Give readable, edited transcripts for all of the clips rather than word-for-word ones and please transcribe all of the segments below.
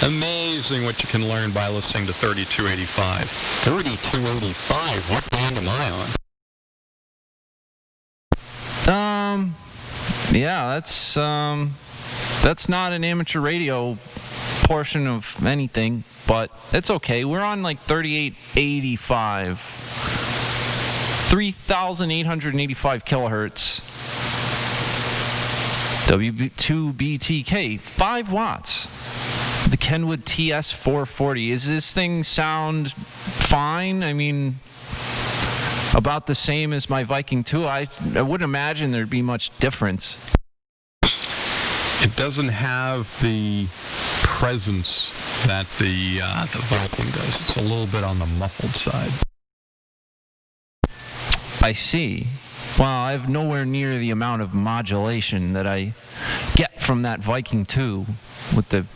Amazing what you can learn by listening to 3285. 3285? What band am I on? Yeah, that's not an amateur radio portion of anything, but it's okay. We're on like 3885. 3,885 kilohertz. W2BTK, 5 watts. The Kenwood TS440. Is this thing sound fine? I mean, about the same as my Viking 2. I wouldn't imagine there'd be much difference. It doesn't have the presence that the Viking does. It's a little bit on the muffled side. I see. Well, I have nowhere near the amount of modulation that I get from that Viking 2 with the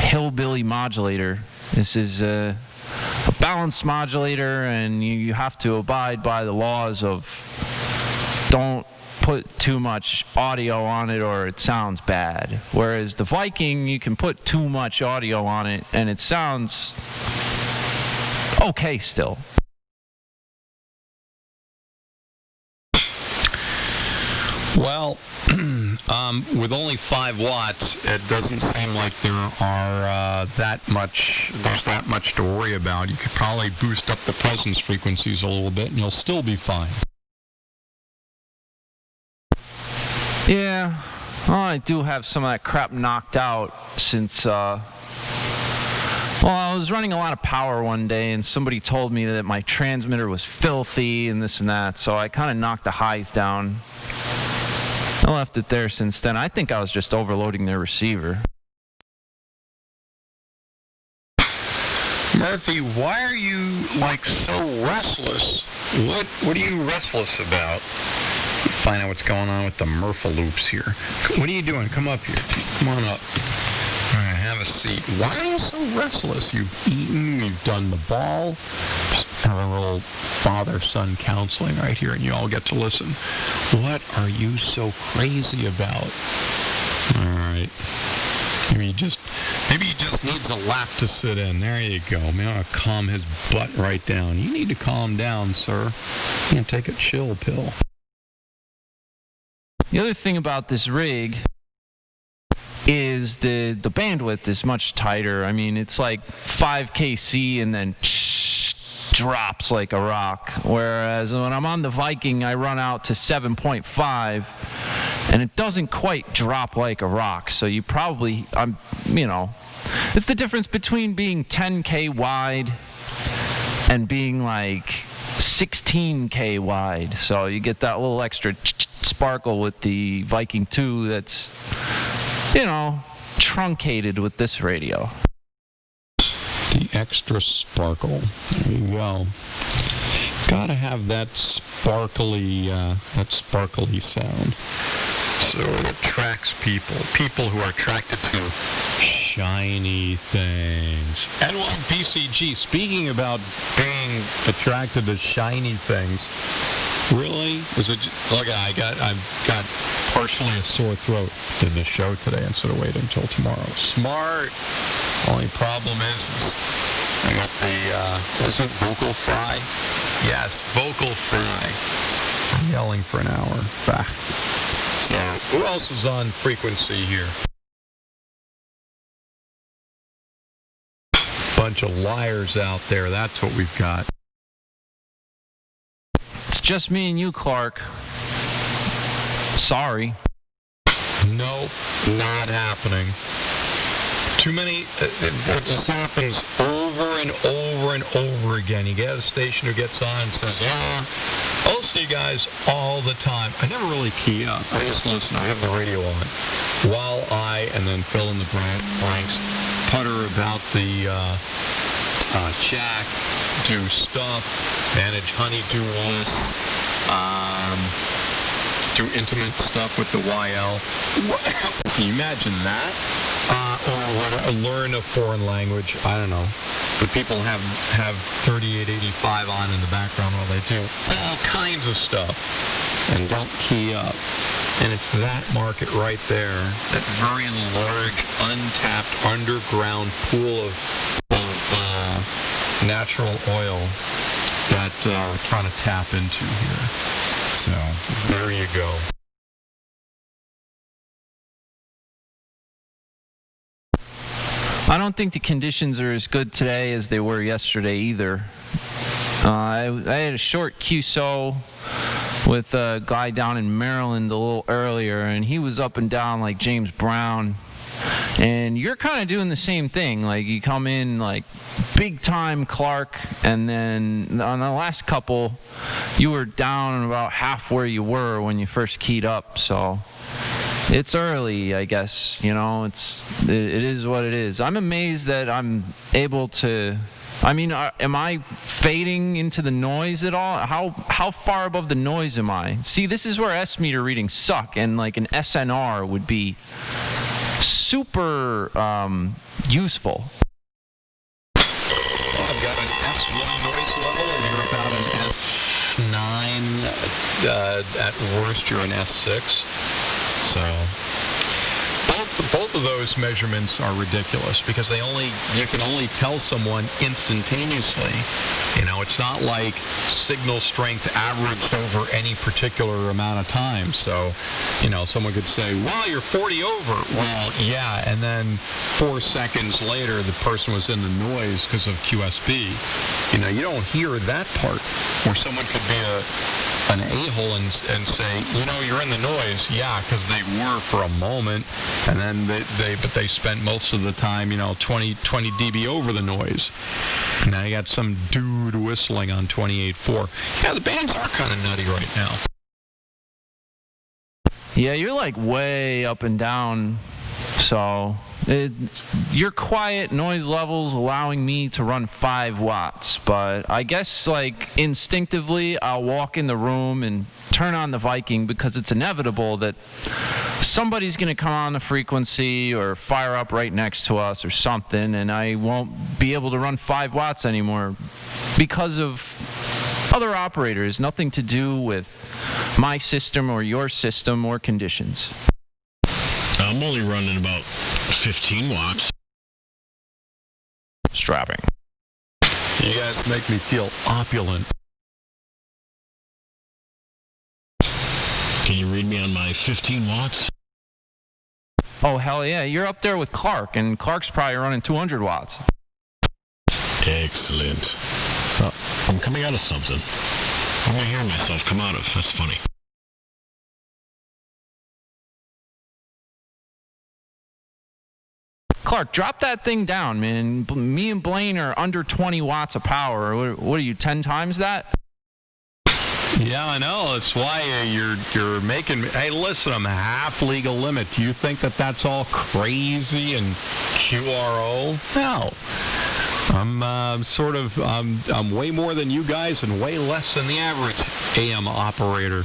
hillbilly modulator. This is a balanced modulator, and you have to abide by the laws of don't put too much audio on it or it sounds bad. Whereas the Viking, you can put too much audio on it and it sounds okay still. Well, with only 5 watts, it doesn't seem like there's that much to worry about. You could probably boost up the presence frequencies a little bit and you'll still be fine. Yeah, well, I do have some of that crap knocked out since, well, I was running a lot of power one day and somebody told me that my transmitter was filthy and this and that, so I kind of knocked the highs down. I left it there since then. I think I was just overloading their receiver. Murphy, why are you, like, so restless? What are you restless about? Find out what's going on with the Murphaloops here. What are you doing? Come up here. Come on up. All right, have a seat. Why are you so restless? You've eaten, you've done the ball. Just have a little father-son counseling right here, and you all get to listen. What are you so crazy about? All right. Maybe he just needs a lap to sit in. There you go. Maybe I'll calm his butt right down. You need to calm down, sir. You can take a chill pill. The other thing about this rig is the bandwidth is much tighter. I mean, it's like 5 kc and then drops like a rock. Whereas when I'm on the Viking, I run out to 7.5, and it doesn't quite drop like a rock. So you probably, it's the difference between being 10K wide and being like 16K wide. So you get that little extra sparkle with the Viking 2 that's, truncated with this radio. The extra sparkle. There you go. Gotta have that sparkly sound. So it attracts people who are attracted to shiny things. N1 PCG, speaking about being attracted to shiny things, really? Look, I've got partially a sore throat in the show today instead of waiting until tomorrow. Smart. Only problem is I got the, is it vocal fry? Yes, vocal fry. I'm yelling for an hour. Bah. So, who else is on frequency here? Bunch of liars out there, that's what we've got. It's just me and you, Clark. Sorry. Nope, not happening. Too many, it just happens over and over and over again. You get a station who gets on and says, yeah, I'll see you guys all the time. I never really key up. I just listen. I have the radio on while I, and then fill in the blanks, putter about the Jack, do stuff, manage honeydew lists, do intimate stuff with the YL. Can you imagine that? Or learn a foreign language. I don't know. But people have 3885 on in the background while they do all kinds of stuff. And don't key up. And it's that market right there, that very large, untapped, underground pool of natural oil that we're trying to tap into here. So, there you go. I don't think the conditions are as good today as they were yesterday either. I had a short QSO with a guy down in Maryland a little earlier, and he was up and down like James Brown. And you're kind of doing the same thing. Like, you come in like big time Clark, and then on the last couple, you were down about half where you were when you first keyed up. So it's early, I guess. You know, it is what it is. I'm amazed that I'm able to. I mean, am I fading into the noise at all? How far above the noise am I? See, this is where S meter readings suck, and like an SNR would be super useful. I've got an S1 noise level, and you're about an S9. At worst, you're an S6. So both of those measurements are ridiculous because you can only tell someone instantaneously. You know, it's not like signal strength averaged over any particular amount of time. So, you know, someone could say, well, you're 40 over. Well, yeah, and then 4 seconds later, the person was in the noise because of QSB. You know, you don't hear that part where someone could be an a-hole and say, you know, you're in the noise. Yeah, because they were for a moment, and then they spent most of the time, you know, 20 dB over the noise. Now you got some dude whistling on 28.4. Yeah, the bands are kind of nutty right now. Yeah, you're like way up and down, so your quiet noise levels allowing me to run 5 watts, but I guess like instinctively I'll walk in the room and turn on the Viking because it's inevitable that somebody's going to come on the frequency or fire up right next to us or something, and I won't be able to run 5 watts anymore because of other operators, nothing to do with my system or your system or conditions. I'm only running about 15 watts. Strapping. You guys make me feel opulent. Can you read me on my 15 watts? Oh, hell yeah. You're up there with Clark, and Clark's probably running 200 watts. Excellent. I'm coming out of something. I'm going to hear myself come out of. That's funny. Clark, drop that thing down, man. Me and Blaine are under 20 watts of power. What are you, 10 times that? Yeah, I know. That's why you're making me... Hey, listen, I'm half legal limit. Do you think that that's all crazy and QRO? No. I'm way more than you guys and way less than the average AM operator.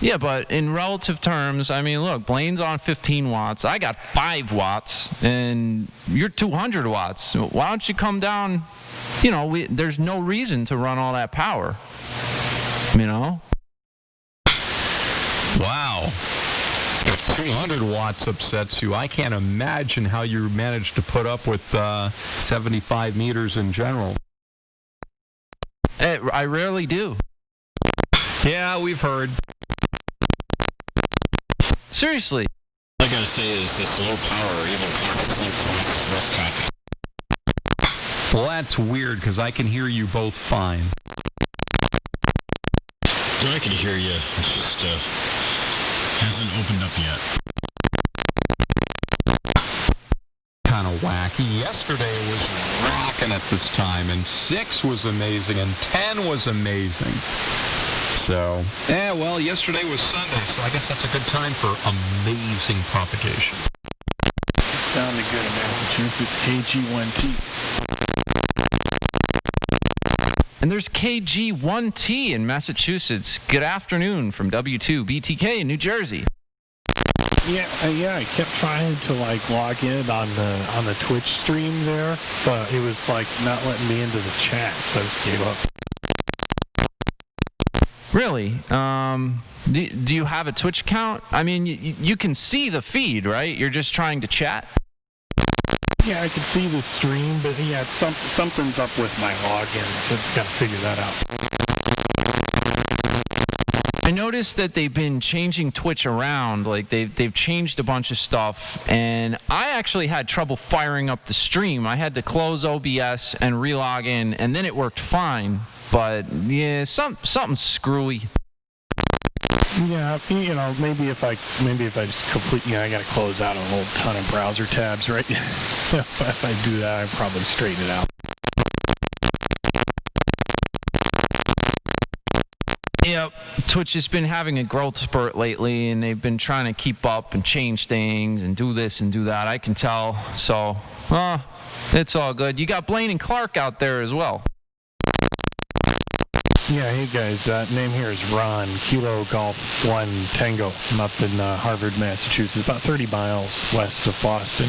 Yeah, but in relative terms, I mean, look, Blaine's on 15 watts. I got 5 watts, and you're 200 watts. Why don't you come down? You know, there's no reason to run all that power. You know? Wow. If 200 watts upsets you, I can't imagine how you managed to put up with 75 meters in general. I rarely do. Yeah, we've heard. Seriously. All I gotta say is this low power, even Clark's 24 watts, rough copy. Well, that's weird, because I can hear you both fine. No, I can hear you. It's just, hasn't opened up yet. Kind of wacky. Yesterday was rocking at this time, and 6 was amazing, and 10 was amazing. So, yeah, well, yesterday was Sunday, so I guess that's a good time for amazing propagation. It sounded good in Massachusetts, KG1T. And there's KG1T in Massachusetts. Good afternoon from W2BTK in New Jersey. Yeah, I kept trying to like log in on the Twitch stream there, but it was like not letting me into the chat, so I just gave up. Really? Do you have a Twitch account? I mean, you can see the feed, right? You're just trying to chat? Yeah, I can see the stream, but yeah, something's up with my login. Just gotta figure that out. I noticed that they've been changing Twitch around, like they've changed a bunch of stuff, and I actually had trouble firing up the stream. I had to close OBS and re-log in, and then it worked fine. But yeah, something screwy. Yeah, maybe if I just completely, I gotta close out a whole ton of browser tabs, right? If I do that, I'd probably straighten it out. Yep, Twitch has been having a growth spurt lately, and they've been trying to keep up and change things and do this and do that. I can tell. So, it's all good. You got Blaine and Clark out there as well. Yeah, hey guys, name here is Ron, Kilo Golf 1 Tango. I'm up in Harvard, Massachusetts, about 30 miles west of Boston.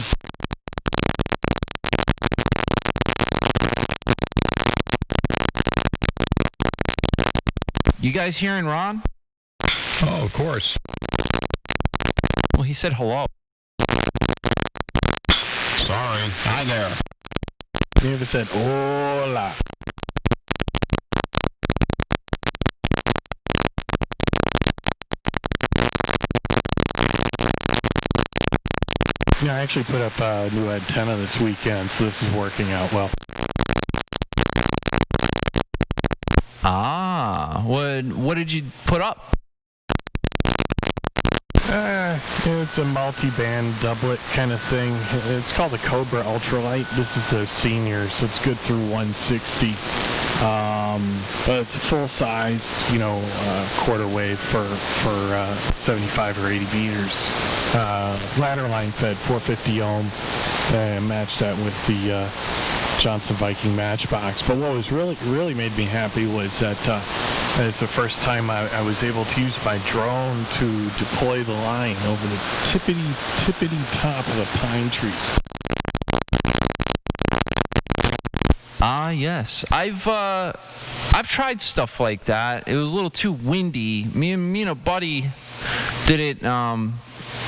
You guys hearing Ron? Oh, of course. Well, he said hello. Sorry. Hi there. He never said hola. Yeah, I actually put up a new antenna this weekend, so this is working out well. Ah, what did you put up? It's a multi-band doublet kind of thing. It's called the Cobra Ultralight. This is a senior, so it's good through 160. But it's a full size, quarter wave for 75 or 80 meters. Ladder line fed 450 ohm. Match that with the Johnson Viking Matchbox. But what was really made me happy was that it's the first time I was able to use my drone to deploy the line over the tippity top of the pine trees. Ah, yes. I've tried stuff like that. It was a little too windy. Me and a buddy did it.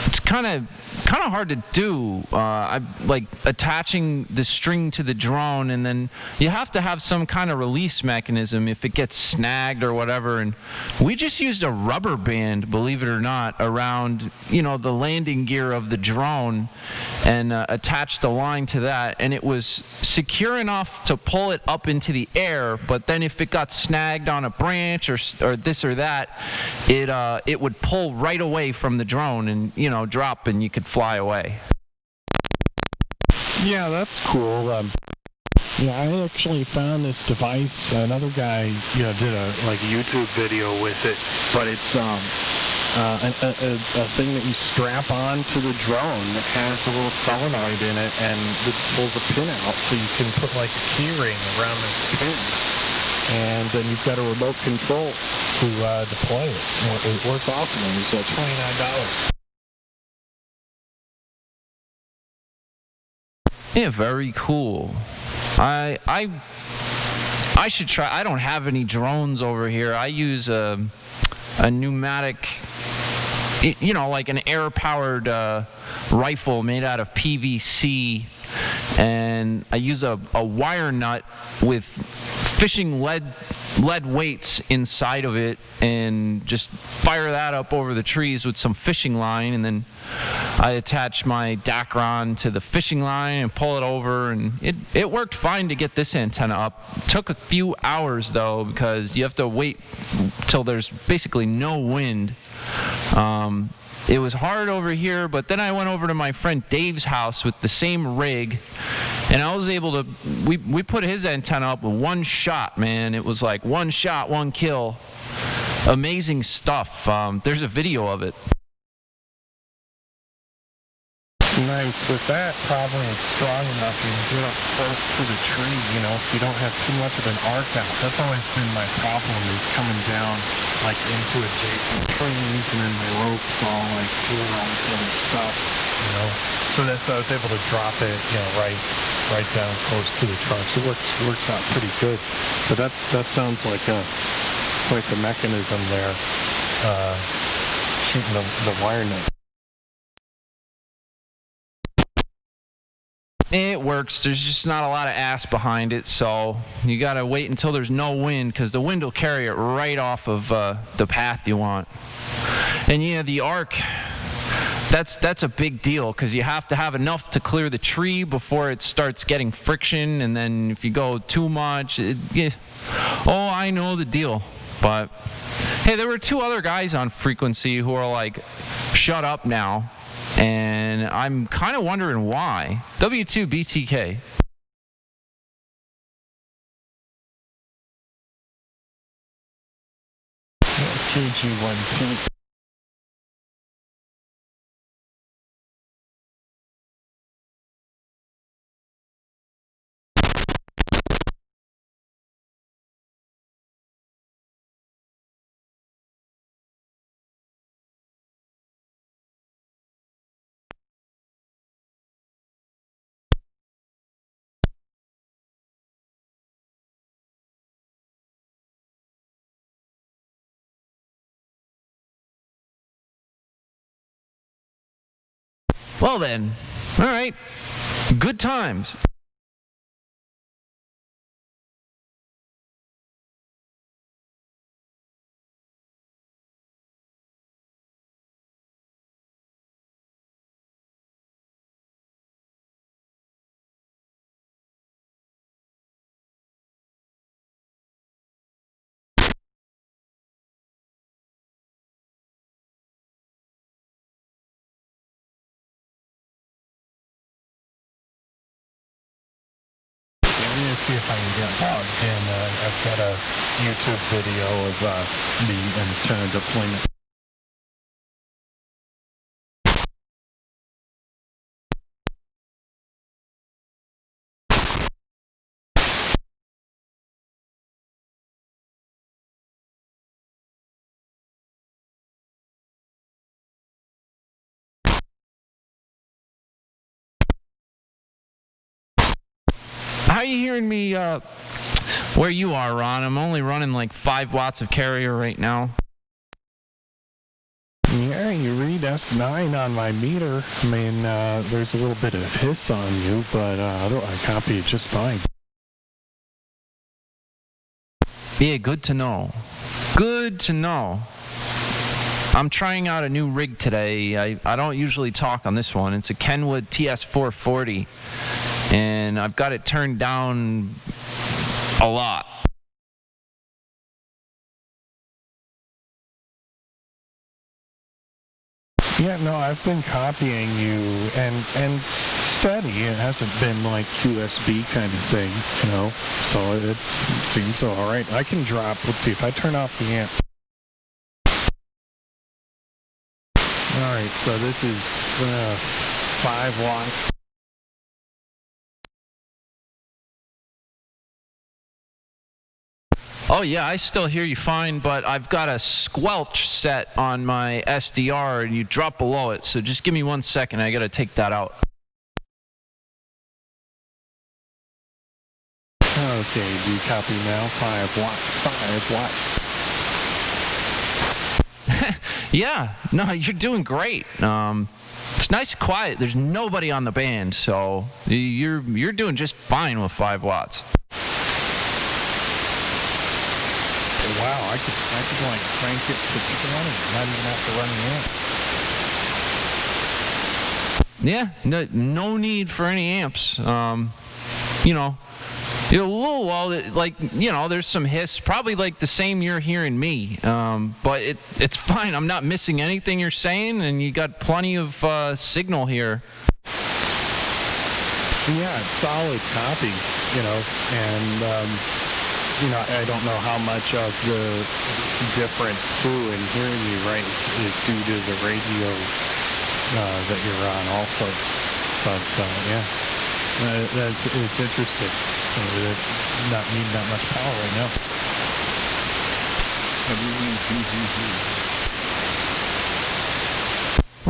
It's kind of hard to do. I like attaching the string to the drone, and then you have to have some kind of release mechanism if it gets snagged or whatever. And we just used a rubber band, believe it or not, around the landing gear of the drone, and attached the line to that, and it was secure enough to pull it up into the air. But then if it got snagged on a branch or this or that, it would pull right away from the drone and drop, and you could fly away. Yeah, that's cool. I actually found this device. Another guy, did a YouTube video with it, but it's a thing that you strap on to the drone that has a little solenoid in it, and it pulls a pin out, so you can put a key ring around this pin, and then you've got a remote control to deploy it. It works awesome. It was $29. Yeah, very cool. I should try. I don't have any drones over here. I use a pneumatic, like an air-powered rifle made out of PVC, and I use a wire nut with fishing lead weights inside of it, and just fire that up over the trees with some fishing line, and then I attach my Dacron to the fishing line and pull it over, and it worked fine to get this antenna up. It took a few hours though, because you have to wait till there's basically no wind. It was hard over here, but then I went over to my friend Dave's house with the same rig, and I was able to, we put his antenna up with one shot, man. It was like one shot, one kill. Amazing stuff. There's a video of it. Nice. With that, probably it's strong enough you can get up close to the tree, if you don't have too much of an arc out. That's always been my problem, is coming down, into adjacent trees, and then my rope's all, full on some stuff, So that's why I was able to drop it, right down close to the trunk. So it works out pretty good. But that sounds like a quite the mechanism there, shooting the wire net. It works. There's just not a lot of ass behind it, so you gotta wait until there's no wind, because the wind will carry it right off of the path you want. And yeah, the arc, that's a big deal, because you have to have enough to clear the tree before it starts getting friction, and then if you go too much, oh, I know the deal. But hey, there were 2 other guys on frequency who are like, shut up now. And I'm kind of wondering why. W2BTK. KG12. Well then, all right, good times. Let me see if I can get logged in. I've got a YouTube video of the antenna deployment. How are you hearing me where you are, Ron? I'm only running like 5 watts of carrier right now. Yeah, you read S9 on my meter. I mean, there's a little bit of hiss on you, but I copy it just fine. Yeah, good to know. Good to know. I'm trying out a new rig today. I don't usually talk on this one. It's a Kenwood TS440. And I've got it turned down a lot. Yeah, no, I've been copying you, and steady. It hasn't been like USB kind of thing, you know. So it seems all right. I can drop. Let's see if I turn off the amp. All right, so this is 5 watts. Oh yeah, I still hear you fine, but I've got a squelch set on my SDR and you drop below it, so just give me 1 second, I gotta take that out. Okay, do you copy now? 5 watts. Yeah, no, you're doing great. It's nice and quiet, there's nobody on the band, so you're doing just fine with 5 watts. Wow, I could like crank it to 20, not even have to run the amp. Yeah, no need for any amps. You know, there's some hiss, probably like the same you're hearing me. But it's fine. I'm not missing anything you're saying, and you got plenty of signal here. Yeah, it's solid copy, you know, and you know, I don't know how much of the difference too in hearing you right is due to the radio that you're on also. But yeah, it's interesting. It's not needing that much power right now.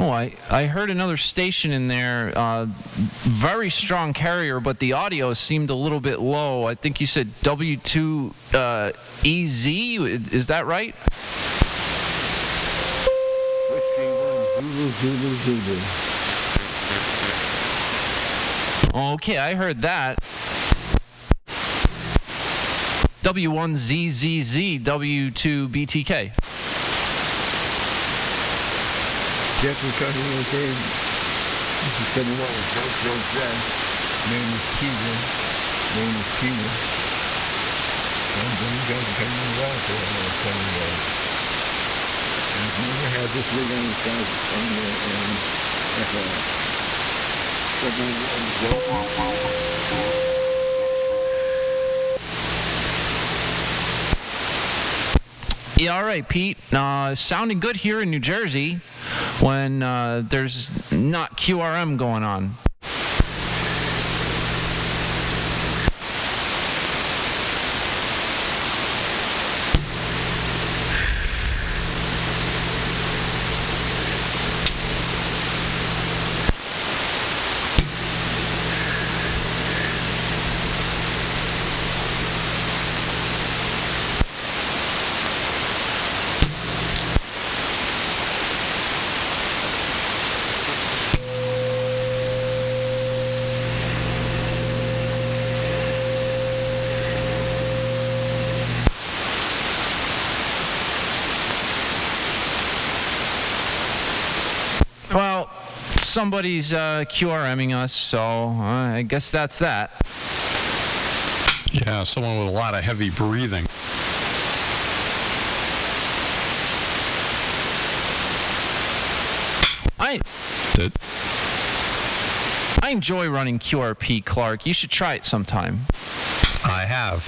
Oh, I heard another station in there, very strong carrier, but the audio seemed a little bit low. I think you said W2EZ, is that right? Okay, I heard that. W1ZZZ, W2BTK. Jeff was talking to him. This is 71. George said. Name is Cuban. Name is Cuban. And then you guys are coming in the water for it. I'm telling you guys. I've never had this rig on the side on there and Yeah, all right, Pete. Sounding good here in New Jersey when there's not QRM going on. Well, somebody's QRMing us, so I guess that's that. Yeah, someone with a lot of heavy breathing. I enjoy running QRP, Clark. You should try it sometime. I have.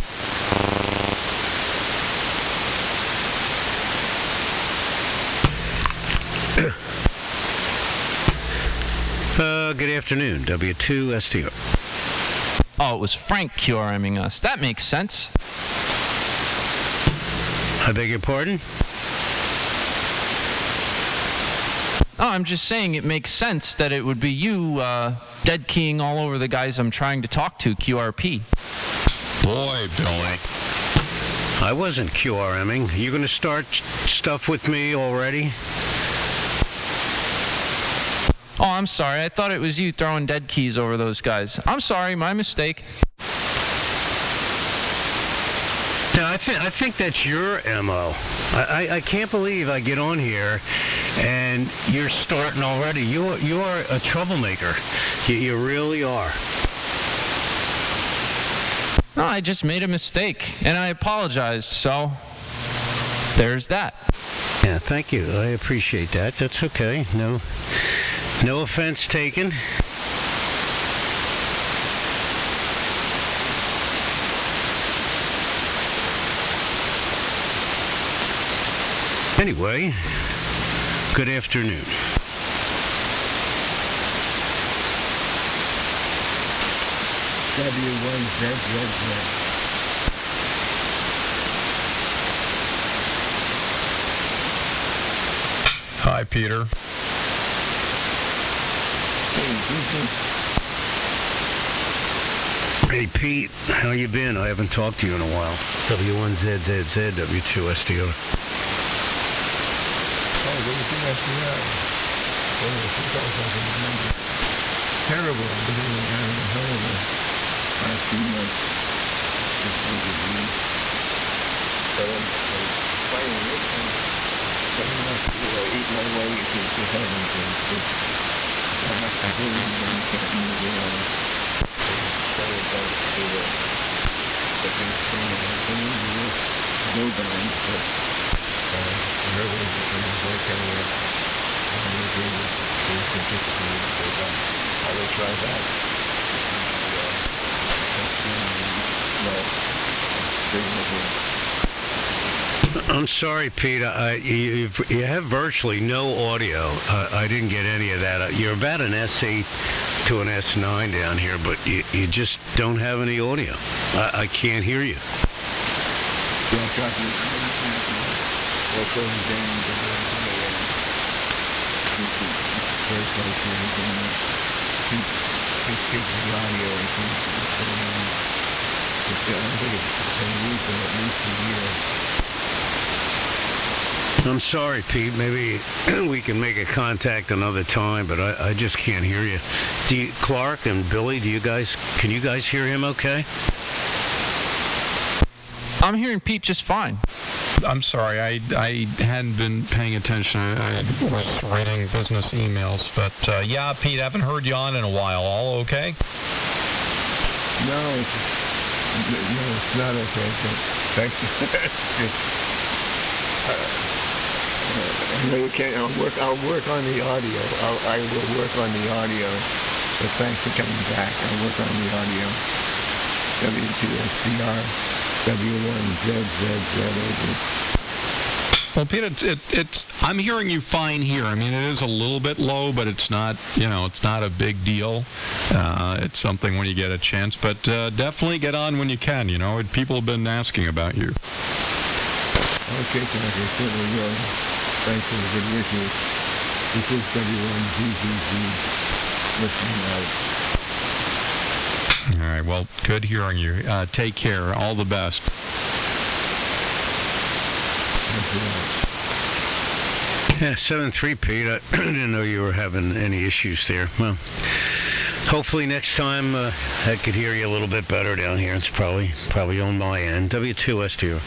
Good afternoon, W2STO. Oh, it was Frank QRMing us. That makes sense. I beg your pardon? Oh, I'm just saying it makes sense that it would be you dead keying all over the guys I'm trying to talk to, QRP. Boy, Billy. I wasn't QRMing. You going to start stuff with me already? Oh, I'm sorry. I thought it was you throwing dead keys over those guys. I'm sorry. My mistake. No, I think that's your MO. I can't believe I get on here and you're starting already. You are a troublemaker. You really are. No, I just made a mistake, and I apologized, so there's that. Yeah, thank you. I appreciate that. That's okay. No offense taken. Anyway, good afternoon. W1ZZZ. Hi, Peter. Hey, Pete, how you been? I haven't talked to you in a while. W1ZZZ, W2STO. Oh, W2STO. Terrible. Horrible. Last few months. So I'm fighting it and trying not to eat my way to heaven. I'm not completely can't move around. Sorry about the things go down, but everybody's working with I will try that. I'm sorry, Pete. You have virtually no audio. I didn't get any of that. You're about an S8 to an S9 down here, but you just don't have any audio. I can't hear you. Yeah, first place so we can keep the audio and keep what's going on. I think it's been a week or at least a year. I'm sorry, Pete. Maybe we can make a contact another time, but I just can't hear you. Clark and Billy, can you guys hear him okay? I'm hearing Pete just fine. I'm sorry, I hadn't been paying attention. I was reading business emails, but yeah, Pete, I haven't heard you on in a while. All okay? No, it's not okay. Thank you. I'll work on the audio. I will work on the audio. But thanks for coming back. I'll work on the audio. W2SCR W1ZZZ. Well, Pete, it's I'm hearing you fine here. I mean, it is a little bit low, but it's not, it's not a big deal. It's something when you get a chance, but definitely get on when you can. People have been asking about you. Okay, Clark, I certainly will. Thanks for the good wishes. This is W1ZZZ listening out. All right, well, good hearing you. Take care. All the best. Yeah, 7-3, Pete. I didn't know you were having any issues there. Well, hopefully next time I could hear you a little bit better down here. It's probably on my end. W2STR.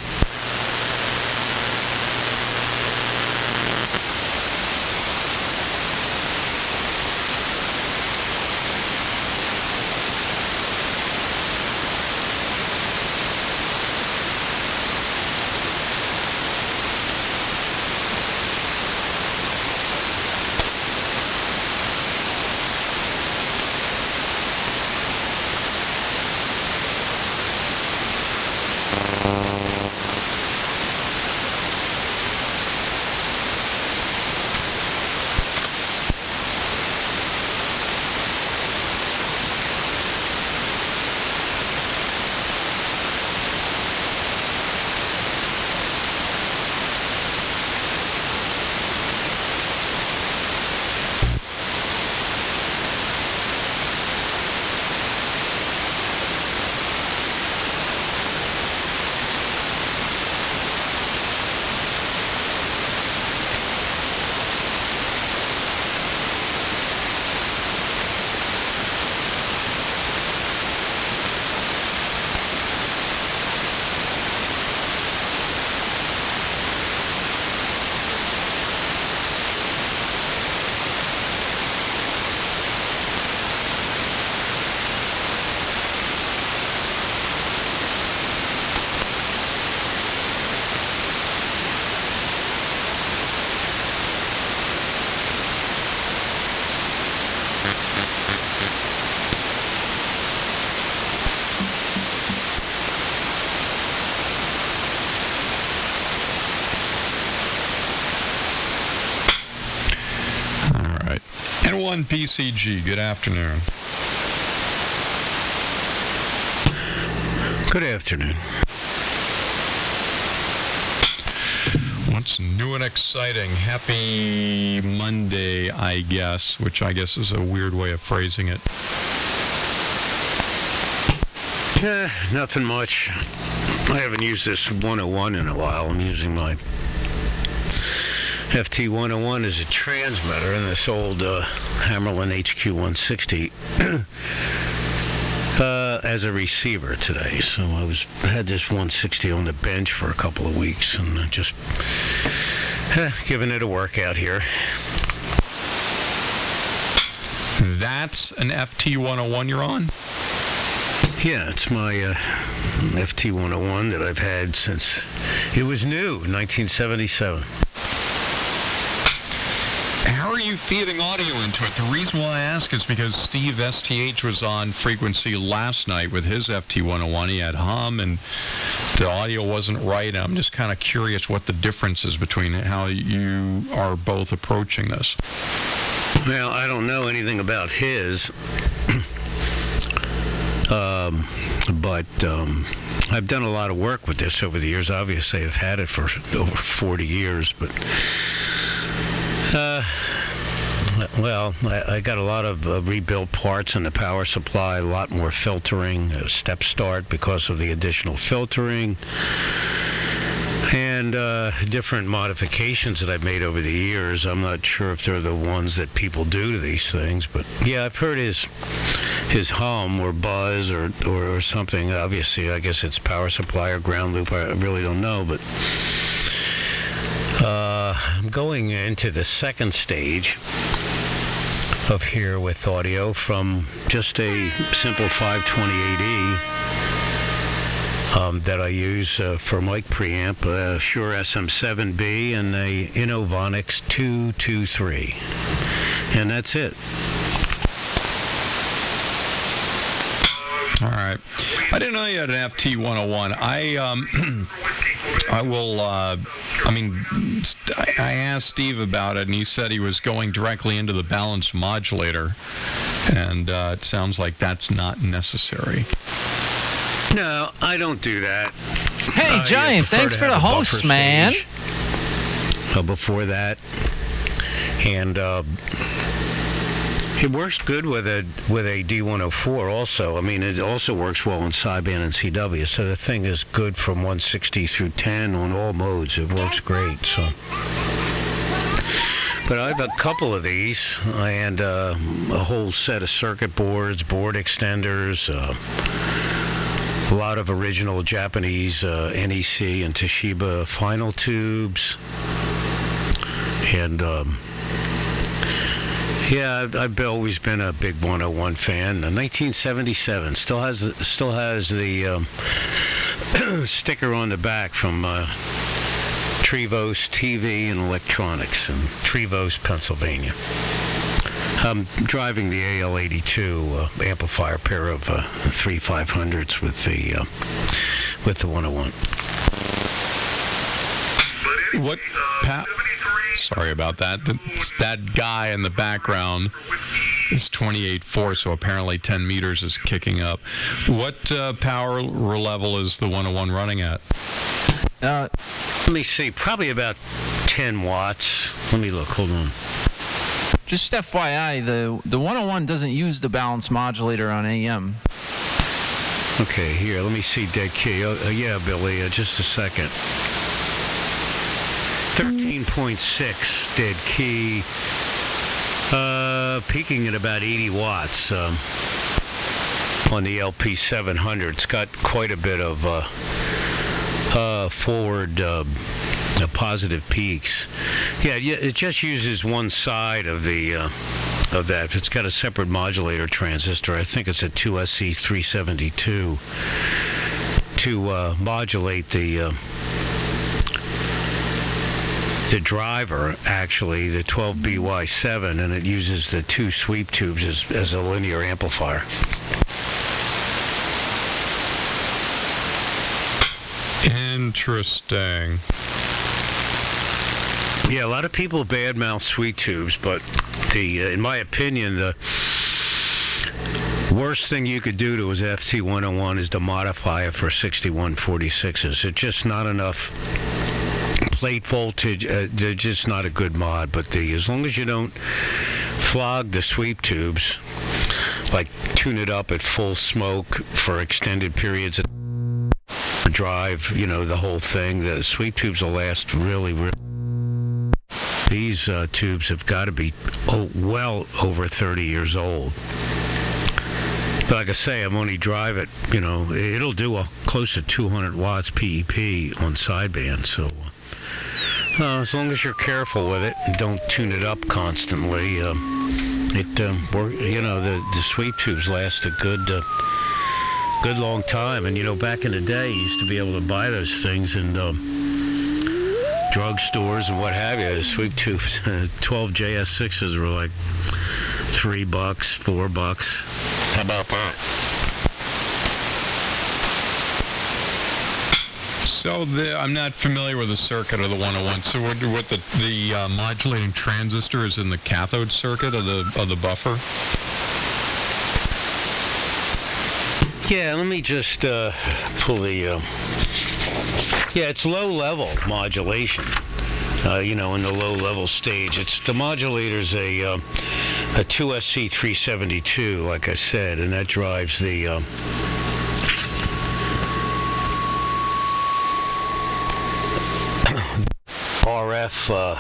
PCG, good afternoon. Good afternoon. What's new and exciting? Happy Monday, I guess, which I guess is a weird way of phrasing it. Nothing much. I haven't used this 101 in a while. I'm using my FT101 as a transmitter and this old Hammerlin HQ160 as a receiver today. So I had this 160 on the bench for a couple of weeks and just giving it a workout here. That's an FT101 you're on? Yeah, it's my FT101 that I've had since it was new, 1977. How are you feeding audio into it? The reason why I ask is because Steve STH was on frequency last night with his FT101. He had hum and the audio wasn't right. I'm just kind of curious what the difference is between how you are both approaching this. Well, I don't know anything about his, but I've done a lot of work with this over the years. Obviously, I've had it for over 40 years, but Well, I got a lot of rebuilt parts in the power supply, a lot more filtering, step start because of the additional filtering, and different modifications that I've made over the years. I'm not sure if they're the ones that people do to these things, but yeah, I've heard his hum or buzz or something. Obviously, I guess it's power supply or ground loop. I really don't know, but I'm going into the second stage of here with audio from just a simple 528E that I use for mic preamp, Shure SM7B and a Innovonics 223, and that's it. All right. I didn't know you had an FT101. I will, I asked Steve about it, and he said he was going directly into the balanced modulator, and it sounds like that's not necessary. No, I don't do that. Hey, Giant, prefer thanks to for the have a host, buffer man. stage, before that, and it works good with a D104 also. I mean, it also works well in sideband and CW, so the thing is good from 160 through 10 on all modes. It works great, so. But I have a couple of these, and a whole set of circuit boards, board extenders, a lot of original Japanese NEC and Toshiba final tubes, and yeah, I've always been a big 101 fan. 1977 still has the sticker on the back from Trevose TV and Electronics in Trevose, Pennsylvania. I'm driving the AL82 amplifier pair of 3500s with the 101. What, sorry about that. That guy in the background is 28.4, so apparently 10 meters is kicking up. What power level is the 101 running at? Let me see, probably about 10 watts. Let me look, hold on. Just FYI, the 101 doesn't use the balanced modulator on AM. Okay, here, let me see dead key. Yeah, Billy, just a second. 13.6 dead key, peaking at about 80 watts on the LP700. It's got quite a bit of forward positive peaks. Yeah, it just uses one side of the of that. It's got a separate modulator transistor. I think it's a 2SC372 to modulate the driver, actually, the 12BY7, and it uses the two sweep tubes as a linear amplifier. Interesting. Yeah, a lot of people badmouth sweep tubes, but in my opinion, the worst thing you could do to his FT101 is to modify it for 6146s. It's just not enough plate voltage. They're just not a good mod. But as long as you don't flog the sweep tubes, like tune it up at full smoke for extended periods of drive, the whole thing, the sweep tubes will last really, really. These tubes have got to be well over 30 years old. But like I say, I'm only drive it, it'll do close to 200 watts PEP on sideband. So as long as you're careful with it and don't tune it up constantly, the sweep tubes last a good long time. And back in the day, you used to be able to buy those things in drugstores and what have you. The sweep tubes, 12 JS6s were like $3, $4. How about that? So I'm not familiar with the circuit of the 101. So what the modulating transistor is in the cathode circuit of the buffer? Yeah, let me just pull the. Yeah, it's low-level modulation. In the low-level stage, the modulator's a 2SC 372, like I said, and that drives the RF.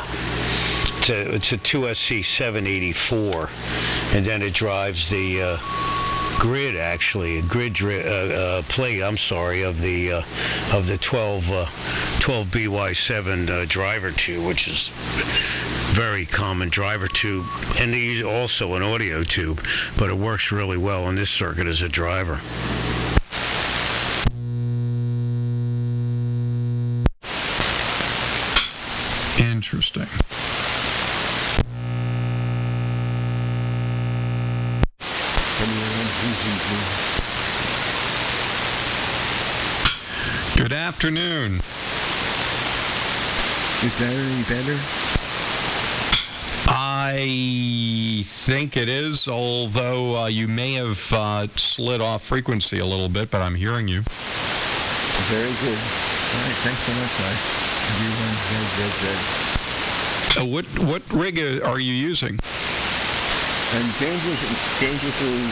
It's a 2SC 784, and then it drives the grid, actually, a grid plate. I'm sorry, of the 12 BY7 driver tube, which is very common driver tube, and they use also an audio tube, but it works really well on this circuit as a driver. Interesting. Good afternoon. Is that any better? I think it is, although you may have slid off frequency a little bit, but I'm hearing you. Very good. All right, thanks so much, guys. Everyone's good. What rig are you using? I'm dangerously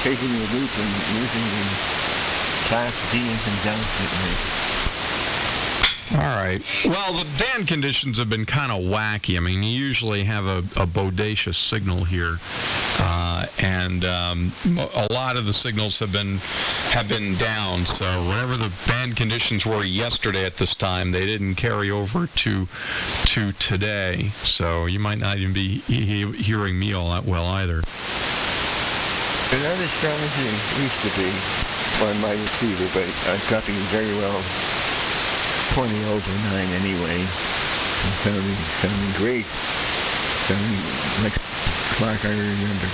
taking the loop and using the Class D in conjunction with All right. Well, the band conditions have been kind of wacky. I mean, you usually have a bodacious signal here, and a lot of the signals have been down. So whatever the band conditions were yesterday at this time, they didn't carry over to today. So you might not even be hearing me all that well either. They're not as strong as they used to be on my receiver, but I've copying very well 20 over 9 anyway. It's sounding great. Sounding like Clark I remember.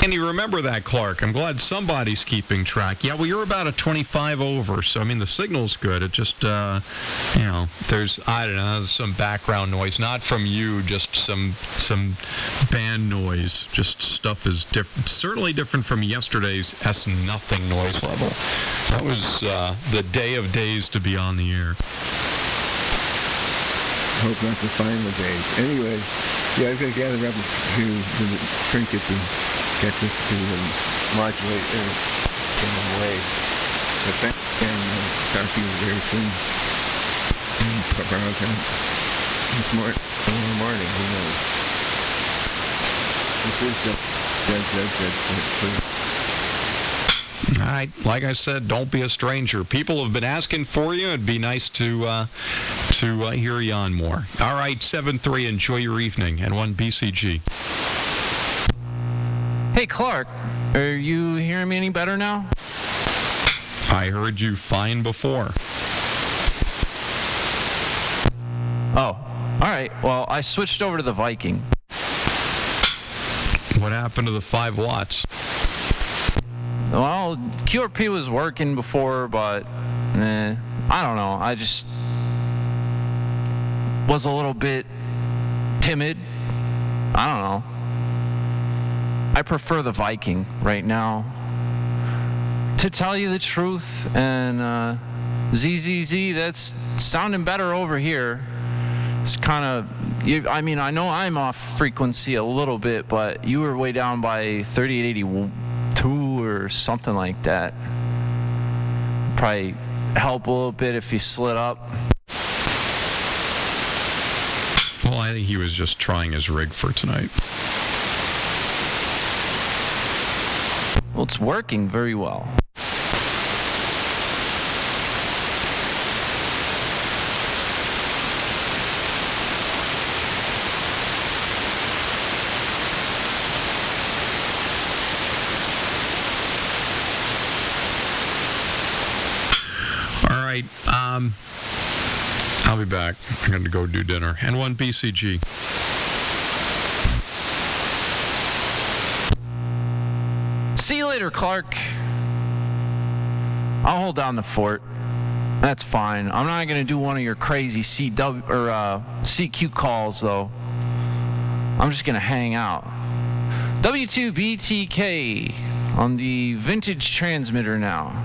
And you remember that, Clark. I'm glad somebody's keeping track. Yeah, well, you're about a 25 over, so, I mean, the signal's good. It just, there's, I don't know, some background noise. Not from you, just some band noise. Just stuff is different. Certainly different from yesterday's S-nothing noise level. That was the day of days to be on the air. Hope not the final days. Anyway, yeah, I've got to gather up to the trinket to get this to modulate in a way. But that can talk to you very soon. Tomorrow morning, who knows? This is the All right, like I said, don't be a stranger. People have been asking for you. It'd be nice to hear you on more. All right, 7-3, enjoy your evening, and 1 BCG. Hey, Clark, are you hearing me any better now? I heard you fine before. Oh, all right. Well, I switched over to the Viking. What happened to the 5 watts? Well, QRP was working before, but I don't know. I just was a little bit timid. I don't know. I prefer the Viking right now, to tell you the truth. And ZZZ, that's sounding better over here. It's kind of, I mean, I know I'm off frequency a little bit, but you were way down by 3882 or something like that. Probably help a little bit if you slid up. Well, I think he was just trying his rig for tonight. Well, it's working very well. All right, I'll be back. I'm going to go do dinner. And 1 BCG. See you later, Clark. I'll hold down the fort. That's fine. I'm not going to do one of your crazy CQ calls, though. I'm just going to hang out. W2BTK on the vintage transmitter now.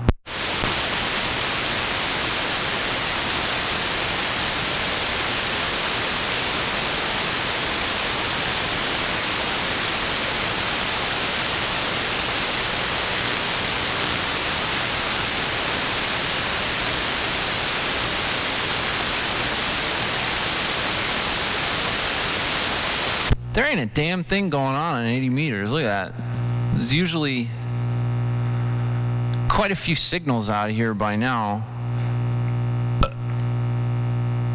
There ain't a damn thing going on 80 meters. Look at that. There's usually quite a few signals out of here by now.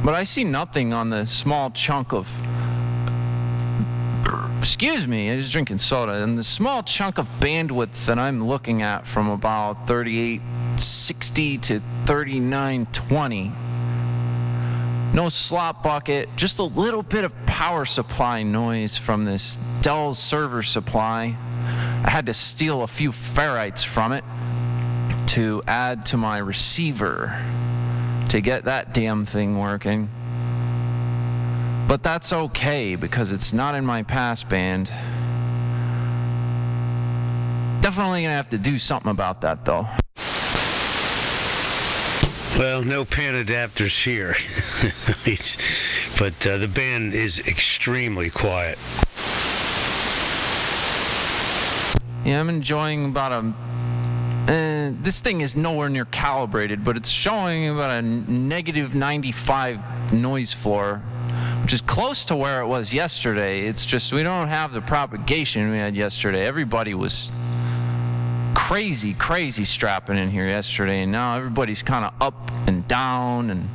But I see nothing on the small chunk of... Excuse me, I was drinking soda. And the small chunk of bandwidth that I'm looking at from about 3860 to 3920. No slop bucket, just a little bit of power supply noise from this Dell server supply. I had to steal a few ferrites from it to add to my receiver to get that damn thing working. But that's okay because it's not in my passband. Definitely gonna have to do something about that though. Well, no pan adapters here. But the band is extremely quiet. Yeah, I'm enjoying about a... this thing is nowhere near calibrated, but it's showing about a negative 95 noise floor, which is close to where it was yesterday. It's just we don't have the propagation we had yesterday. Everybody was crazy strapping in here yesterday, and now everybody's kind of up and down and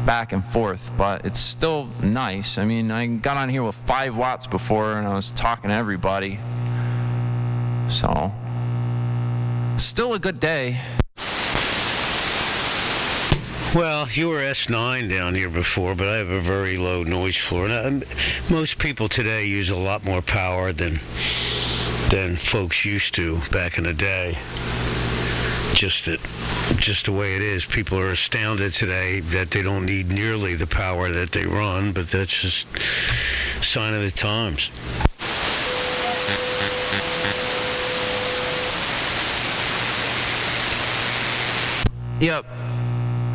back and forth, but it's still nice. I mean, I got on here with 5 watts before, and I was talking to everybody. So, still a good day. Well, you were S9 down here before, but I have a very low noise floor. Now, most people today use a lot more power than folks used to back in the day. Just the way it is. People are astounded today that they don't need nearly the power that they run, but that's just a sign of the times. Yep.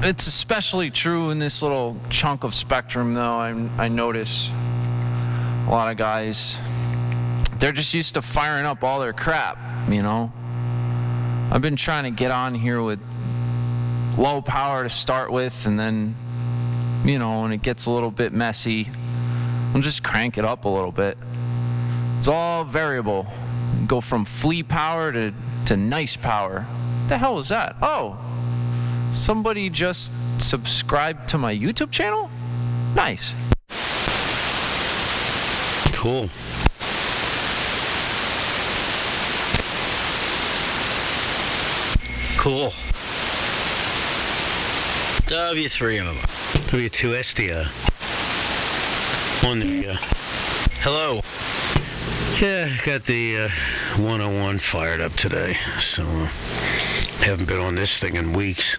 It's especially true in this little chunk of spectrum, though. I notice a lot of guys, they're just used to firing up all their crap, you know. I've been trying to get on here with low power to start with, and then, you know, when it gets a little bit messy, I'll just crank it up a little bit. It's all variable. Go from flea power to nice power. What the hell is that? Oh, somebody just subscribed to my YouTube channel? Nice. Cool. Cool. W3M. W2SDI. On the, Hello. yeah, got the 101 fired up today, so haven't been on this thing in weeks.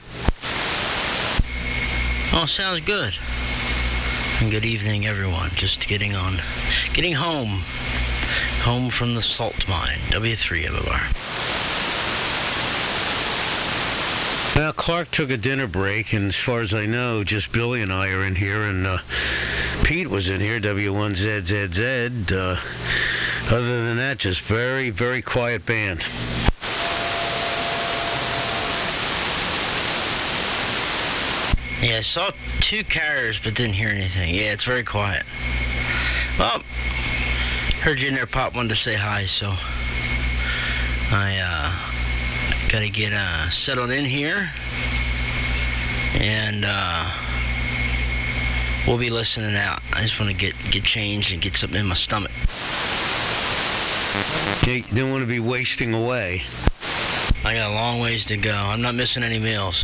Oh, sounds good. And good evening, everyone. Just getting home from the salt mine. W3MMR. Well, Clark took a dinner break, and as far as I know, just Billy and I are in here, and Pete was in here, W1ZZZ. Other than that, just very, very quiet band. Yeah, I saw 2 carriers, but didn't hear anything. Yeah, it's very quiet. Well, heard you in there, Pop. Wanted to say hi, so I gotta get settled in here, and we'll be listening out. I just want to get changed and get something in my stomach. You don't want to be wasting away. I got a long ways to go. I'm not missing any meals.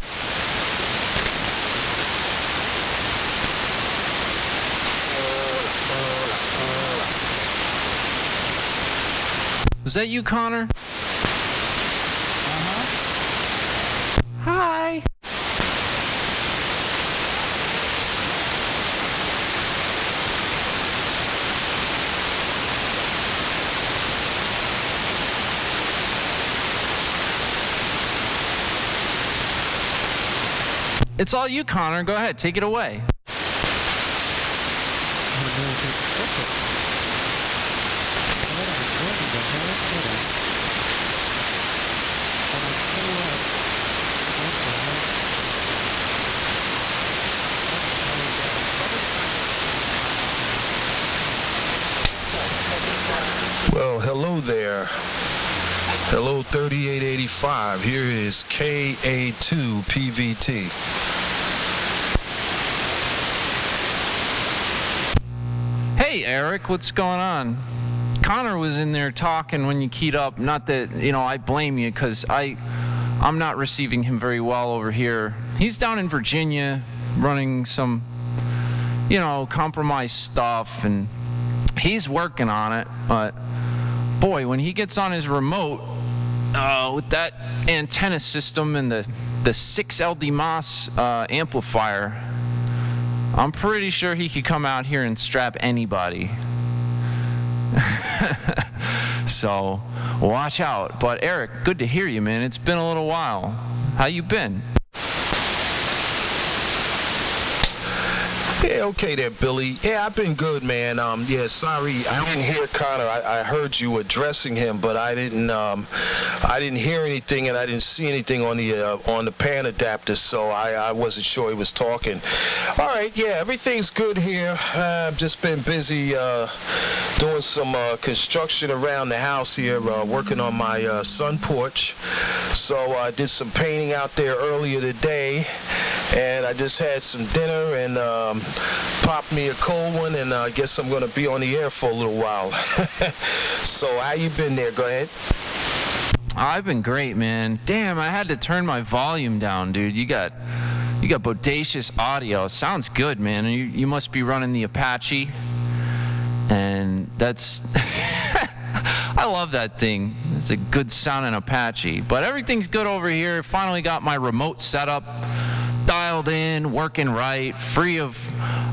Was that you, Connor? Hi. It's all you, Connor. Go ahead, take it away. 3885. Here is KA2 PVT. Hey, Eric, what's going on? Connor was in there talking when you keyed up. Not that, I blame you, because I'm not receiving him very well over here. He's down in Virginia running some, compromised stuff, and he's working on it. But, boy, when he gets on his remote with that antenna system and the 6 LD Moss amplifier, I'm pretty sure he could come out here and strap anybody. So, watch out. But Eric, good to hear you, man. It's been a little while. How you been? Yeah, okay there, Billy. Yeah, I've been good, man. Sorry, I didn't hear Connor. I heard you addressing him, but I didn't hear anything, and I didn't see anything on the pan adapter, so I wasn't sure he was talking. All right, yeah, everything's good here. I've just been busy doing some construction around the house here, working on my sun porch. So I did some painting out there earlier today, and I just had some dinner and popped me a cold one, and I guess I'm going to be on the air for a little while. So how you been there? Go ahead. I've been great, man. Damn, I had to turn my volume down, dude. You got bodacious audio. Sounds good, man. You must be running the Apache, and that's I love that thing. It's a good sounding Apache. But everything's good over here. Finally got my remote set up, dialed in, working right, free of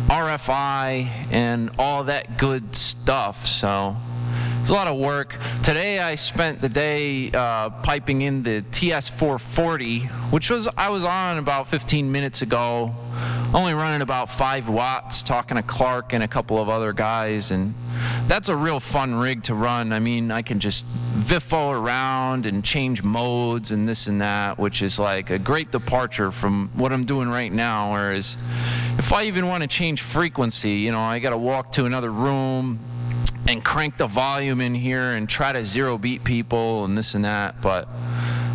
RFI and all that good stuff. So it's a lot of work. Today I spent the day piping in the TS440, which I was on about 15 minutes ago, only running about 5 watts, talking to Clark and a couple of other guys, and that's a real fun rig to run. I mean, I can just viffo around and change modes and this and that, which is like a great departure from what I'm doing right now. Whereas if I even want to change frequency, I got to walk to another room and crank the volume in here and try to zero beat people and this and that. But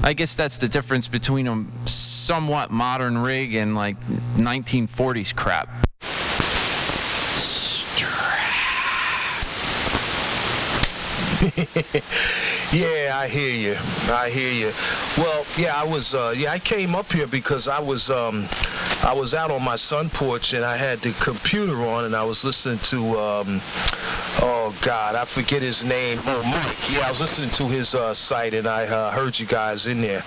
I guess that's the difference between a somewhat modern rig and like 1940s crap. Yeah, I hear you. Well, yeah, I came up here because I was out on my sun porch and I had the computer on and I was listening to oh God, I forget his name. Oh, Mike. Yeah, I was listening to his site and I heard you guys in there.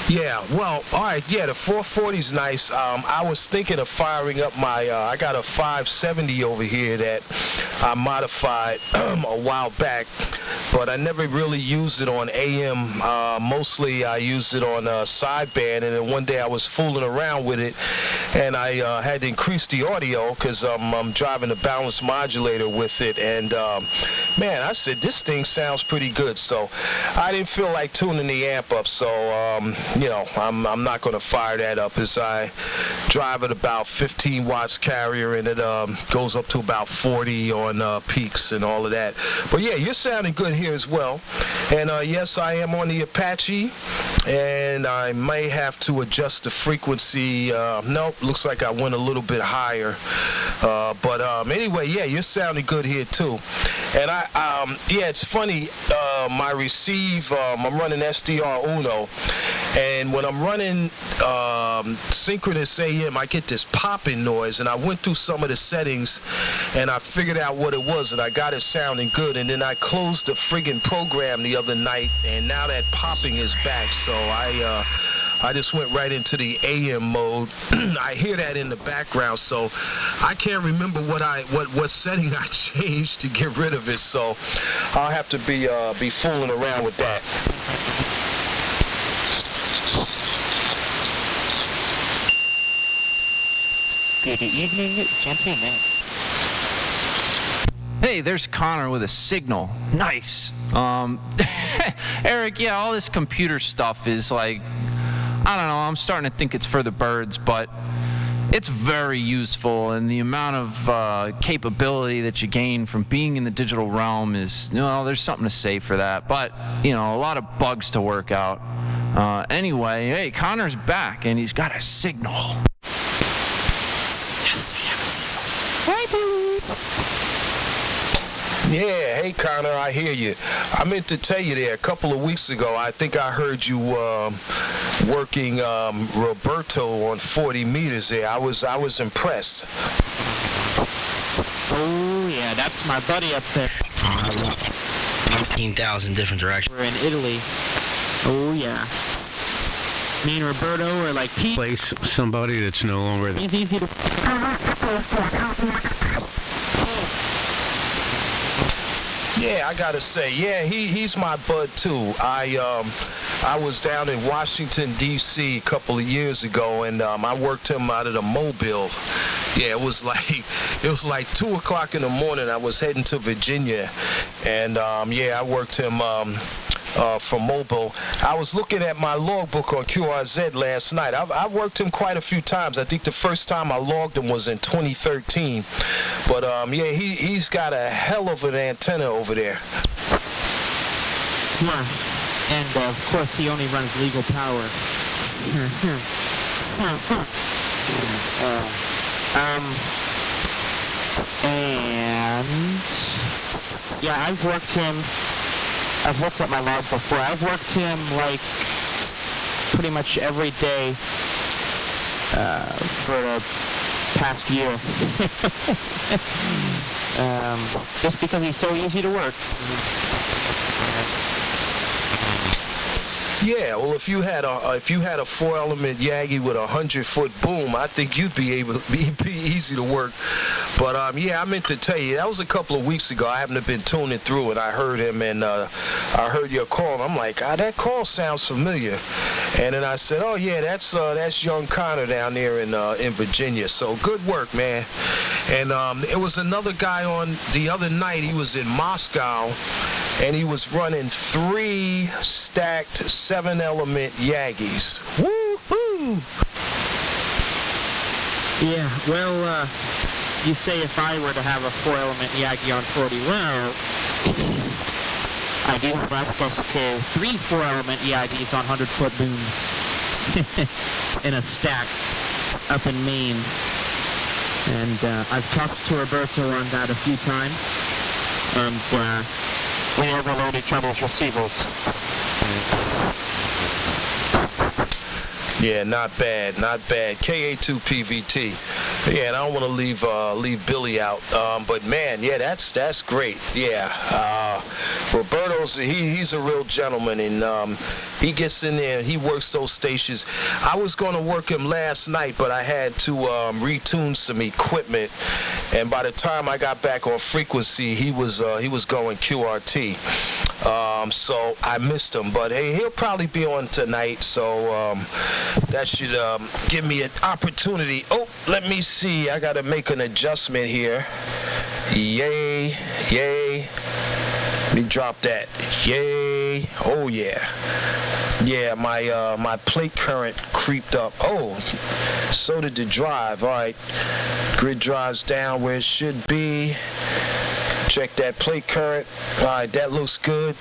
Yeah, well, all right. Yeah, the 440's nice. I was thinking of firing up my. I got a 570 over here that I modified a while back, but I never really used it on AM. Mostly I used it on sideband, and then one day I was fooling around with it, and I had to increase the audio because I'm driving a balanced modulator with it, and man, I said this thing sounds pretty good, so I didn't feel like tuning the amp up, so I'm not going to fire that up as I drive at about 15 watts carrier, and it goes up to about 40 on peaks and all of that. But yeah, you're sounding good here as well. And yes, I am on the Apache, and I may have to adjust the frequency. Nope, looks like I went a little bit higher. But anyway, yeah, you're sounding good here too. And yeah, it's funny, my receive, I'm running SDR Uno, and when I'm running synchronous AM, I get this popping noise, and I went through some of the settings, and I figured out what it was, and I got it sounding good, and then I closed the friggin' program the other night, and now that popping is back, so I just went right into the AM mode. I hear that in the background, so I can't remember what setting I changed to get rid of it. So I'll have to be fooling around with that. Good evening, gentlemen. Hey, there's Connor with a signal. Nice. Eric, yeah, all this computer stuff is like, I don't know, I'm starting to think it's for the birds, but it's very useful, and the amount of capability that you gain from being in the digital realm is, there's something to say for that. But, a lot of bugs to work out. Anyway, hey, Connor's back, and he's got a signal. Yes, I have a signal. Hi, Billy. Yeah, hey, Connor, I hear you. I meant to tell you there, a couple of weeks ago, I think I heard you working Roberto on 40 meters there. I was impressed. Oh, yeah, that's my buddy up there. 19,000 different directions. We're in Italy. Oh, yeah. Me and Roberto are like Pete. Place somebody that's no longer there. It's easy to... Yeah, I gotta say, yeah, he's my bud too. I was down in Washington D.C. a couple of years ago, and I worked him out of the Mobile. Yeah, it was like 2:00 in the morning. I was heading to Virginia, and I worked him from Mobile. I was looking at my logbook on QRZ last night. I worked him quite a few times. I think the first time I logged him was in 2013. But he's got a hell of an antenna over there. Yeah, and of course he only runs legal power. And yeah, I've worked at my lab before. I've worked him like pretty much every day for the past year. Just because he's so easy to work. Yeah, well, if you had a 4-element Yagi with a 100-foot boom, I think you'd be easy to work. But I meant to tell you, that was a couple of weeks ago. I happened to have been tuning through, and I heard him, and I heard your call, and I'm like, that call sounds familiar. And then I said, oh yeah, that's young Connor down there in Virginia. So good work, man. And it was another guy on the other night. He was in Moscow, and he was running 3 stacked 7-element Yagis. Woo-hoo! Yeah, well, you say if I were to have a 4-element Yagi on 40, well, I do have access to 3 4-element Yagis on 100-foot booms in a stack up in Maine. And I've talked to Roberto on that a few times, and we overload each other's receivers. Yeah, not bad. KA2PVT. Yeah, and I don't want to leave Billy out. But man, yeah, that's great. Yeah, Roberto's he's a real gentleman, and he gets in there and he works those stations. I was going to work him last night, but I had to retune some equipment, and by the time I got back on frequency, he was going QRT. So I missed him, but hey, he'll probably be on tonight, so that should give me an opportunity. Oh, let me see. I got to make an adjustment here. Yay. Let me drop that. Yay. Oh, yeah. Yeah, my plate current creeped up. Oh, so did the drive. All right. Grid drive's down where it should be. Check that plate current. All right, that looks good.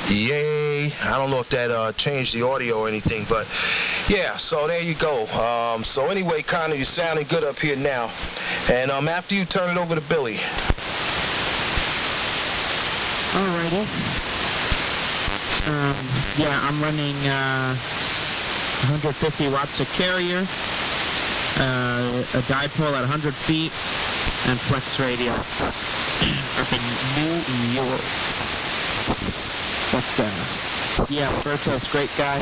Yay. I don't know if that changed the audio or anything, but yeah, so there you go. So anyway, Connor, you're sounding good up here now. And after you turn it over to Billy. Alrighty. Yeah, I'm running 150 watts of carrier, a dipole at 100 feet, and flex radio. Up in New York. But yeah, Roberto's a great guy.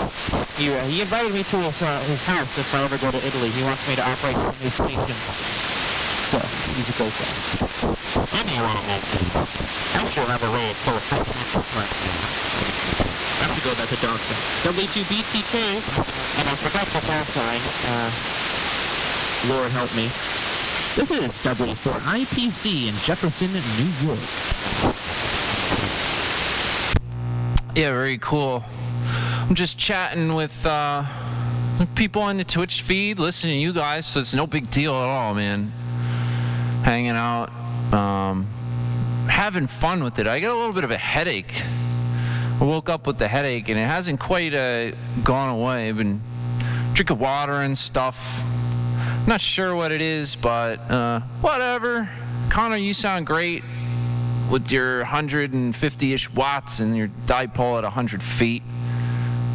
He invited me to his house if I ever go to Italy. He wants me to operate some new stations. So he's a great guy. Anyway, I still have a way of full I have to go back to dog sign. W2BTK, and I forgot the dog sign. Lord help me. This is W4IPC in Jefferson, New York. Yeah, very cool. I'm just chatting with people on the Twitch feed listening to you guys, so it's no big deal at all, man. Hanging out, having fun with it. I got a little bit of a headache. I woke up with the headache, and it hasn't quite gone away. I've been drinking water and stuff. Not sure what it is, but whatever. Connor, you sound great with your 150-ish watts and your dipole at 100 feet.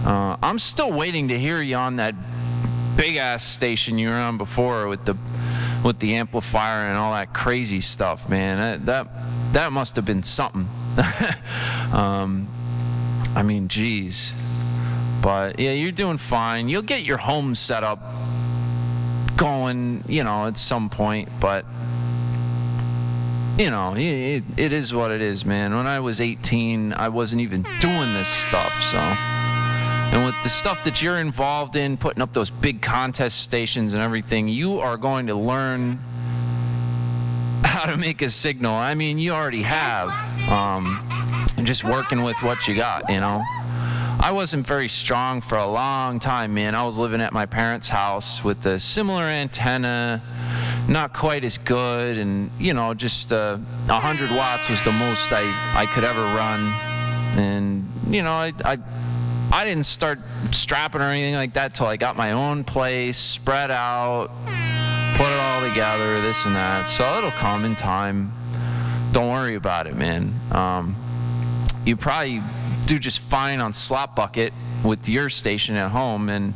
I'm still waiting to hear you on that big-ass station you were on before with the amplifier and all that crazy stuff, man. That must have been something. I mean, geez. But, yeah, you're doing fine. You'll get your home set up going, at some point, but it is what it is, man. When I was 18, I wasn't even doing this stuff, so. And with the stuff that you're involved in, putting up those big contest stations and everything, you are going to learn how to make a signal. I mean, you already have, and just working with what you got, I wasn't very strong for a long time, man. I was living at my parents' house with a similar antenna, not quite as good, and just 100 watts was the most I could ever run. And I didn't start strapping or anything like that till I got my own place, spread out, put it all together, this and that. So it'll come in time. Don't worry about it, man. You probably do just fine on Slop Bucket with your station at home, and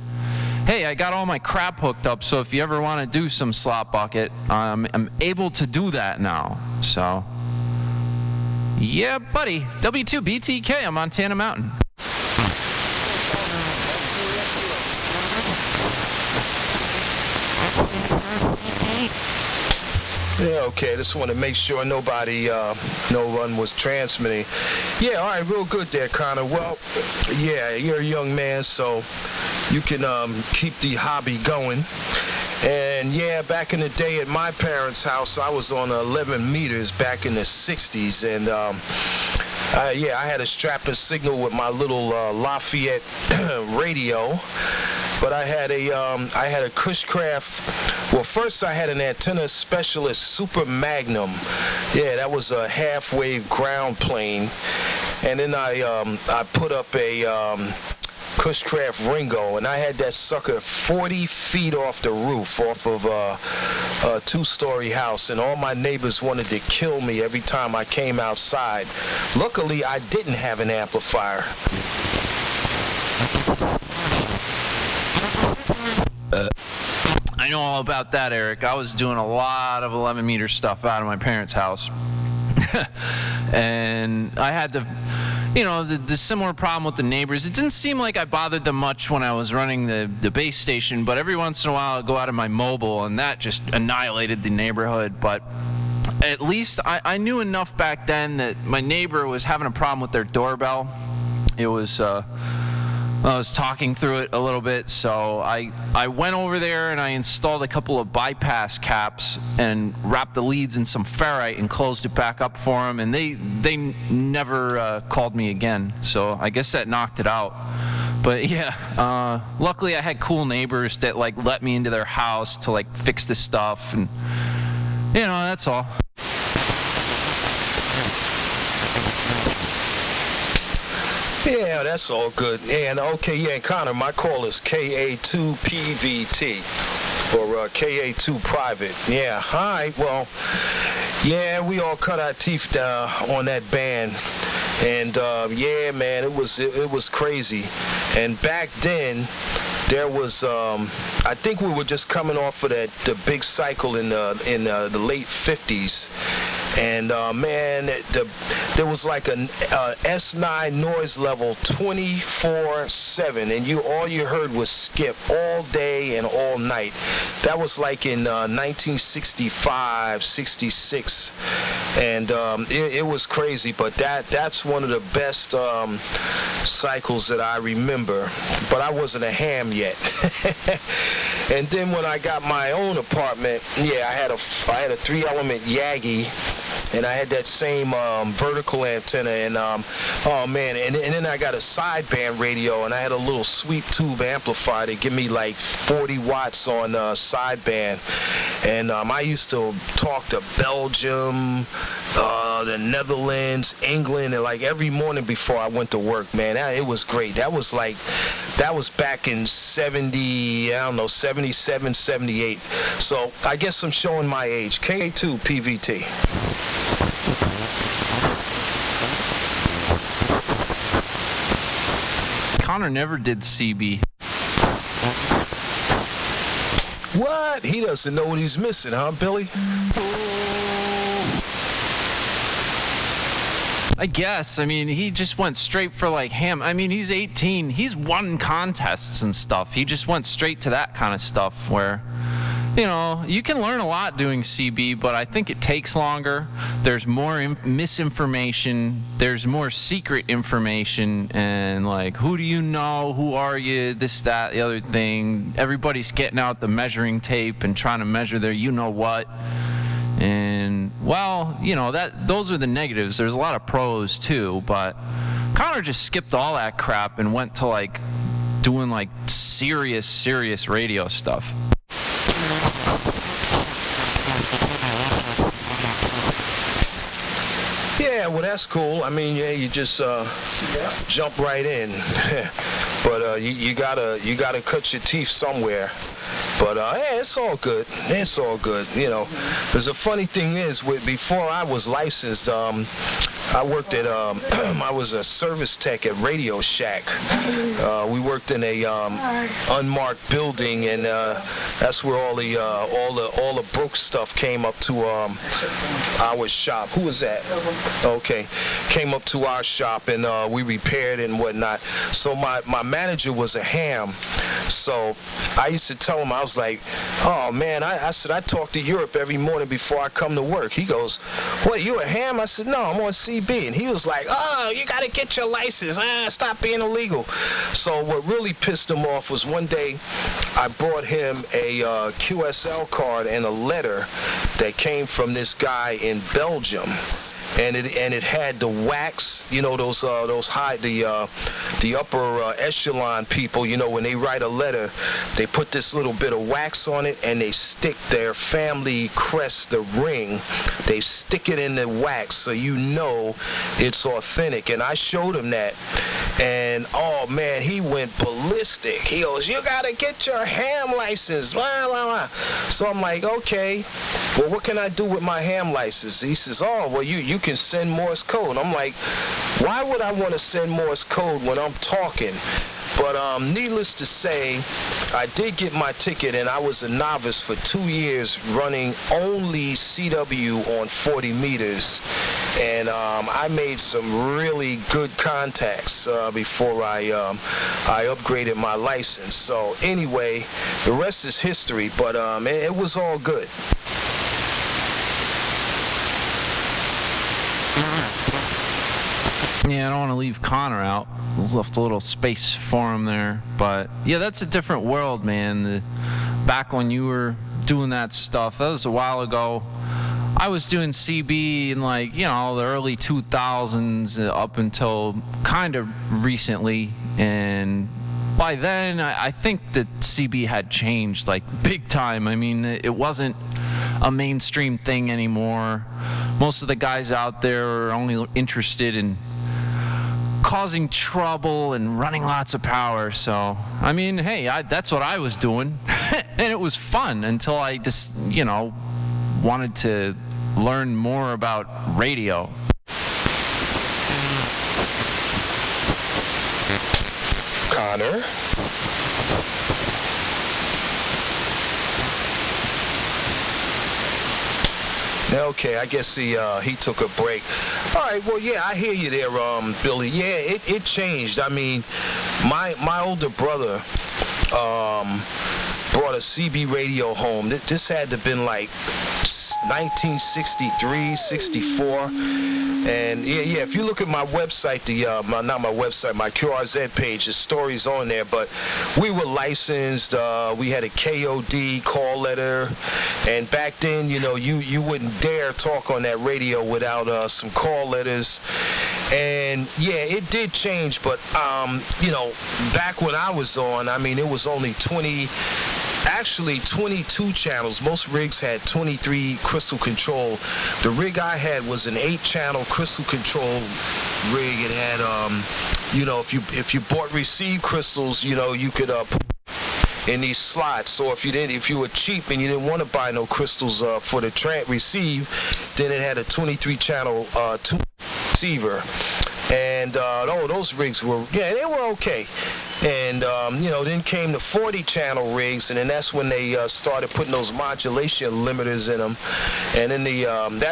hey, I got all my crap hooked up, so if you ever want to do some Slop Bucket, I'm able to do that now. So yeah, buddy. W2BTK on Montana Mountain. Yeah, okay. Just want to make sure nobody, no one was transmitting. Yeah, all right, real good there, Connor. Well, yeah, you're a young man, so you can keep the hobby going. And yeah, back in the day at my parents' house, I was on 11 meters back in the 60s, and yeah, I had a strapping signal with my little Lafayette radio. But I had a Cushcraft. Well, first I had an antenna specialist Super Magnum. Yeah, that was a half-wave ground plane. And then I put up a Cushcraft Ringo, and I had that sucker 40 feet off the roof, off of a two-story house, and all my neighbors wanted to kill me every time I came outside. Luckily, I didn't have an amplifier. I know all about that, Eric. I was doing a lot of 11-meter stuff out of my parents' house. And I had to, the similar problem with the neighbors. It didn't seem like I bothered them much when I was running the base station, but every once in a while I'd go out of my mobile, and that just annihilated the neighborhood. But at least I knew enough back then that my neighbor was having a problem with their doorbell. It was... I was talking through it a little bit, so I went over there and I installed a couple of bypass caps and wrapped the leads in some ferrite and closed it back up for them, and they never called me again, so I guess that knocked it out. But yeah, luckily I had cool neighbors that let me into their house to fix this stuff, and that's all. Yeah, that's all good. And okay, yeah, Connor, my call is KA2PVT or KA2 private. Yeah, hi. Well, yeah, we all cut our teeth on that band, and yeah, man, it was crazy. And back then, there was I think we were just coming off of the big cycle in the late 50s. And man, there was like an S9 noise level 24/7, and all you heard was skip all day and all night. That was like in 1965, 66, and it was crazy. But that's one of the best cycles that I remember. But I wasn't a ham yet. And then when I got my own apartment, yeah, I had a 3-element Yagi. and I had that same vertical antenna, and oh man, and then I got a sideband radio, and I had a little sweep tube amplifier to give me like 40 watts on sideband, and I used to talk to Belgium, the Netherlands, England, and like every morning before I went to work, man. It was great. That was back in 77, 78. So I guess I'm showing my age. K2 PVT. Connor never did CB. What? He doesn't know what he's missing, huh, Billy? I guess. I mean, he just went straight for like ham. I mean, he's 18. He's won contests and stuff. He just went straight to that kind of stuff where, you know, you can learn a lot doing CB, but I think it takes longer. There's more misinformation. There's more secret information. And like, who do you know? Who are you? This, that, the other thing. Everybody's getting out the measuring tape and trying to measure their you-know-what. And, well, you know, those are the negatives. There's a lot of pros, too. But Connor just skipped all that crap and went to, like, doing, like, serious radio stuff. Yeah, well, that's cool. I mean, yeah, you just jump right in. But you gotta cut your teeth somewhere. But yeah, it's all good. It's all good. You know, because the funny thing is, before I was licensed, I worked at I was a service tech at Radio Shack. We worked in a unmarked building, and that's where all the broke stuff came up to our shop. Who was that? Okay, came up to our shop, and we repaired and whatnot. So my manager was a ham. So I used to tell him, I was like, oh man, I said I talk to Europe every morning before I come to work. He goes, what, you a ham? I said, no, I'm on CB. And he was like, oh, you got to get your license. Stop being illegal. So what really pissed him off was one day I brought him a QSL card and a letter that came from this guy in Belgium. And it had the wax, you know, those high, the upper echelon people, you know, when they write a letter, they put this little bit of wax on it and they stick their family crest, the ring, they stick it in the wax so you know it's authentic. And I showed him that, and oh man, he went ballistic. He goes, you gotta get your ham license, blah, blah, blah. So I'm like, okay, well, what can I do with my ham license? He says, oh, well, you can send Morse code. I'm like, why would I want to send Morse code when I'm talking? But needless to say, I did get my ticket, and I was a novice for 2 years running only CW on 40 meters. And I made some really good contacts before I upgraded my license. So anyway, the rest is history, but it was all good. Yeah, I don't want to leave Connor out. Left a little space for him there. But, yeah, that's a different world, man. Back when you were doing that stuff, that was a while ago. I was doing CB in, like, you know, the early 2000s up until kind of recently. And by then, I think that CB had changed, like, big time. I mean, it wasn't a mainstream thing anymore. Most of the guys out there are only interested in causing trouble and running lots of power. So, I mean, hey, that's what I was doing. And it was fun until I just, you know, wanted to learn more about radio. Connor? Okay, I guess he took a break. All right, well, yeah, I hear you there, Billy. Yeah, it changed. I mean, my older brother brought a CB radio home. This had to have been like 1963, 64. And yeah, if you look at my website, my QRZ page, the story's on there, but we were licensed, we had a KOD call letter, and back then, you wouldn't dare talk on that radio without some call letters. And yeah, it did change, but back when I was on, it was only 22 channels. Most rigs had 23 crystal control. The rig I had was an 8-channel crystal control rig. It had, if you bought receive crystals, you could put in these slots. So if you were cheap and you didn't want to buy no crystals for the receive, then it had a 23-channel receiver. And those rigs were, they were okay. And then came the 40-channel rigs, and then that's when they started putting those modulation limiters in them. And then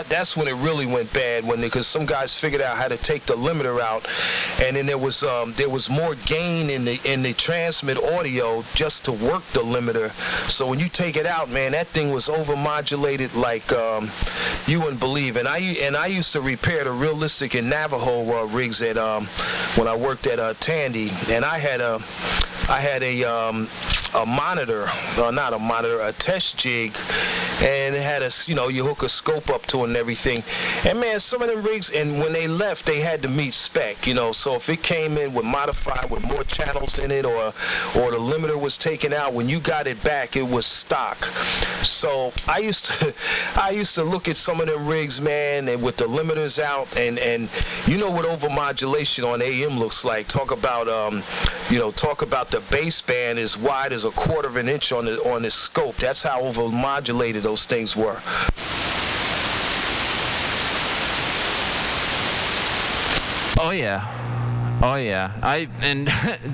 that's when it really went bad, because some guys figured out how to take the limiter out, and then there was more gain in the transmit audio just to work the limiter. So when you take it out, man, that thing was over-modulated like you wouldn't believe. And I used to repair the Realistic and Navajo rigs at when I worked at Tandy, and I had a monitor, not a monitor, a test jig, and it had you hook a scope up to it and everything. And man, some of them rigs, and when they left, they had to meet spec, so if it came in with modified with more channels in it, or the limiter was taken out, when you got it back, it was stock. So I used to look at some of them rigs, man, and with the limiters out, and what overmodulation on AM looks like. Talk about the baseband as wide as a quarter of an inch on the scope. That's how overmodulated those things were. Oh yeah.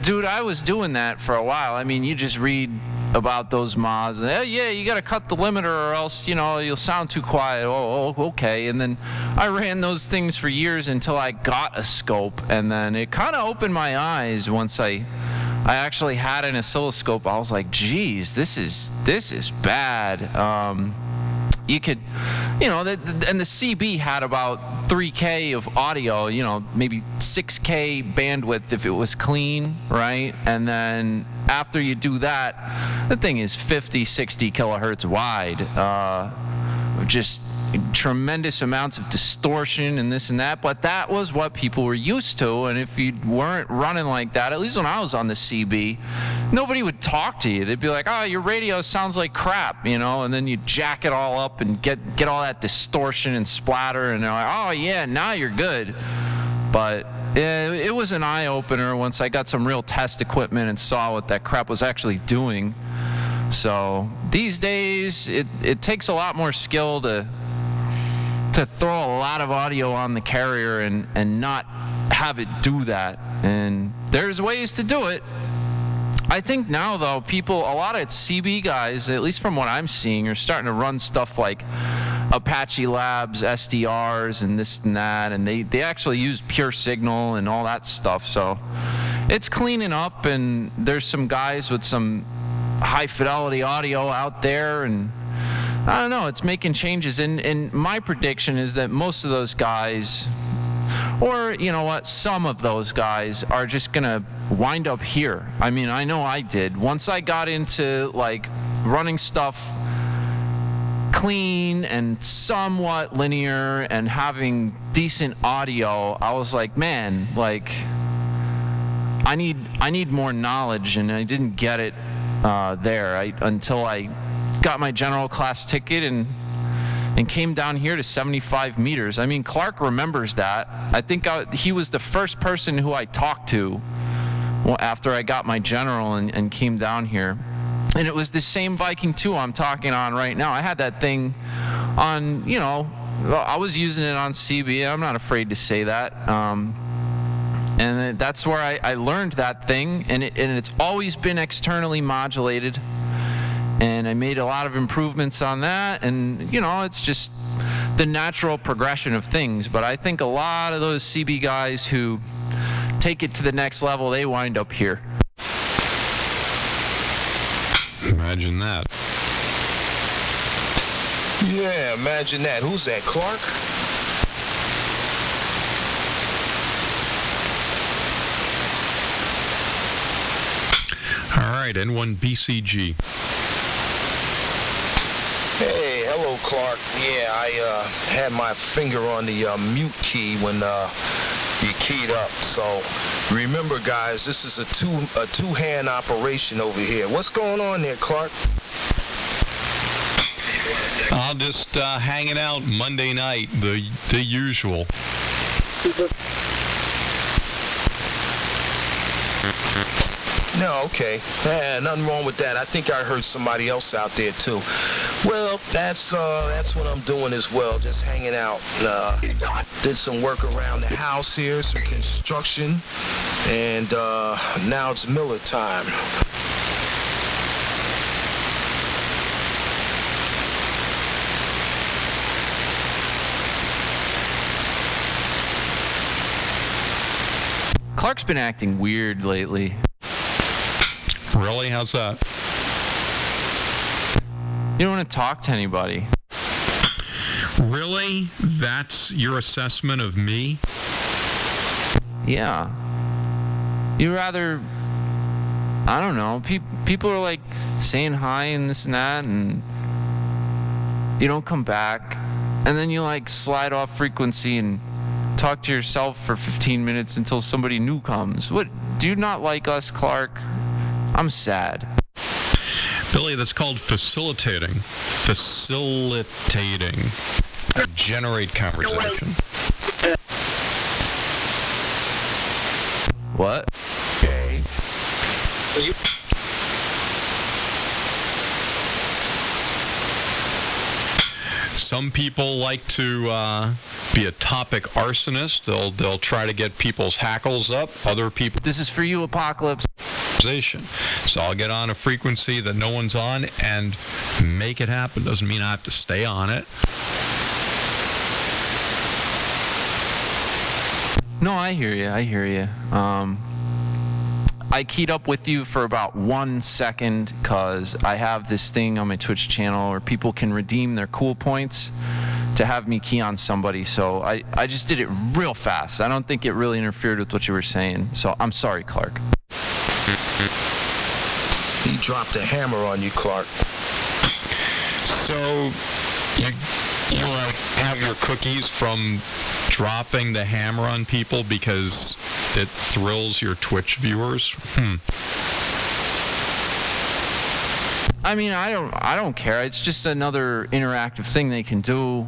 Dude, I was doing that for a while. You just read about those mods. You got to cut the limiter or else, you'll sound too quiet. Oh, okay. And then I ran those things for years until I got a scope, and then it kind of opened my eyes once I actually had an oscilloscope. I was like, geez, this is bad. You could, and the CB had about 3K of audio, maybe 6K bandwidth if it was clean, right? And then after you do that, the thing is 50, 60 kilohertz wide. Just tremendous amounts of distortion and this and that, but that was what people were used to. And if you weren't running like that, at least when I was on the CB, nobody would talk to you. They'd be like, oh, your radio sounds like crap, and then you jack it all up and get all that distortion and splatter, and they're like, oh yeah, now you're good. But it was an eye-opener once I got some real test equipment and saw what that crap was actually doing. So these days it takes a lot more skill to throw a lot of audio on the carrier and not have it do that. And there's ways to do it. I think now, though, a lot of CB guys, at least from what I'm seeing, are starting to run stuff like Apache Labs, SDRs, and this and that, and they actually use pure signal and all that stuff. So it's cleaning up, and there's some guys with some high-fidelity audio out there, and I don't know, it's making changes. And my prediction is that most of those guys, or some of those guys are just going to wind up here. I know I did. Once I got into like running stuff clean and somewhat linear and having decent audio, I was like, man, like I need more knowledge, and I didn't get it there until I got my general class ticket and came down here to 75 meters. Clark remembers that. I think he was the first person who I talked to after I got my general and came down here. And it was the same Viking 2 I'm talking on right now. I had that thing on, I was using it on CB. I'm not afraid to say that. And that's where I learned that thing. And it's always been externally modulated. And I made a lot of improvements on that, and it's just the natural progression of things. But I think a lot of those CB guys who take it to the next level, they wind up here. Imagine that. Yeah, imagine that. Who's that, Clark? All right, N1BCG. Hey, hello, Clark. Yeah, I had my finger on the mute key when you keyed up. So remember, guys, this is a two-hand operation over here. What's going on there, Clark? I'll just hanging out Monday night, the usual. No, okay. Nothing wrong with that. I think I heard somebody else out there too. Well, that's what I'm doing as well. Just hanging out. Did some work around the house here, some construction, and now it's Miller time. Clark's been acting weird lately. Really? How's that? You don't want to talk to anybody. Really? That's your assessment of me? Yeah. You rather, I don't know, people are like saying hi and this and that, and you don't come back, and then you like slide off frequency and talk to yourself for 15 minutes until somebody new comes. What, do you not like us, Clark? I'm sad. Billy, that's called facilitating. Facilitating. Generate conversation. What? Okay. Some people like to be a topic arsonist. They'll try to get people's hackles up. Other people. This is for you, Apocalypse. So I'll get on a frequency that no one's on and make it happen. Doesn't mean I have to stay on it. No, I hear you. I keyed up with you for about 1 second because I have this thing on my Twitch channel where people can redeem their cool points to have me key on somebody. So I just did it real fast. I don't think it really interfered with what you were saying. So I'm sorry, Clark. He dropped a hammer on you, Clark. So you have your cookies from dropping the hammer on people because it thrills your Twitch viewers? I mean, I don't care. It's just another interactive thing they can do.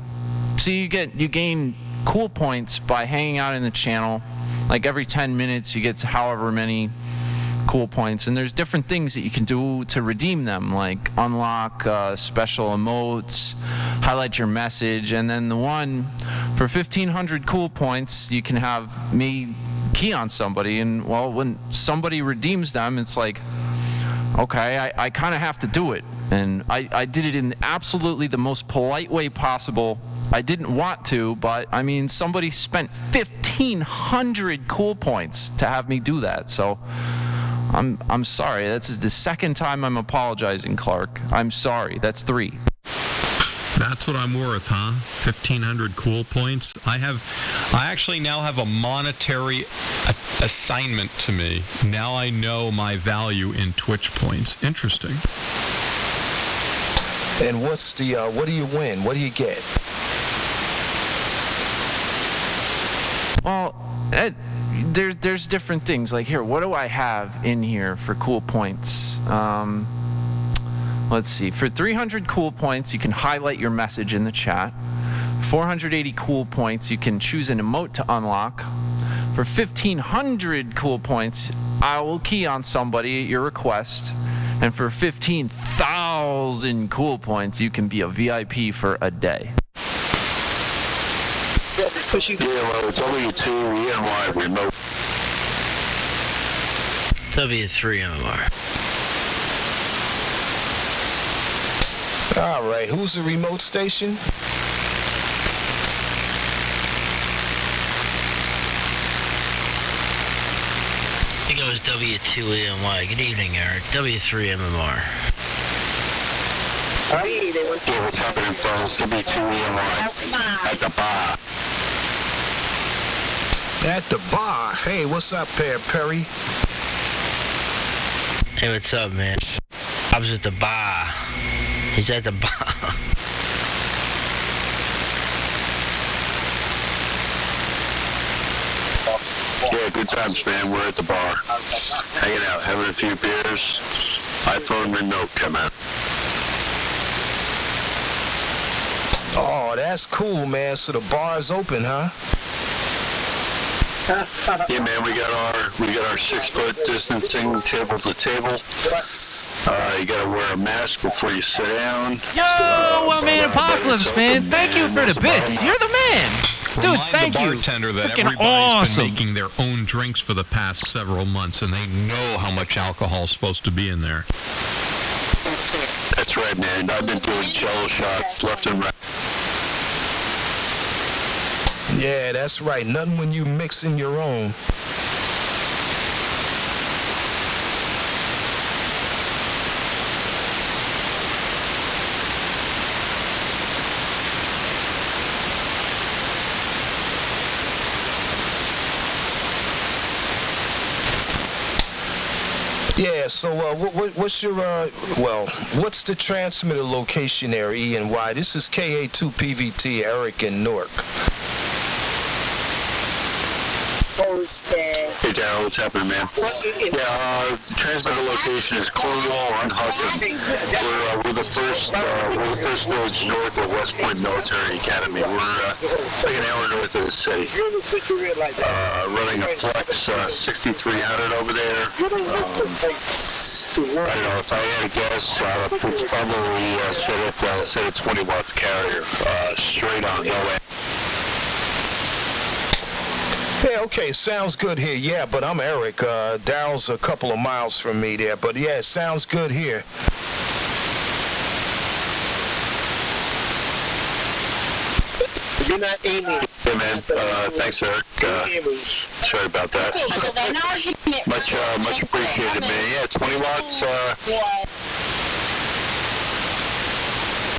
So you gain cool points by hanging out in the channel. Like every 10 minutes you get however many cool points, and there's different things that you can do to redeem them, like unlock special emotes, highlight your message, and then the one for 1,500 cool points you can have me key on somebody. And well, when somebody redeems them, it's like, okay, I kind of have to do it, and I did it in absolutely the most polite way possible. I didn't want to, but I mean, somebody spent 1,500 cool points to have me do that, so I'm sorry. This is the second time I'm apologizing, Clark. I'm sorry. That's 3. That's what I'm worth, huh? 1,500 cool points. I actually now have a monetary assignment to me. Now I know my value in Twitch points. Interesting. And what's the what do you win? What do you get? Well, there's different things. Like here, what do I have in here for cool points? Let's see. For 300 cool points, you can highlight your message in the chat. 480 cool points, you can choose an emote to unlock. For 1,500 cool points, I will key on somebody at your request. And for 15,000 cool points, you can be a VIP for a day. Yeah, well, it's W2 EMY remote. W3 MMR. All right, who's the remote station? I think it was W2 EMY. Good evening, Eric. W3 MMR. Hey, Yeah, what's happening, fellas? W2ENY at the bar. At the bar. Hey, what's up there, Perry? Hey, what's up, man? I was at the bar. He's at the bar. Yeah, good times, man. We're at the bar. Hanging out, having a few beers. iPhone remote come out. Oh, that's cool, man. So the bar's open, huh? Yeah, man, we got our 6-foot distancing table to table. You gotta wear a mask before you sit down. Yo, One Man Apocalypse, man. Thank you for the bits. You're the man. Dude, thank you. Remind the bartender that Freaking everybody's awesome. been making their own drinks for the past several months, and they know how much alcohol is supposed to be in there. That's right, man. I've been doing Jello shots left and right. Yeah, that's right. Nothing when you mixing your own. Yeah, so what's your, what's the transmitter location there, E&Y? This is KA2PVT, Eric and Newark. Hey, Darryl, what's happening, man? Yeah, the transmitter location is Cornwall on Hudson. We're the first village north of West Point Military Academy. We're like an hour north of the city. Running a Flex 6300 over there. I don't know, if I had to guess, it's probably set at 20 watts carrier, straight on, no way. Yeah, okay, sounds good here. Yeah, but I'm Eric. Daryl's a couple of miles from me there, but yeah, it sounds good here. You're not Amy. Hey, man. Thanks, Eric. Sorry about that. Much appreciated, man. Yeah, 20 watts.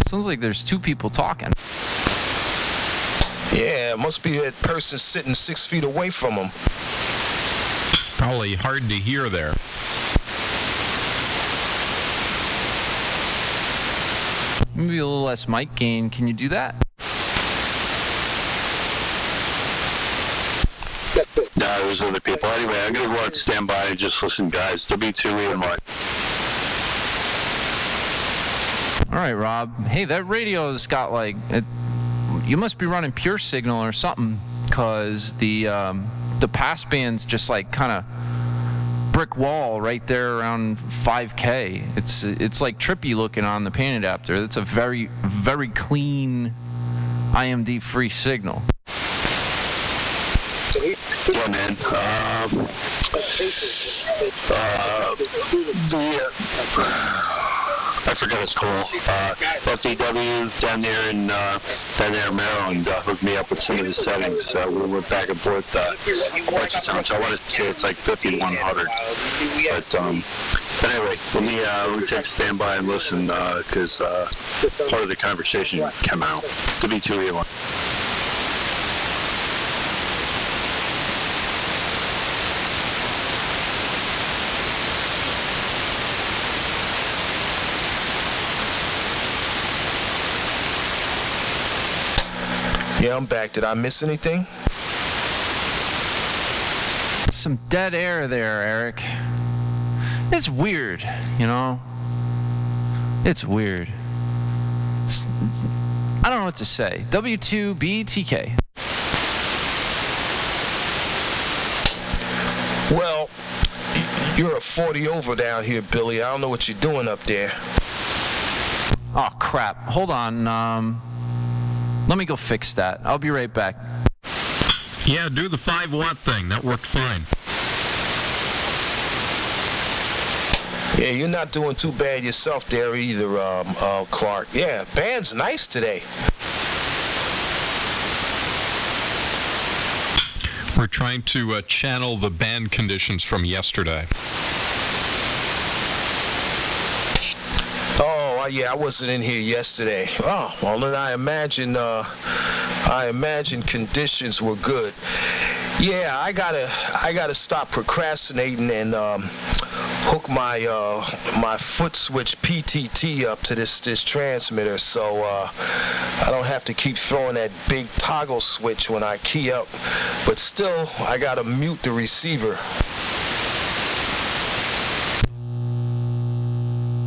Sounds like there's two people talking. Yeah, it must be that person sitting 6 feet away from him. Probably hard to hear there. Maybe a little less mic gain. Can you do that? Nah, there's other people. Anyway, I'm going to go out, stand by, and just listen, guys. W2ENY. All right, Rob. Hey, that radio's got like... You must be running pure signal or something, because the passband's just like kind of brick wall right there around 5K. It's like trippy looking on the pan adapter. It's a very, very clean IMD free signal. Yeah, man. I forgot it's called. FDW down there in Maryland hooked me up with some of the settings. We went back and forth a bunch of times. I want to say it's like 5100. But anyway, let me take standby and listen because part of the conversation came out. W2ENY. Yeah, I'm back. Did I miss anything? Some dead air there, Eric. It's weird, you know? It's weird. I don't know what to say. W2BTK. Well, you're a 40 over down here, Billy. I don't know what you're doing up there. Oh, crap. Hold on. Let me go fix that. I'll be right back. Yeah, do the 5-watt thing. That worked fine. Yeah, you're not doing too bad yourself there either, Clark. Yeah, band's nice today. We're trying to channel the band conditions from yesterday. Oh, I Yeah, I wasn't in here yesterday. Oh, well, then I imagine conditions were good. Yeah, I gotta stop procrastinating and hook my my foot switch PTT up to this transmitter, so I don't have to keep throwing that big toggle switch when I key up. But still, I gotta mute the receiver.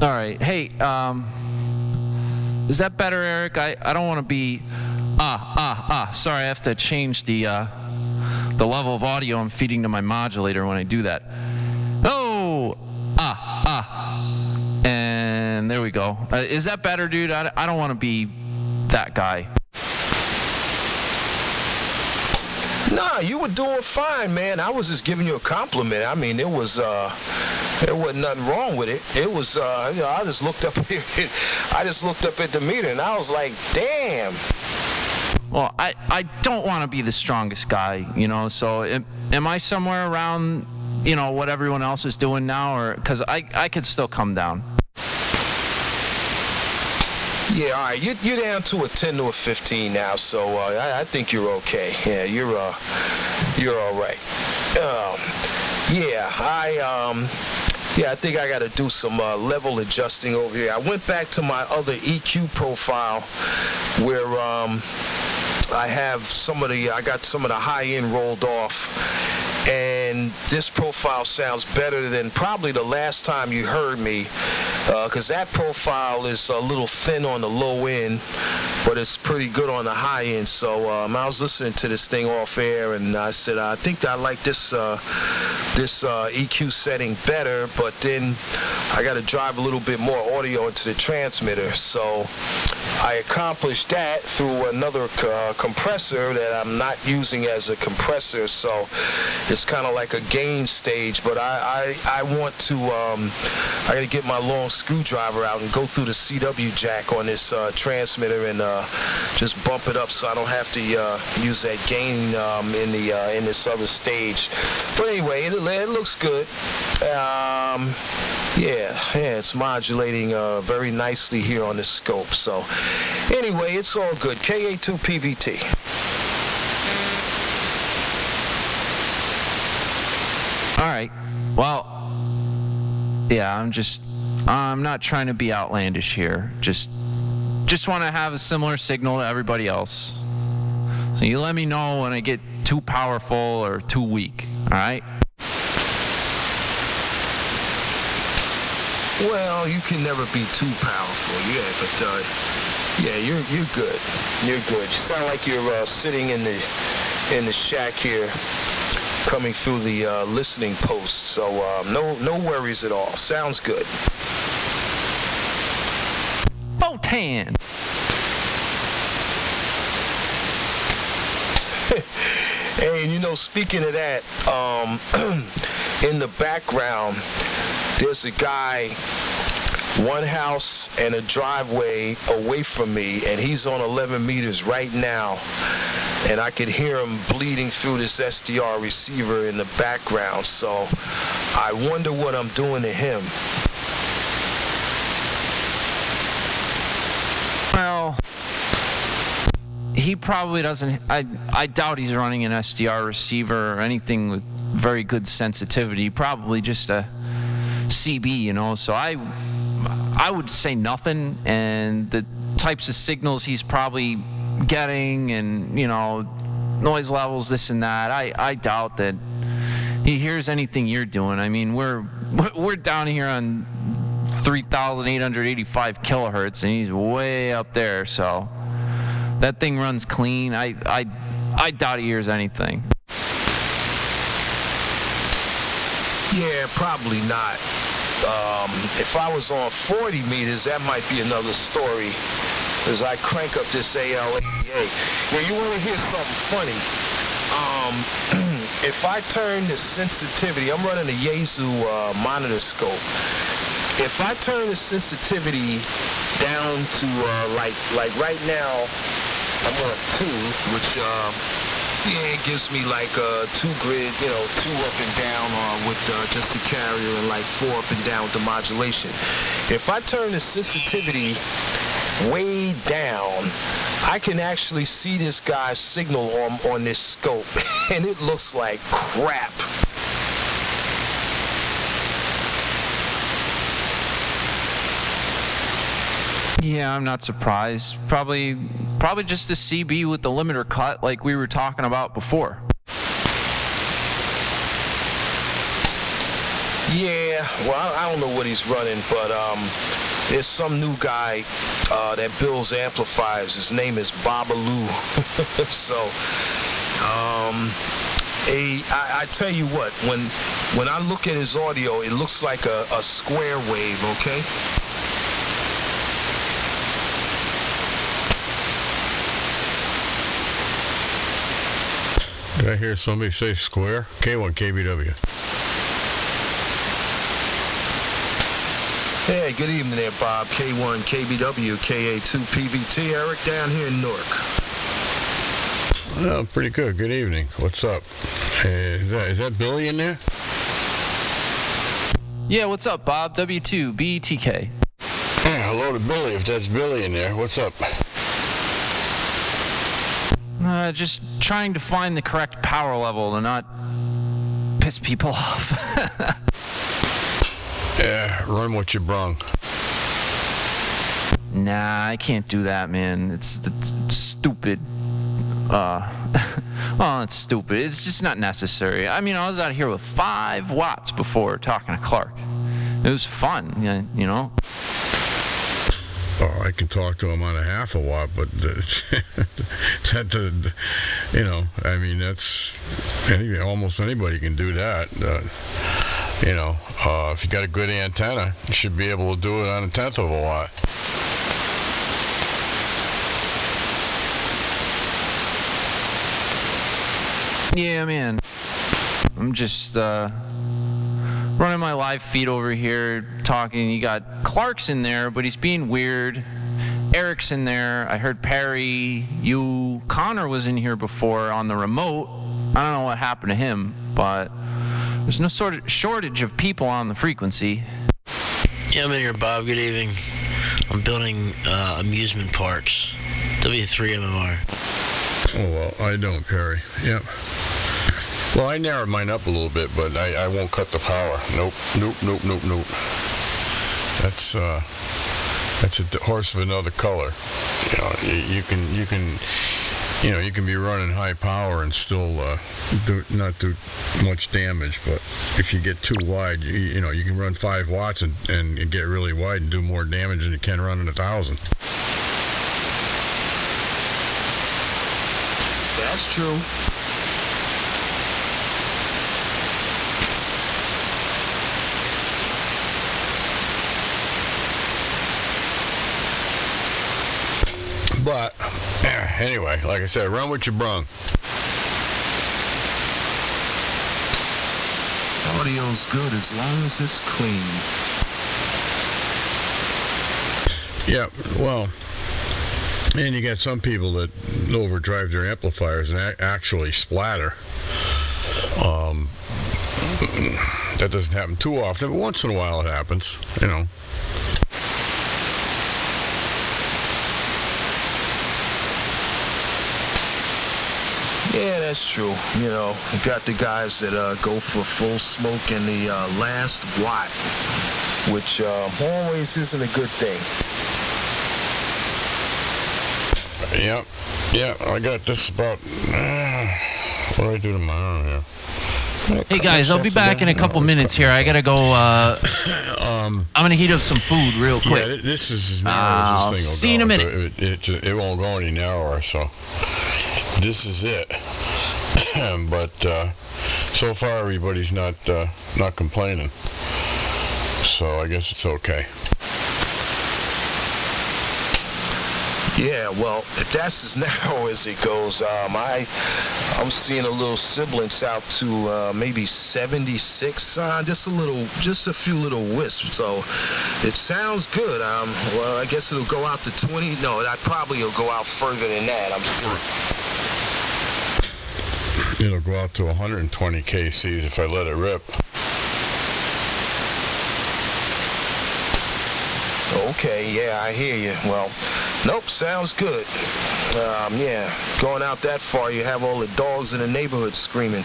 All right. Hey, is that better, Eric? I don't want to be. Sorry, I have to change the level of audio I'm feeding to my modulator when I do that. Oh, and there we go. Is that better, dude? I don't want to be that guy. Nah, you were doing fine, man. I was just giving you a compliment. I mean, there wasn't nothing wrong with it. It was, I just looked up here. I just looked up at the meter, and I was like, damn. Well, I don't want to be the strongest guy, so am I somewhere around, what everyone else is doing now, or because I could still come down? Yeah, all right. You're down to a 10 to a 15 now, so I think you're okay. Yeah, you're all right. I think I got to do some level adjusting over here. I went back to my other EQ profile where I got some of the high end rolled off, and this profile sounds better than probably the last time you heard me, because that profile is a little thin on the low end, but it's pretty good on the high end. So I was listening to this thing off air, and I said, I think I like this EQ setting better, but then I got to drive a little bit more audio into the transmitter. So I accomplished that through another compressor that I'm not using as a compressor, so it's kind of like a gain stage. But I want to I got to get my long screwdriver out and go through the CW jack on this transmitter and just bump it up so I don't have to use that gain in this other stage. But anyway, it looks good. It's modulating very nicely here on this scope. So anyway, it's all good. KA2PVT. All right. Well, yeah, I'm not trying to be outlandish here. Just want to have a similar signal to everybody else. So you let me know when I get too powerful or too weak. All right? Well, you can never be too powerful, but you're good. You're good. You sound like you're sitting in the shack here, coming through the listening post. So no worries at all. Sounds good. Botan. Hey, speaking of that, in the background, there's a guy, one house and a driveway away from me, and he's on 11 meters right now, and I could hear him bleeding through this SDR receiver in the background. So I wonder what I'm doing to him. Well, he probably doesn't. I doubt he's running an SDR receiver or anything with very good sensitivity. Probably just a CB, So I would say nothing. And the types of signals he's probably getting, and noise levels, this and that. I doubt that he hears anything you're doing. I mean, we're down here on 3,885 kilohertz, and he's way up there. So that thing runs clean. I doubt he hears anything. Yeah, probably not. If I was on 40 meters, that might be another story, as I crank up this AL88. Yeah, you want to hear something funny? If I turn the sensitivity, I'm running a Yaesu monitor scope. If I turn the sensitivity down to like right now, I'm on 2, which Yeah, it gives me like 2 grid, 2 up and down with just the carrier and like 4 up and down with the modulation. If I turn the sensitivity way down, I can actually see this guy's signal on this scope, and it looks like crap. Yeah, I'm not surprised. Probably just a CB with the limiter cut like we were talking about before. Yeah, well, I don't know what he's running, but there's some new guy that builds amplifiers. His name is Babalu. So, I tell you what, when I look at his audio, it looks like a square wave, okay? Did I hear somebody say square? K1 KBW. Hey, good evening there, Bob. K1 KBW, KA2 PVT. Eric down here in Newark. Oh, pretty good. Good evening. What's up? Is that Billy in there? Yeah, what's up, Bob? W2 BTK. Yeah, hello to Billy, if that's Billy in there. What's up? Just trying to find the correct power level to not piss people off. Yeah, run what you brung. Nah, I can't do that, man. It's stupid. Well, it's stupid. It's just not necessary. I mean, I was out here with 5 watts before talking to Clark. It was fun, you know. Oh, I can talk to him on a half a watt, but I mean, almost anybody can do that. If you got a good antenna, you should be able to do it on 1/10 of a watt. Yeah, man. I'm just running my live feed over here, talking. You got Clark's in there, but he's being weird. Eric's in there. I heard Perry. Connor was in here before on the remote. I don't know what happened to him, but there's no sort of shortage of people on the frequency. Yeah, I'm in here, Bob. Good evening. I'm building amusement parks. W3 MMR. Oh, well, I don't, Perry. Yep. Well, I narrowed mine up a little bit, but I won't cut the power. Nope. That's a horse of another color. You can be running high power and still not do much damage. But if you get too wide, you can run 5 watts and get really wide and do more damage than you can running 1,000. That's true. But anyway, like I said, run what you brung. Audio's good as long as it's clean. Yeah, well, and you got some people that overdrive their amplifiers and actually splatter. That doesn't happen too often, but once in a while it happens, Yeah, that's true. You got the guys that go for full smoke in the last watt, which always isn't a good thing. Yeah, I got this about, what do I do tomorrow here? Hey guys, I'll be back in a couple minutes here. I gotta go. I'm gonna heat up some food real quick. Yeah, this is as narrow as this thing will see you in a minute. It won't go any narrower, so this is it. But so far everybody's not complaining, so I guess it's okay. Yeah, well, if that's as narrow as it goes, I'm seeing a little sibilance out to maybe 76, just a few little wisps. So it sounds good. Well, I guess it'll go out to 20. No, that probably will go out further than that, I'm sure. it'll go out to 120 kcs if I let it rip. Okay, yeah, I hear you. Well, nope, sounds good. Yeah, going out that far, you have all the dogs in the neighborhood screaming.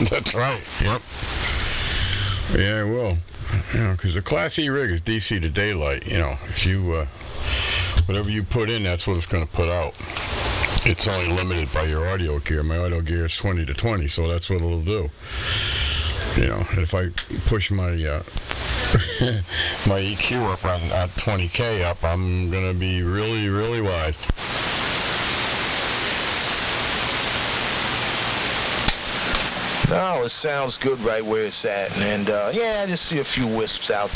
That's right. Yep. Yeah, I will. You know, because the Class E rig is DC to daylight. You know, if you whatever you put in, that's what it's going to put out. It's only limited by your audio gear. My audio gear is 20 to 20, so that's what it'll do. You know, if I push my my EQ up on 20K up, I'm going to be really, really wide. No, it sounds good right where it's at. And, yeah, I just see a few wisps out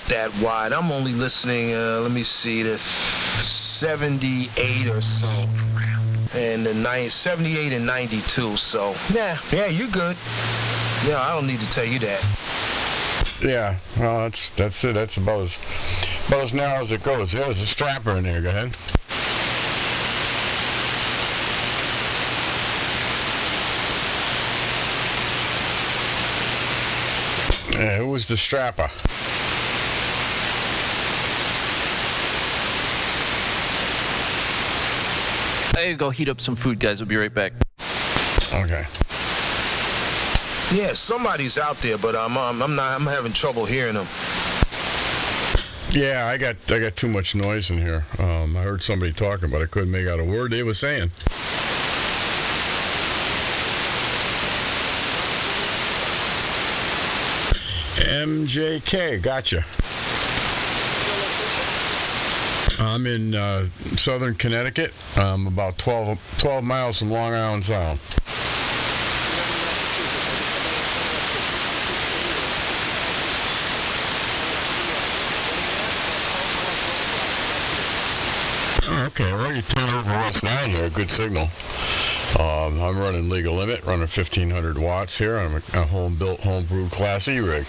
that wide. I'm only listening, let me see, to 78 or so. And the 78 and 92, so, yeah, you're good. Yeah, I don't need to tell you that. Yeah, well, that's it. That's about as narrow as it goes. There's a strapper in there. Go ahead. Yeah, who was the strapper? I gotta go heat up some food, guys. I'll be right back. Okay. Yeah, somebody's out there, but I'm having trouble hearing them. Yeah, I got too much noise in here. I heard somebody talking, but I couldn't make out a word they were saying. MJK, gotcha. I'm in southern Connecticut. I'm about 12 miles from Long Island Sound. Okay, well, you turn over West 9 here, good signal. I'm running legal limit, running 1500 watts here. I'm a home-built, home-brewed Class E rig.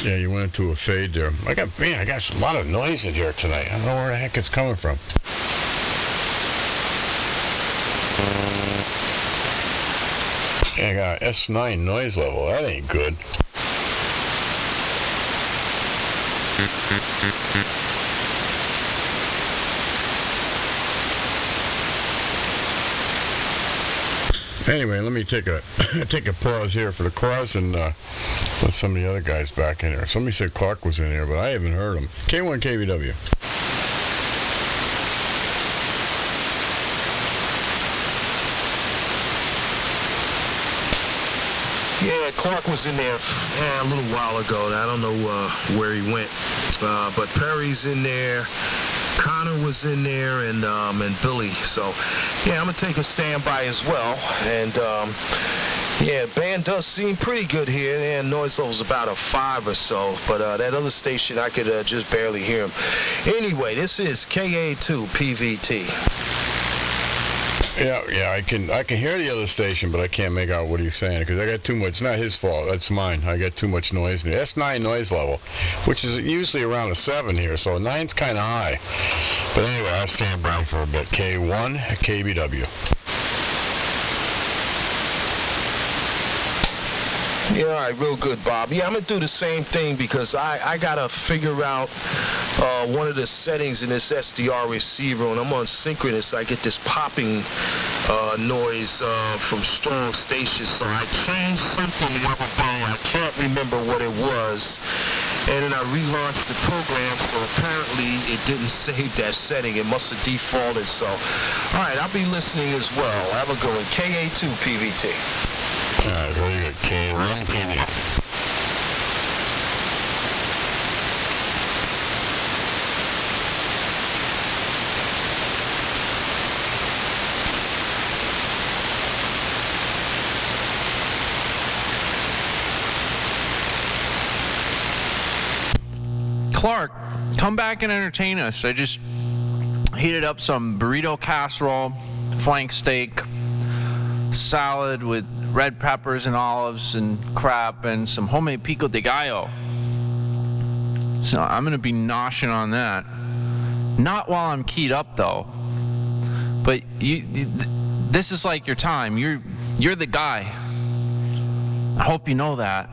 Yeah, you went into a fade there. I got a lot of noise in here tonight. I don't know where the heck it's coming from. Yeah, I got an S9 noise level. That ain't good. Anyway, let me take a pause here for the cause and let some of the other guys back in here. Somebody said Clark was in here, but I haven't heard him. K1 KBW. Yeah, Clark was in there a little while ago. I don't know where he went, but Perry's in there. Connor was in there, and Billy. So, yeah, I'm gonna take a standby as well. And yeah, band does seem pretty good here. And noise level's about a 5 or so. But that other station, I could just barely hear him. Anyway, this is KA2 PVT. Yeah, I can hear the other station, but I can't make out what he's saying because I got too much. It's not his fault. That's mine. I got too much noise in there. S9 noise level, which is usually around a 7 here, so 9's kind of high. But anyway, I'll stand by for a bit. K1 KBW. Yeah, all right, real good, Bob. Yeah, I'm going to do the same thing because I got to figure out one of the settings in this SDR receiver. When I'm on synchronous, I get this popping noise from strong stations. So I changed something the other day. I can't remember what it was. And then I relaunched the program, so apparently it didn't save that setting. It must have defaulted. So, all right, I'll be listening as well. Have a good one. KA2 PVT. All right, very good. K1 KBW. Clark, come back and entertain us. I just heated up some burrito casserole, flank steak, salad with red peppers and olives and crap and some homemade pico de gallo. So I'm going to be noshing on that. Not while I'm keyed up, though. But this is like your time. You're the guy. I hope you know that.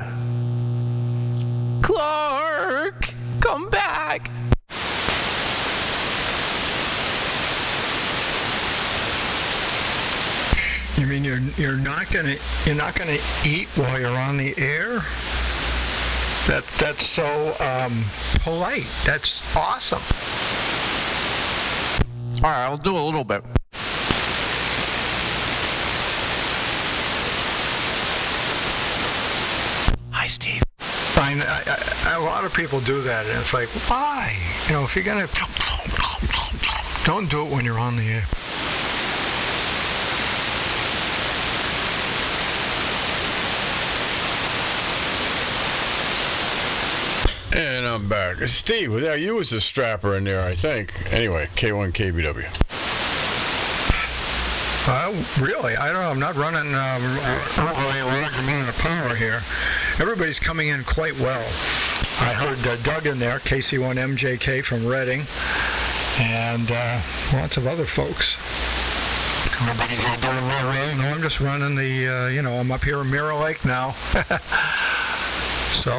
Clark, come back. You mean you're not gonna eat while you're on the air? That's so polite. That's awesome. All right, I'll do a little bit. Hi, Steve. A lot of people do that, and it's like, why? You know, if you're gonna, don't do it when you're on the air. And I'm back. Steve, yeah, you was the strapper in there, I think. Anyway, K1 KBW. Really? I don't know. I'm not running a large amount of power here. Everybody's coming in quite well. I heard Doug in there, KC1MJK from Reading, and lots of other folks. Everybody's all doing well. No, I'm just running the, I'm up here in Mirror Lake now. So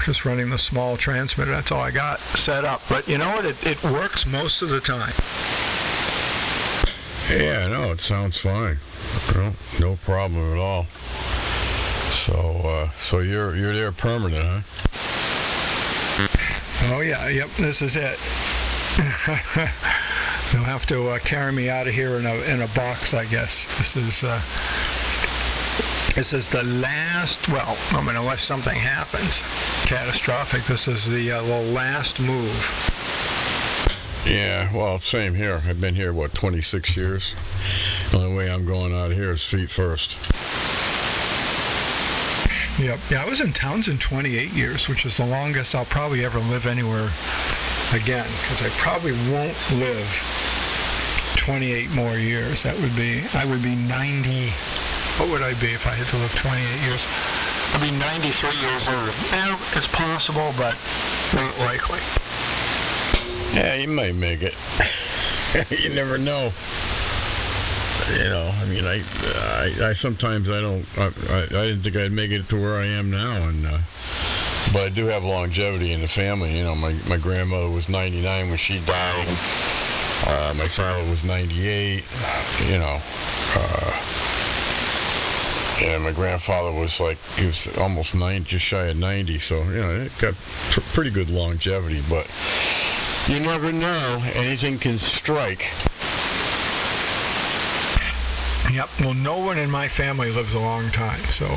just running the small transmitter. That's all I got set up. But you know what? It works most of the time. Yeah, no, it sounds fine. No problem at all. So you're there permanent, huh? Oh yeah, yep. This is it. They'll have to carry me out of here in a box, I guess. This is the last. Well, I mean, unless something happens catastrophic, this is the last move. Yeah, well, same here. I've been here, 26 years? The only way I'm going out of here is feet first. Yep. Yeah, I was in Townsend 28 years, which is the longest I'll probably ever live anywhere again, because I probably won't live 28 more years. I would be 90. What would I be if I had to live 28 years? I'd be 93 years old. It's possible, but not likely. Yeah, you might make it. You never know. You know, I mean, I sometimes I didn't think I'd make it to where I am now, but I do have longevity in the family. You know, my grandmother was 99 when she died. My father was 98. You know, and my grandfather was he was almost 90, just shy of 90. So you know, it got pretty good longevity, but. You never know. Anything can strike. Yep. Well, no one in my family lives a long time. So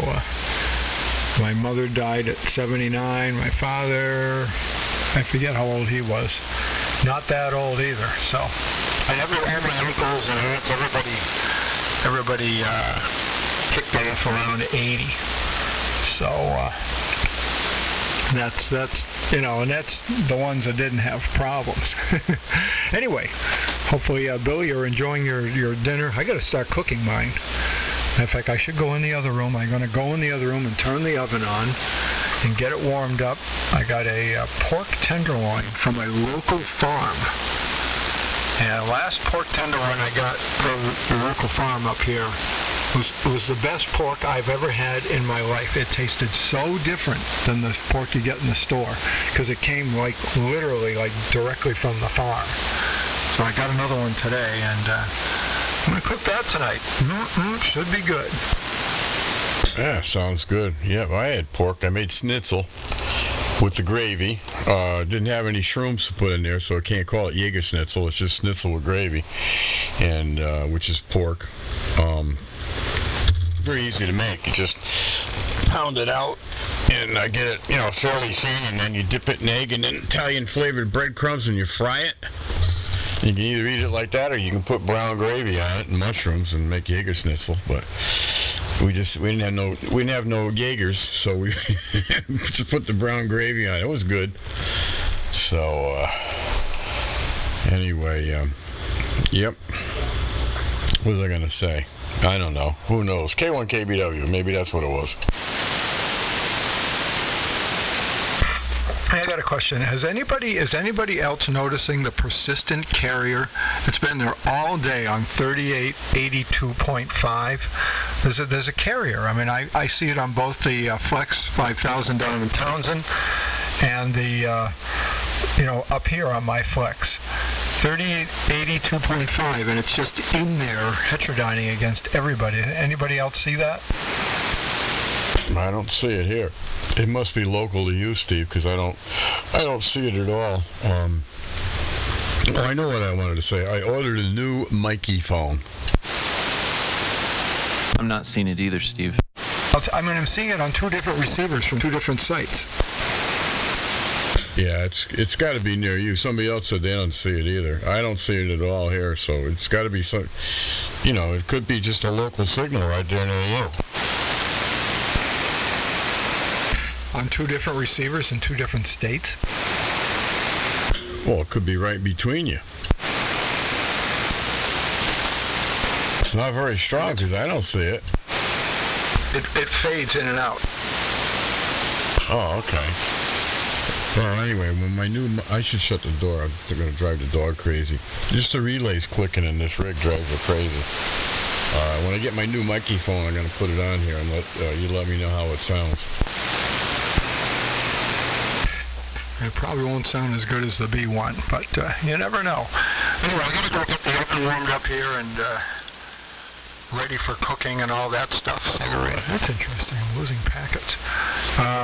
my mother died at 79. My father, I forget how old he was. Not that old either. So all my uncles and aunts, everybody kicked off around 80. So that's and that's the ones that didn't have problems. Anyway, hopefully, Billy, you're enjoying your dinner. I got to start cooking mine. In fact, I should go in the other room. I'm going to go in the other room and turn the oven on and get it warmed up. I got a pork tenderloin from a local farm. And the last pork tenderloin I got from the local farm up here was the best pork I've ever had in my life. It tasted so different than the pork you get in the store because it came literally directly from the farm. So I got another one today, and I'm going to cook that tonight. Should be good. Yeah, sounds good. Yeah, I had pork. I made schnitzel with the gravy. Didn't have any shrooms to put in there, so I can't call it Jäger schnitzel. It's just schnitzel with gravy, and which is pork. Very easy to make. You just pound it out, and I get it, fairly thin, and then you dip it in egg and then Italian flavored breadcrumbs, and you fry it. You can either eat it like that, or you can put brown gravy on it and mushrooms and make Jäger schnitzel. But we didn't have no Jaegers, so we just put the brown gravy on it. It was good. So anyway, yep. What was I going to say? I don't know. Who knows? K1KBW. Maybe that's what it was. I got a question. Is anybody else noticing the persistent carrier? It's been there all day on 3882.5. There's a carrier. I mean, I see it on both the Flex 5000 down in Townsend and the up here on my Flex. 3882.5, and it's just in there heterodyning against everybody. Anybody else see that? I don't see it here. It must be local to you, Steve, because I don't see it at all. I know what I wanted to say. I ordered a new Mikey phone. I'm not seeing it either, Steve. I'm seeing it on two different receivers from two different sites. Yeah, it's got to be near you. Somebody else said they don't see it either. I don't see it at all here, so it's got to be some. It could be just a local signal right there near you. On two different receivers in two different states? Well, it could be right between you. It's not very strong because I don't see it. It fades in and out. Oh, okay. Well, anyway, when I should shut the door. They're going to drive the dog crazy. Just the relay's clicking in this rig drives her crazy. When I get my new Mikey phone, I'm going to put it on here and let me know how it sounds. It probably won't sound as good as the B1, but you never know. Anyway, I'm going to go get the oven warmed up here and ready for cooking and all that stuff. So, that's interesting. I'm losing packets.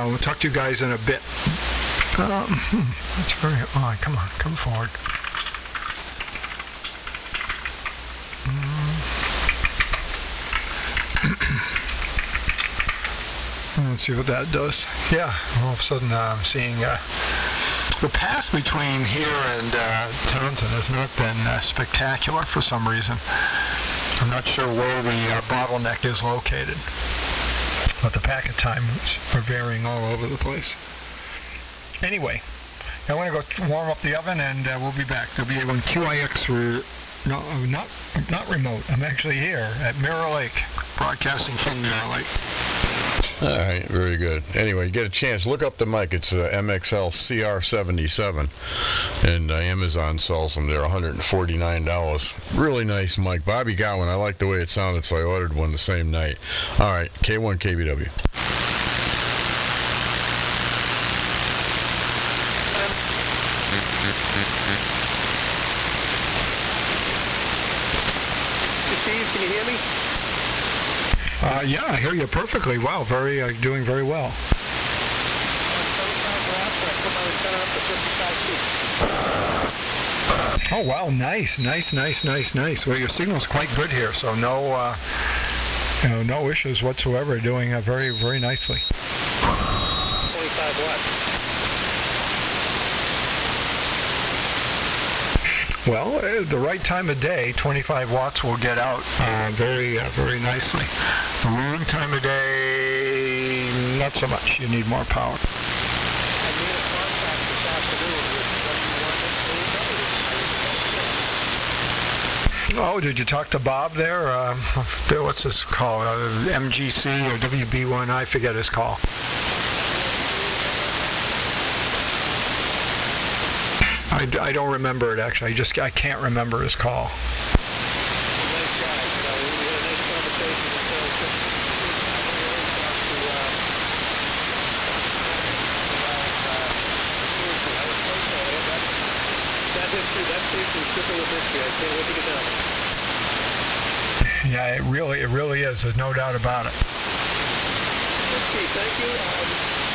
We'll talk to you guys in a bit. That's very odd. Come on, come forward. Let's see what that does. Yeah, all of a sudden I'm seeing the path between here and Townsend has not been spectacular for some reason. I'm not sure where the bottleneck is located, but the packet times are varying all over the place. Anyway, I want to go warm up the oven and we'll be back. There'll be one QIX not remote. I'm actually here at Mirror Lake, broadcasting from Mirror Lake. All right, very good. Anyway, get a chance, look up the mic. It's MXL CR77, and Amazon sells them. They're $149. Really nice mic. Bobby got one. I like the way it sounded, so I ordered one the same night. All right, K1KBW. Steve, can you hear me? Yeah, I hear you perfectly. Wow, doing very well. Oh, wow, nice. Well, your signal's quite good here, so no issues whatsoever. Doing very, very nicely. 25 watts. Well, the right time of day, 25 watts will get out very, very nicely. The wrong time of day, not so much. You need more power. Oh, did you talk to Bob there? What's this call? MGC or WB1? I forget his call. I don't remember it, actually. I can't remember his call. Yeah, it really is. There's no doubt about it. Let's see, thank you.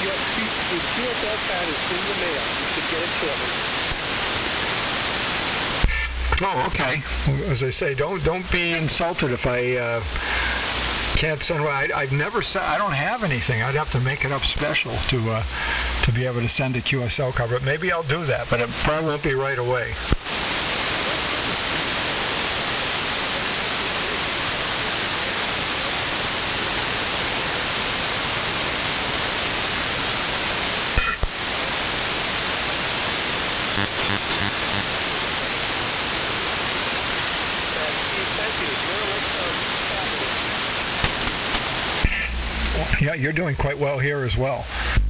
Your QSL card is in the mail. You should get it shortly. Oh, okay. As I say, don't be insulted if I can't send. I've never said. I don't have anything. I'd have to make it up special to be able to send a QSL cover. Maybe I'll do that, but it probably won't be right away. Steve, thank you. Mirror Yeah, you're doing quite well here as well.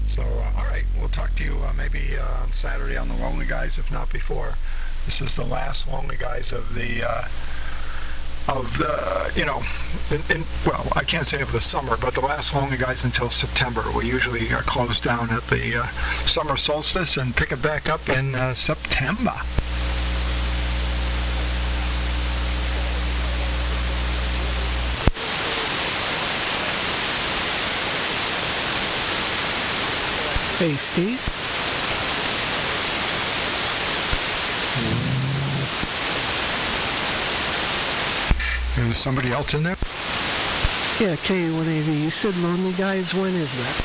So, all right, we'll talk to you maybe on Saturday on the Lonely Guys, if not before. This is the last Lonely Guys of the, well, I can't say of the summer, but the last Lonely Guys until September. We usually close down at the summer solstice and pick it back up in September. Hey, Steve? Is somebody else in there? Yeah, K1AV. You said Lonely Guys. When is that?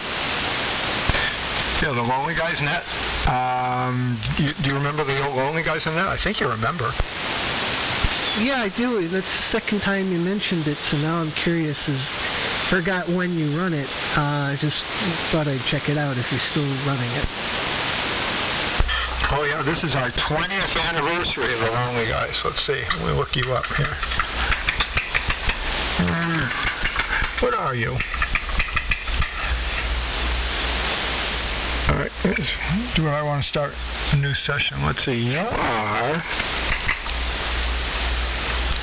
Yeah, the Lonely Guys net. Do you remember the old Lonely Guys net? I think you remember. Yeah, I do. That's the second time you mentioned it, so now I'm curious. Forgot when you run it. Just thought I'd check it out if you're still running it. Oh yeah, this is our 20th anniversary of the Lonely Guys. Let's see. We'll look you up here. What are you? All right. Do I want to start a new session? Let's see.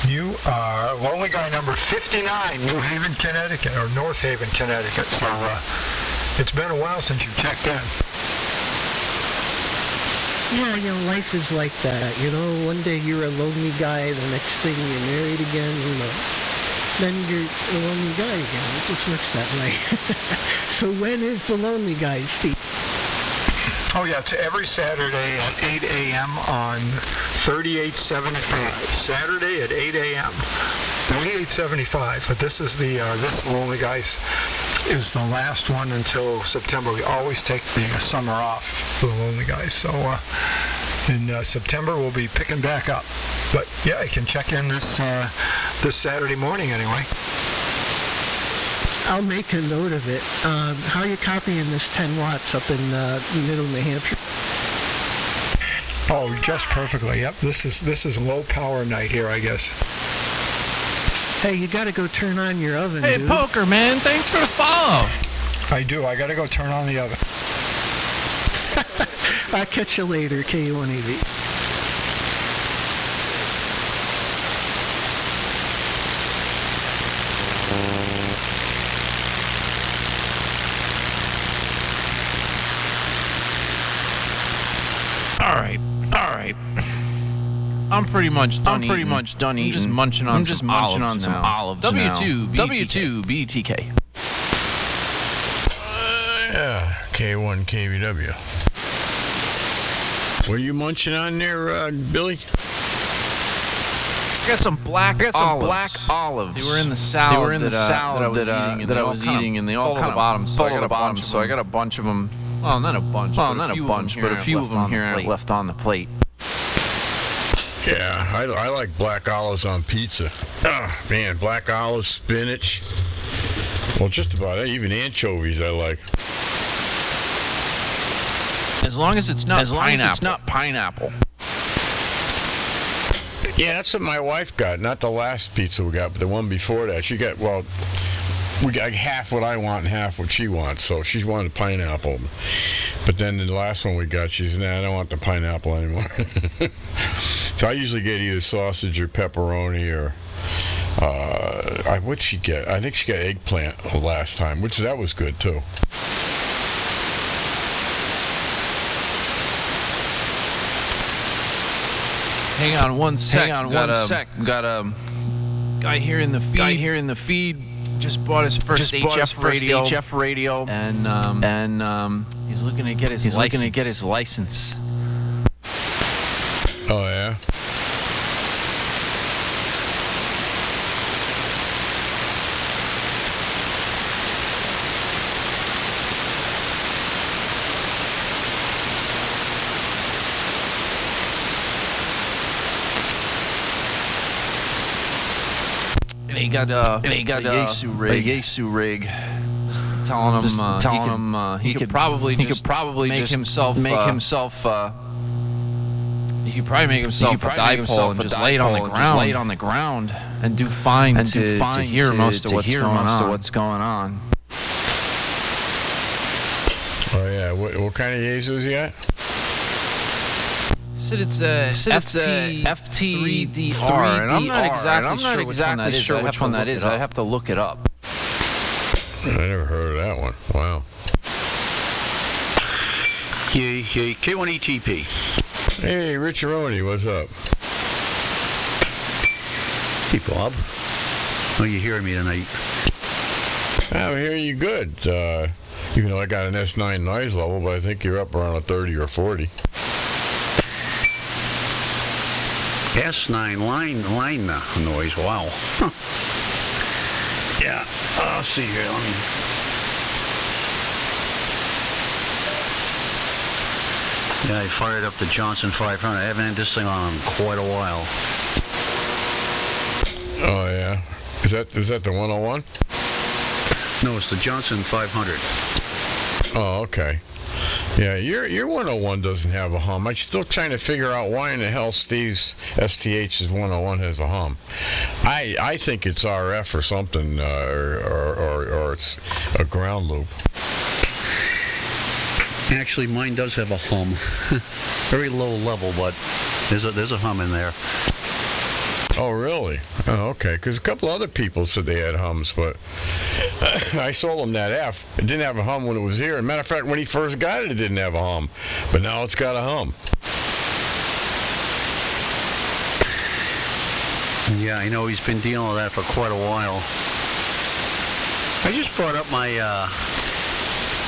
You are Lonely Guy number 59, New Haven, Connecticut, or North Haven, Connecticut. So it's been a while since you checked in. Yeah, life is like that. One day you're a lonely guy, the next thing you're married again, Then you're a lonely guy again. It just works that way. So when is the Lonely Guy, Steve? Oh, yeah, it's every Saturday at 8 a.m. on 3875. Saturday at 8 a.m. 3875. But this is this Lonely Guys is the last one until September. We always take the summer off for the Lonely Guys. So in September, we'll be picking back up. But, yeah, you can check in this Saturday morning anyway. I'll make a note of it. How are you copying this 10 watts up in middle New Hampshire? Oh, just perfectly. Yep, this is low power night here, I guess. Hey, you gotta go turn on your oven, Hey, dude. Poker, man, thanks for the follow. I do. I gotta go turn on the oven. I'll catch you later, K1AV. All right. I'm pretty much done eating. I'm just munching on some olives now. W2 BTK. Yeah, K1 KVW. What are you munching on there, Billy? I got some black olives. They were in the salad that I was eating, and they all kind of bottom. So I got a bunch of them. Well, not a bunch, but a few of them here left on the plate. Yeah, I like black olives on pizza. Oh, man, black olives, spinach. Well, just about it. Even anchovies I like. As long as it's not pineapple. Yeah, that's what my wife got. Not the last pizza we got, but the one before that. She got, we got half what I want and half what she wants. So she wanted pineapple. But then the last one we got, she said, nah, I don't want the pineapple anymore. So I usually get either sausage or pepperoni or, what'd she get? I think she got eggplant the last time, which that was good too. Hang on one sec. Got a guy here in the feed. Just bought his first HF radio. And he's looking to get his license. Oh yeah. He got a Yaesu rig. Just telling him he could probably make himself a dipole and just lay it on the ground and do fine to hear most of what's going on. What kind of Yaesu is he at? Said it's a FT3DR, and I'm not exactly sure which one that is. I'd have to look it up. I never heard of that one. Wow. K1ETP. Hey, Richaroni, what's up? Hey, Bob. Oh, you hearing me tonight? I'm hearing you good. Even though I got an S9 noise level, but I think you're up around a 30 or 40. S9 line noise. Wow. Huh. Yeah. I'll see here. Let me. Yeah, I fired up the Johnson 500. I haven't had this thing on in quite a while. Oh yeah. Is that the 101? No, it's the Johnson 500. Oh, okay. Yeah, your 101 doesn't have a hum. I'm still trying to figure out why in the hell Steve's STH's 101 has a hum. I think it's RF or something, or it's a ground loop. Actually, mine does have a hum. Very low level, but there's a hum in there. Oh, really? Oh, okay. Because a couple other people said they had hums, but I sold them that F. It didn't have a hum when it was here. As a matter of fact, when he first got it, it didn't have a hum. But now it's got a hum. Yeah, I know he's been dealing with that for quite a while. I just brought up my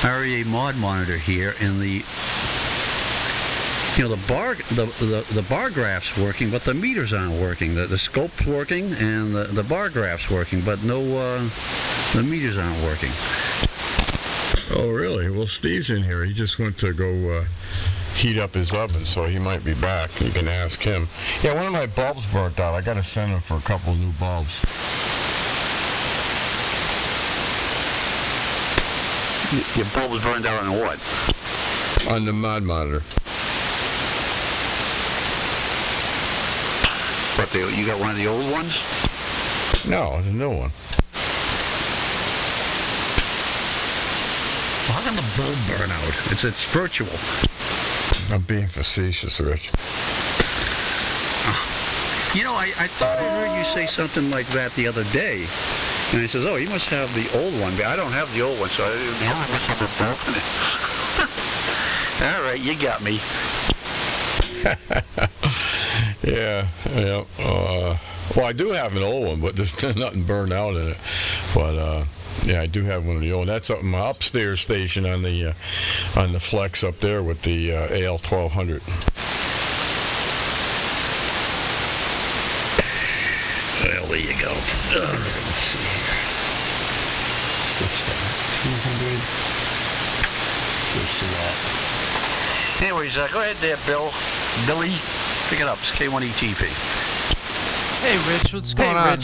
REA mod monitor here, and the bar graph's working, but the meters aren't working. The scope's working, and the bar graph's working, but no, the meters aren't working. Oh, really? Well, Steve's in here. He just went to go heat up his oven, so he might be back. You can ask him. Yeah, one of my bulbs burnt out. I got to send him for a couple new bulbs. Your bulb was burned out on what? On the mod monitor. What, you got one of the old ones? No, the new one. Well, how can the bulb burn out? It's virtual. I'm being facetious, Rich. You know, I thought I heard you say something like that the other day. And he says, oh, you must have the old one. I don't have the old one, so I didn't know I must have a bulb in it. All right, you got me. Yeah. Well, I do have an old one, but there's nothing burned out in it. But yeah, I do have one of the old. That's up in my upstairs station on the Flex up there with the AL1200. Well, there you go. Let's see here. Switch that 200. Switch to that. Anyways, go ahead there, Billy. Pick it up. It's K1ETP. Hey, Rich, what's going on?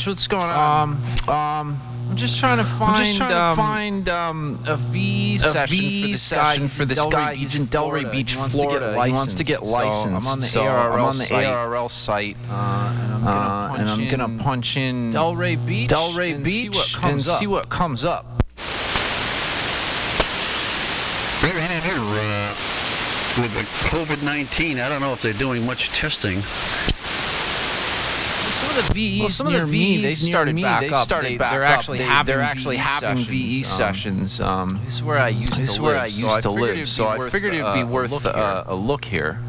I'm just trying to find a V session for this guy. He's in Delray Beach, Florida. He wants to get licensed. So I'm on the ARRL site, and I'm gonna punch in Delray Beach and see what comes up. With the COVID-19, I don't know if they're doing much testing. Some of the VEs near me, they started back up. They're actually having VE sessions. This is where I used to live. So I figured it'd be worth a look here.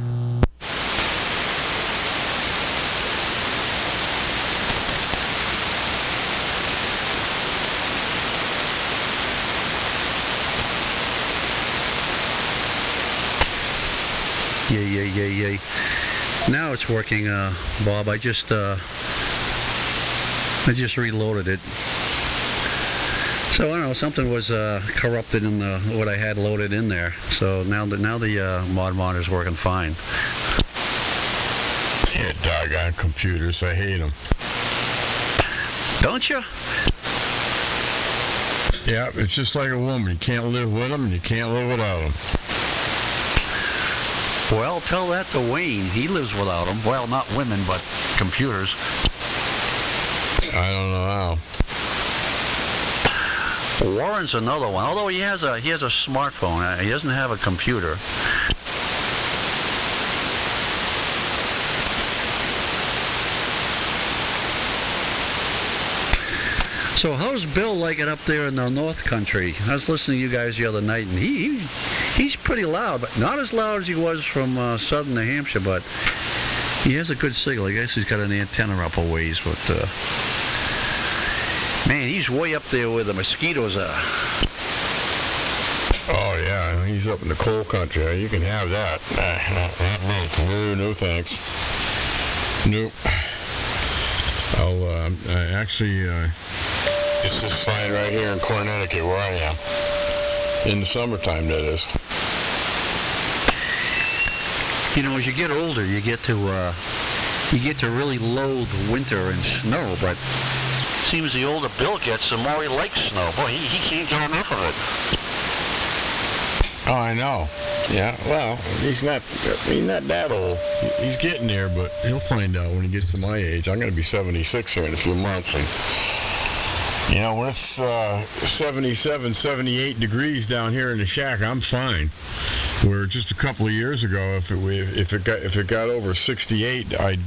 Yay. Now it's working, Bob. I just reloaded it. So I don't know, something was corrupted in what I had loaded in there. So now the mod monitor's working fine. Yeah, doggone computers. I hate them. Don't you? Yeah, it's just like a woman. You can't live with them, and you can't live without them. Well, tell that to Wayne. He lives without them. Well, not women, but computers. I don't know how. Warren's another one. Although he has a smartphone, he doesn't have a computer. So how's Bill like it up there in the North Country? I was listening to you guys the other night, and he's pretty loud, but not as loud as he was from southern New Hampshire, but he has a good signal. I guess he's got an antenna up a ways, but man, he's way up there where the mosquitoes are. Oh, yeah, he's up in the coal country. You can have that. Not me. No, thanks. Nope. It's just fine right here in Connecticut where I am. In the summertime, that is. You know, as you get older, you get to really loathe winter and snow, but it seems the older Bill gets, the more he likes snow. Boy, he can't get enough of it. Oh, I know. Yeah, well, he's not that old. He's getting there, but he'll find out when he gets to my age. I'm going to be 76 here in a few months, and you know, when it's 77, 78 degrees down here in the shack, I'm fine. Where just a couple of years ago, if it got over 68, I'd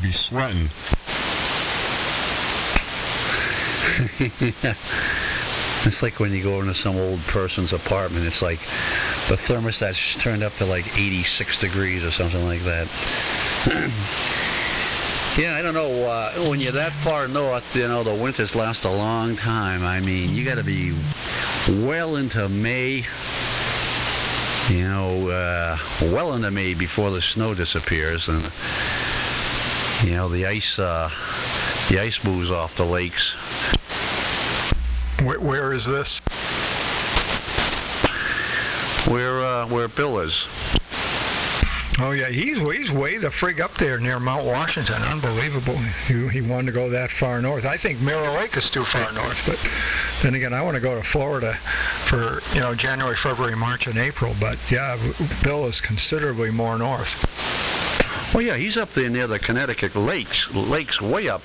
be sweating. It's like when you go into some old person's apartment. It's like the thermostat's turned up to like 86 degrees or something like that. Yeah, I don't know. When you're that far north, you know, the winters last a long time. I mean, you got to be well into May. You know, well into May before the snow disappears, and you know the ice moves off the lakes. Where is this? Where Bill is. Oh yeah, he's way the frig up there near Mount Washington. Unbelievable. He wanted to go that far north. I think Mirror Lake is too far north, but then again, I want to go to Florida for, you know, January, February, March, and April. But yeah, Bill is considerably more north. Well, yeah, he's up there near the Connecticut lakes way up,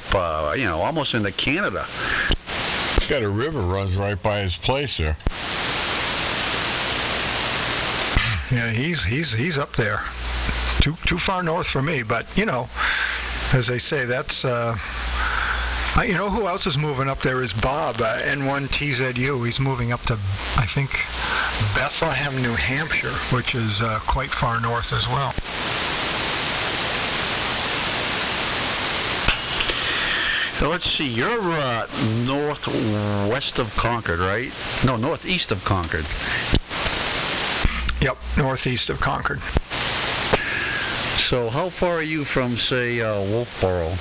you know, almost into Canada. He's got a river runs right by his place there. Yeah, he's up there. Too far north for me, but you know, as they say, that's you know who else is moving up there is Bob, N1TZU. He's moving up to, I think, Bethlehem, New Hampshire, which is quite far north as well. So let's see, you're northwest of Concord, right? No, northeast of Concord. Yep, northeast of Concord. So how far are you from, say, Wolfboro?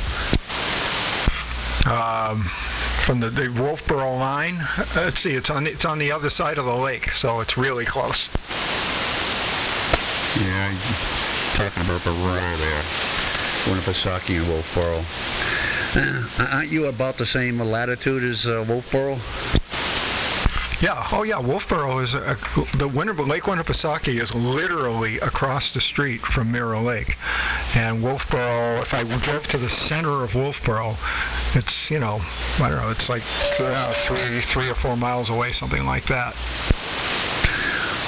From the Wolfboro line? Let's see, it's on the other side of the lake, so it's really close. Yeah, talking about the road there, Winnipesaukee and Wolfboro. Aren't you about the same latitude as Wolfboro? Yeah. Oh, yeah. Wolfboro is Lake Winnipesaukee is literally across the street from Mirror Lake, and Wolfboro. If I drove to the center of Wolfboro, it's, you know, I don't know. It's like 3 or 4 miles away, something like that.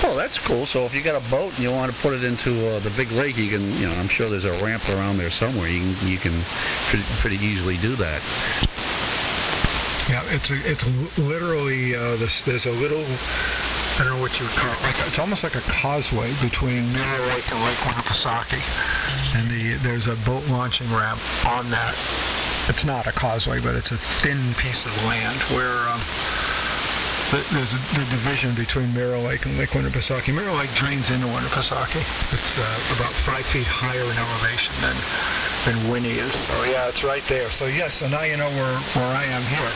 Oh, that's cool. So if you got a boat and you want to put it into the big lake, you can, you know, I'm sure there's a ramp around there somewhere. You can pretty easily do that. Yeah, it's literally there's a little, I don't know what you would call it. It's almost like a causeway between Mirror Lake and Lake Winnipesaukee, and there's a boat launching ramp on that. It's not a causeway, but it's a thin piece of land where there's the division between Mirror Lake and Lake Winnipesaukee. Mirror Lake drains into Winnipesaukee. It's about 5 feet higher in elevation than Winnie is. So yeah, it's right there. So yes, so now you know where I am here.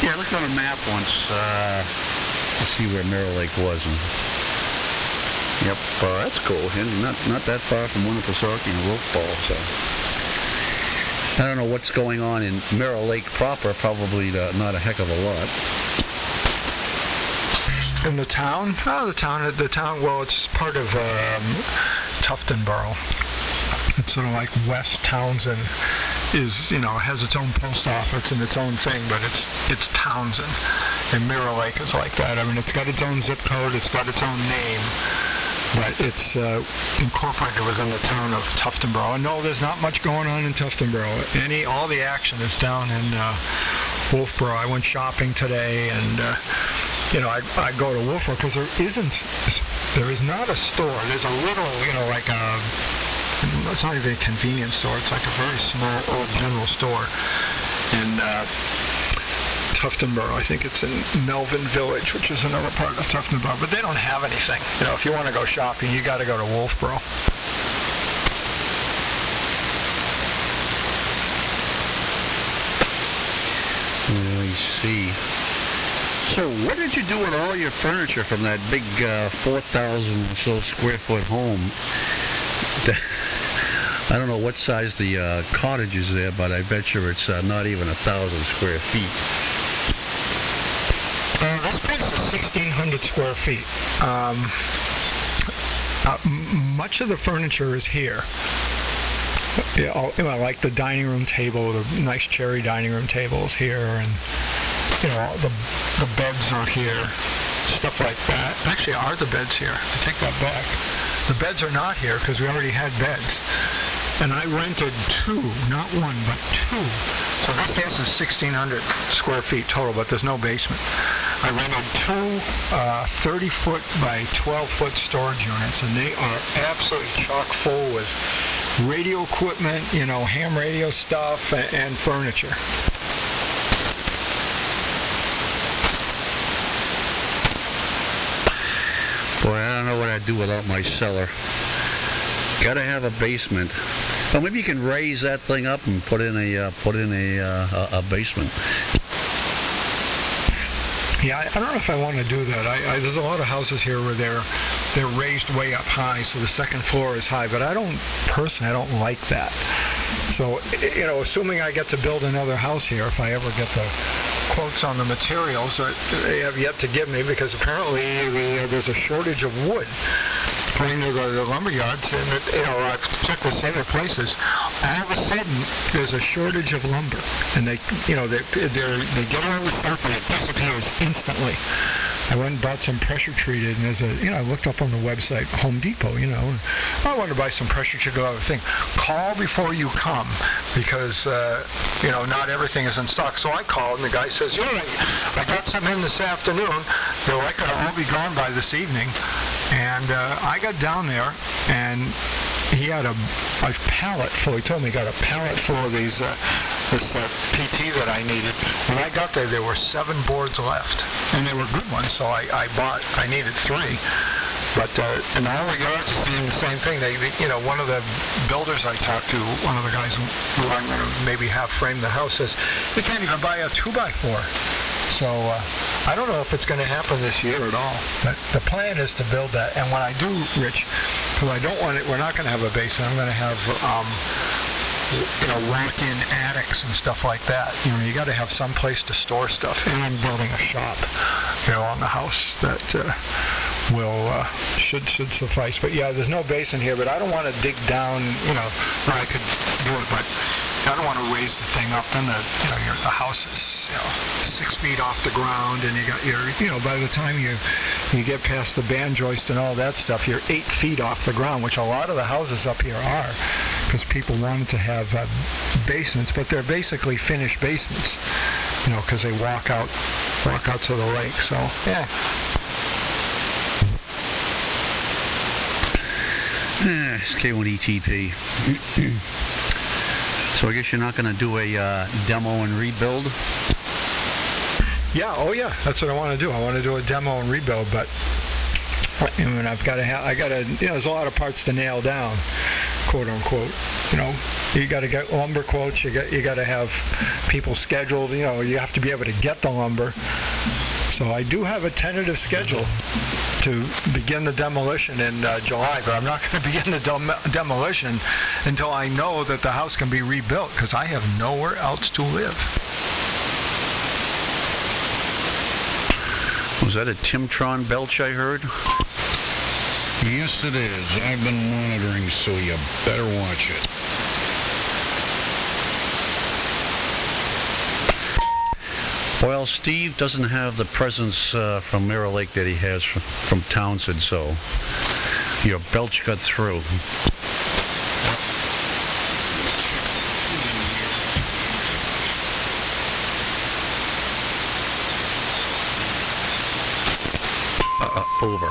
Yeah, I looked on a map once to see where Mirror Lake was. And, yep, that's cool. And not that far from Winnipesaukee and Wolfboro, so. I don't know what's going on in Mirror Lake proper, probably not a heck of a lot. In the town? Oh, the town, well, it's part of Tuftonboro. It's sort of like West Townsend is, you know, has its own post office and its own thing, but it's Townsend. And Mirror Lake is like that. I mean, it's got its own zip code, it's got its own name, but it's incorporated within the town of Tuftonboro. And no, there's not much going on in Tuftonboro. All the action is down in Wolfboro. I went shopping today, and you know, I go to Wolfboro because there is not a store. There's a little, you know, like it's not even a convenience store. It's like a very small old general store in Tuftonboro. I think it's in Melvin Village, which is another part of Tuftonboro. But they don't have anything. You know, if you want to go shopping, you got to go to Wolfboro. I see. So what did you do with all your furniture from that big 4,000 or so square foot home? I don't know what size the cottage is there, but I bet you it's not even 1,000 square feet. This place is 1,600 square feet. Much of the furniture is here. Yeah, you know, like the dining room table, the nice cherry dining room table is here, and you know, the beds are here, stuff like that. Actually, are the beds here? I take that back. The beds are not here because we already had beds. And I rented two, not one, but two. So this house is 1,600 square feet total, but there's no basement. I rented two 30-foot by 12-foot storage units, and they are absolutely chock full with radio equipment, you know, ham radio stuff, and furniture. Boy, I don't know what I'd do without my cellar. Gotta have a basement. Well, maybe you can raise that thing up and put in a basement. Yeah, I don't know if I want to do that. There's a lot of houses here where they're raised way up high, so the second floor is high. But I don't like that. So, you know, assuming I get to build another house here, if I ever get the quotes on the materials that they have yet to give me, because apparently there's a shortage of wood. Going to the lumber yards, and you know, I've checked with other places. All of a sudden, there's a shortage of lumber, and they get all the stuff and it disappears instantly. I went and bought some pressure treated, and I looked up on the website, Home Depot, you know, and I wanted to buy some pressure treated. I was thinking, call before you come, because you know, not everything is in stock. So I called, and the guy says, yeah, I got some in this afternoon. They're likely to all be gone by this evening. And I got down there, and he had a pallet full. He told me he got a pallet full of this PT that I needed. When I got there were 7 boards left, and they were good ones. So I needed 3. But in all the yards, it's doing the same thing. You know, one of the builders I talked to, one of the guys who I'm going to maybe have framed the house, says you can't even buy a 2x4. So I don't know if it's going to happen this year at all. But the plan is to build that. And when I do, Rich, because I don't want it, we're not going to have a basement. I'm going to have, you know, walk-in attics and stuff like that. You know, you got to have some place to store stuff. And I'm building a shop, you know, on the house that should suffice. But yeah, there's no basement here. But I don't want to dig down. You know, or I could do it, but I don't want to raise the thing up. Then the house is, you know, 6 feet off the ground, and you got you know, by the time you get past the band joist and all that stuff, you're 8 feet off the ground, which a lot of the houses up here are, because people wanted to have basements, but they're basically finished basements, you know, because they walk out to the lake. So yeah. It's K1ETP. So I guess you're not going to do a demo and rebuild? Yeah, oh yeah, that's what I want to do. I want to do a demo and rebuild, but I mean, I got to, you know, there's a lot of parts to nail down, quote unquote. You know, you got to get lumber quotes. You got to have people scheduled. You know, you have to be able to get the lumber. So I do have a tentative schedule to begin the demolition in July, but I'm not going to begin the demolition until I know that the house can be rebuilt, because I have nowhere else to live. Was that a Timtron belch I heard? Yes, it is. I've been monitoring, so you better watch it. Well, Steve doesn't have the presence from Mirror Lake that he has from Townsend, so your belch got through. Over.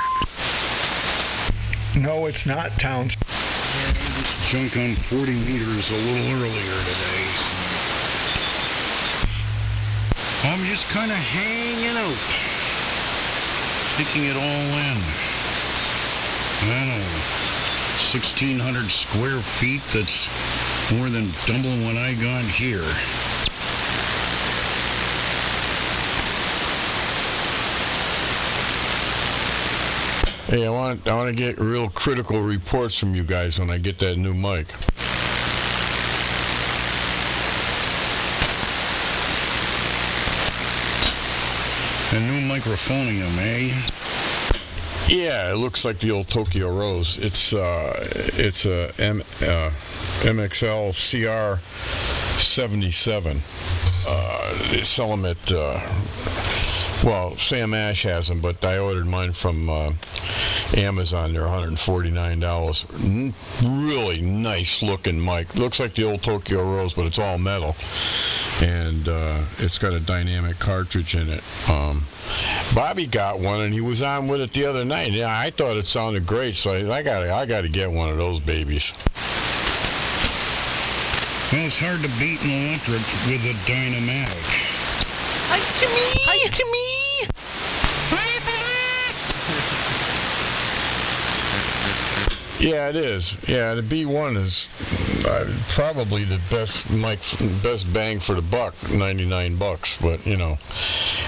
No, it's not Townsend. Junk on 40 meters a little earlier today. I'm just kind of hanging out, taking it all in. I don't know, 1,600 square feet, that's more than double what I got here. Hey, I want to get real critical reports from you guys when I get that new mic. A new microphonium, eh? Yeah, it looks like the old Tokyo Rose. It's a MXL CR 77. They sell them at well, Sam Ash has them, but I ordered mine from Amazon. They're $149. Really nice looking mic. Looks like the old Tokyo Rose, but it's all metal. And it's got a dynamic cartridge in it. Bobby got one, and he was on with it the other night. Yeah, I thought it sounded great, so I got to get one of those babies. Well, it's hard to beat an electric with a Dynamatic. Hi to me! Hi to me! Yeah, it is. Yeah, the B1 is probably the best mic, best bang for the buck, $99. But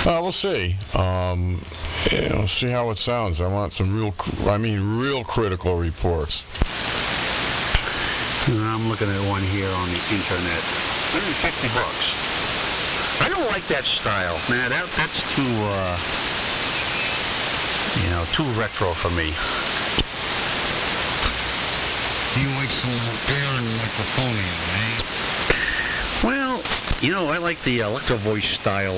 we'll see. See how it sounds. I want some real critical reports. I'm looking at one here on the internet. $150. I don't like that style, man. That's too retro for me. You like some air and microphonium, eh? Well, I like the Electro Voice style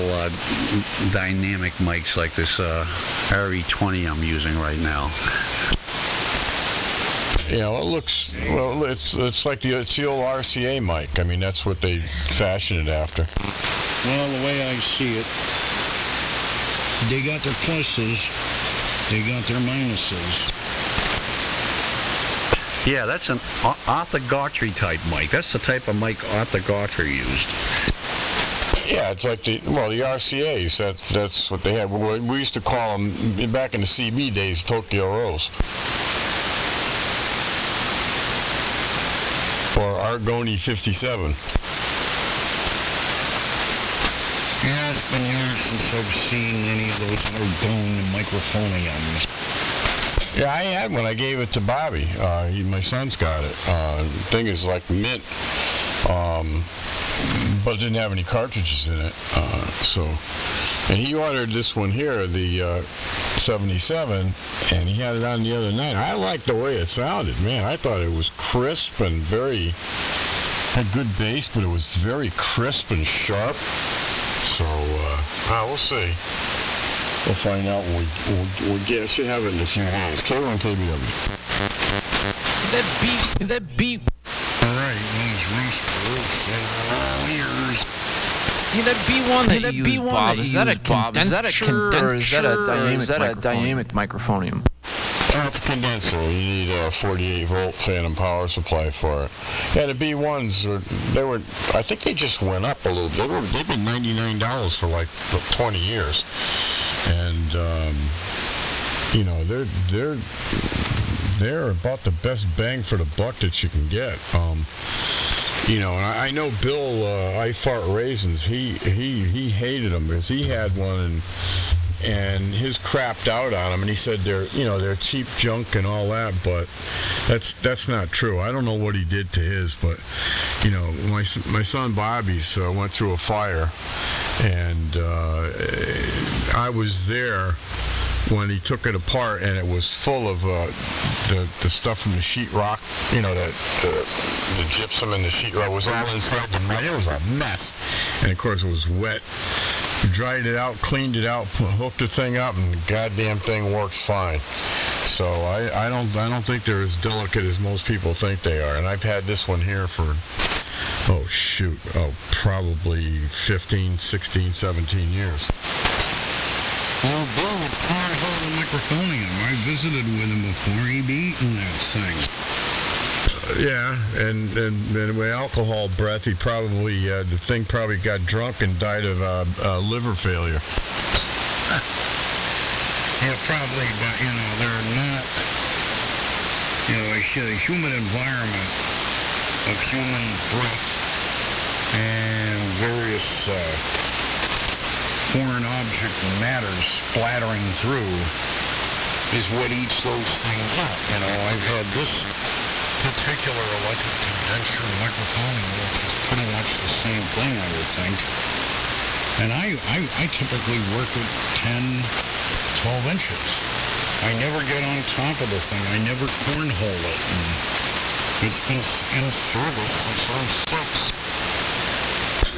dynamic mics like this RE20 I'm using right now. It looks, well, it's like the old RCA mic. I mean, that's what they fashioned it after. Well, the way I see it, they got their pluses, they got their minuses. Yeah, that's an Arthur Gartrey type mic. That's the type of mic Arthur Gartrey used. Yeah, it's like the RCAs. That's what they had. We used to call them back in the CB days, Tokyo Rose. Or Argoni 57. Yeah, it's been years since I've seen any of those Argoni microphoniums. Yeah, I had one. I gave it to Bobby. My son's got it. The thing is like mint, but it didn't have any cartridges in it. And he ordered this one here, the 77, and he had it on the other night. I liked the way it sounded, man. I thought it was crisp and had good bass, but it was very crisp and sharp. So, we'll see. We'll find out when we get. I should have it in a few hands. K1 KBW. That beat. All right, these Reese Bruce and ears. Hey, that B1 that you used, Bob, is that a condenser or is that a dynamic microphonium? It's a condenser. You need a 48-volt phantom power supply for it. Yeah, the B1s I think they just went up a little bit. They've been $99 for like 20 years. And they're about the best bang for the buck that you can get. And I know Bill I Fart Raisins. He hated them because he had one and his crapped out on them, and he said they're cheap junk and all that, but that's not true. I don't know what he did to his, but my son Bobby's went through a fire, and I was there when he took it apart, and it was full of the stuff from the sheetrock, the gypsum and the sheetrock was all inside the mess. It was a mess, and of course it was wet. dried it out, cleaned it out, hooked the thing up, and the goddamn thing works fine. So I don't think they're as delicate as most people think they are. And I've had this one here for probably 15, 16, 17 years. Well, Bill, Power Hall of Microphonium. I visited with him before. He'd be eating that thing. Yeah, and with alcohol breath, he probably the thing probably got drunk and died of liver failure. Yeah, probably, but they're not. The human environment of human breath and various foreign object matters splattering through is what eats those things up. I've had this particular electric condenser microphone, which is pretty much the same thing, I would think. And I typically work at 10, 12 inches. I never get on top of the thing. I never cornhole it. And it's been in service since '06.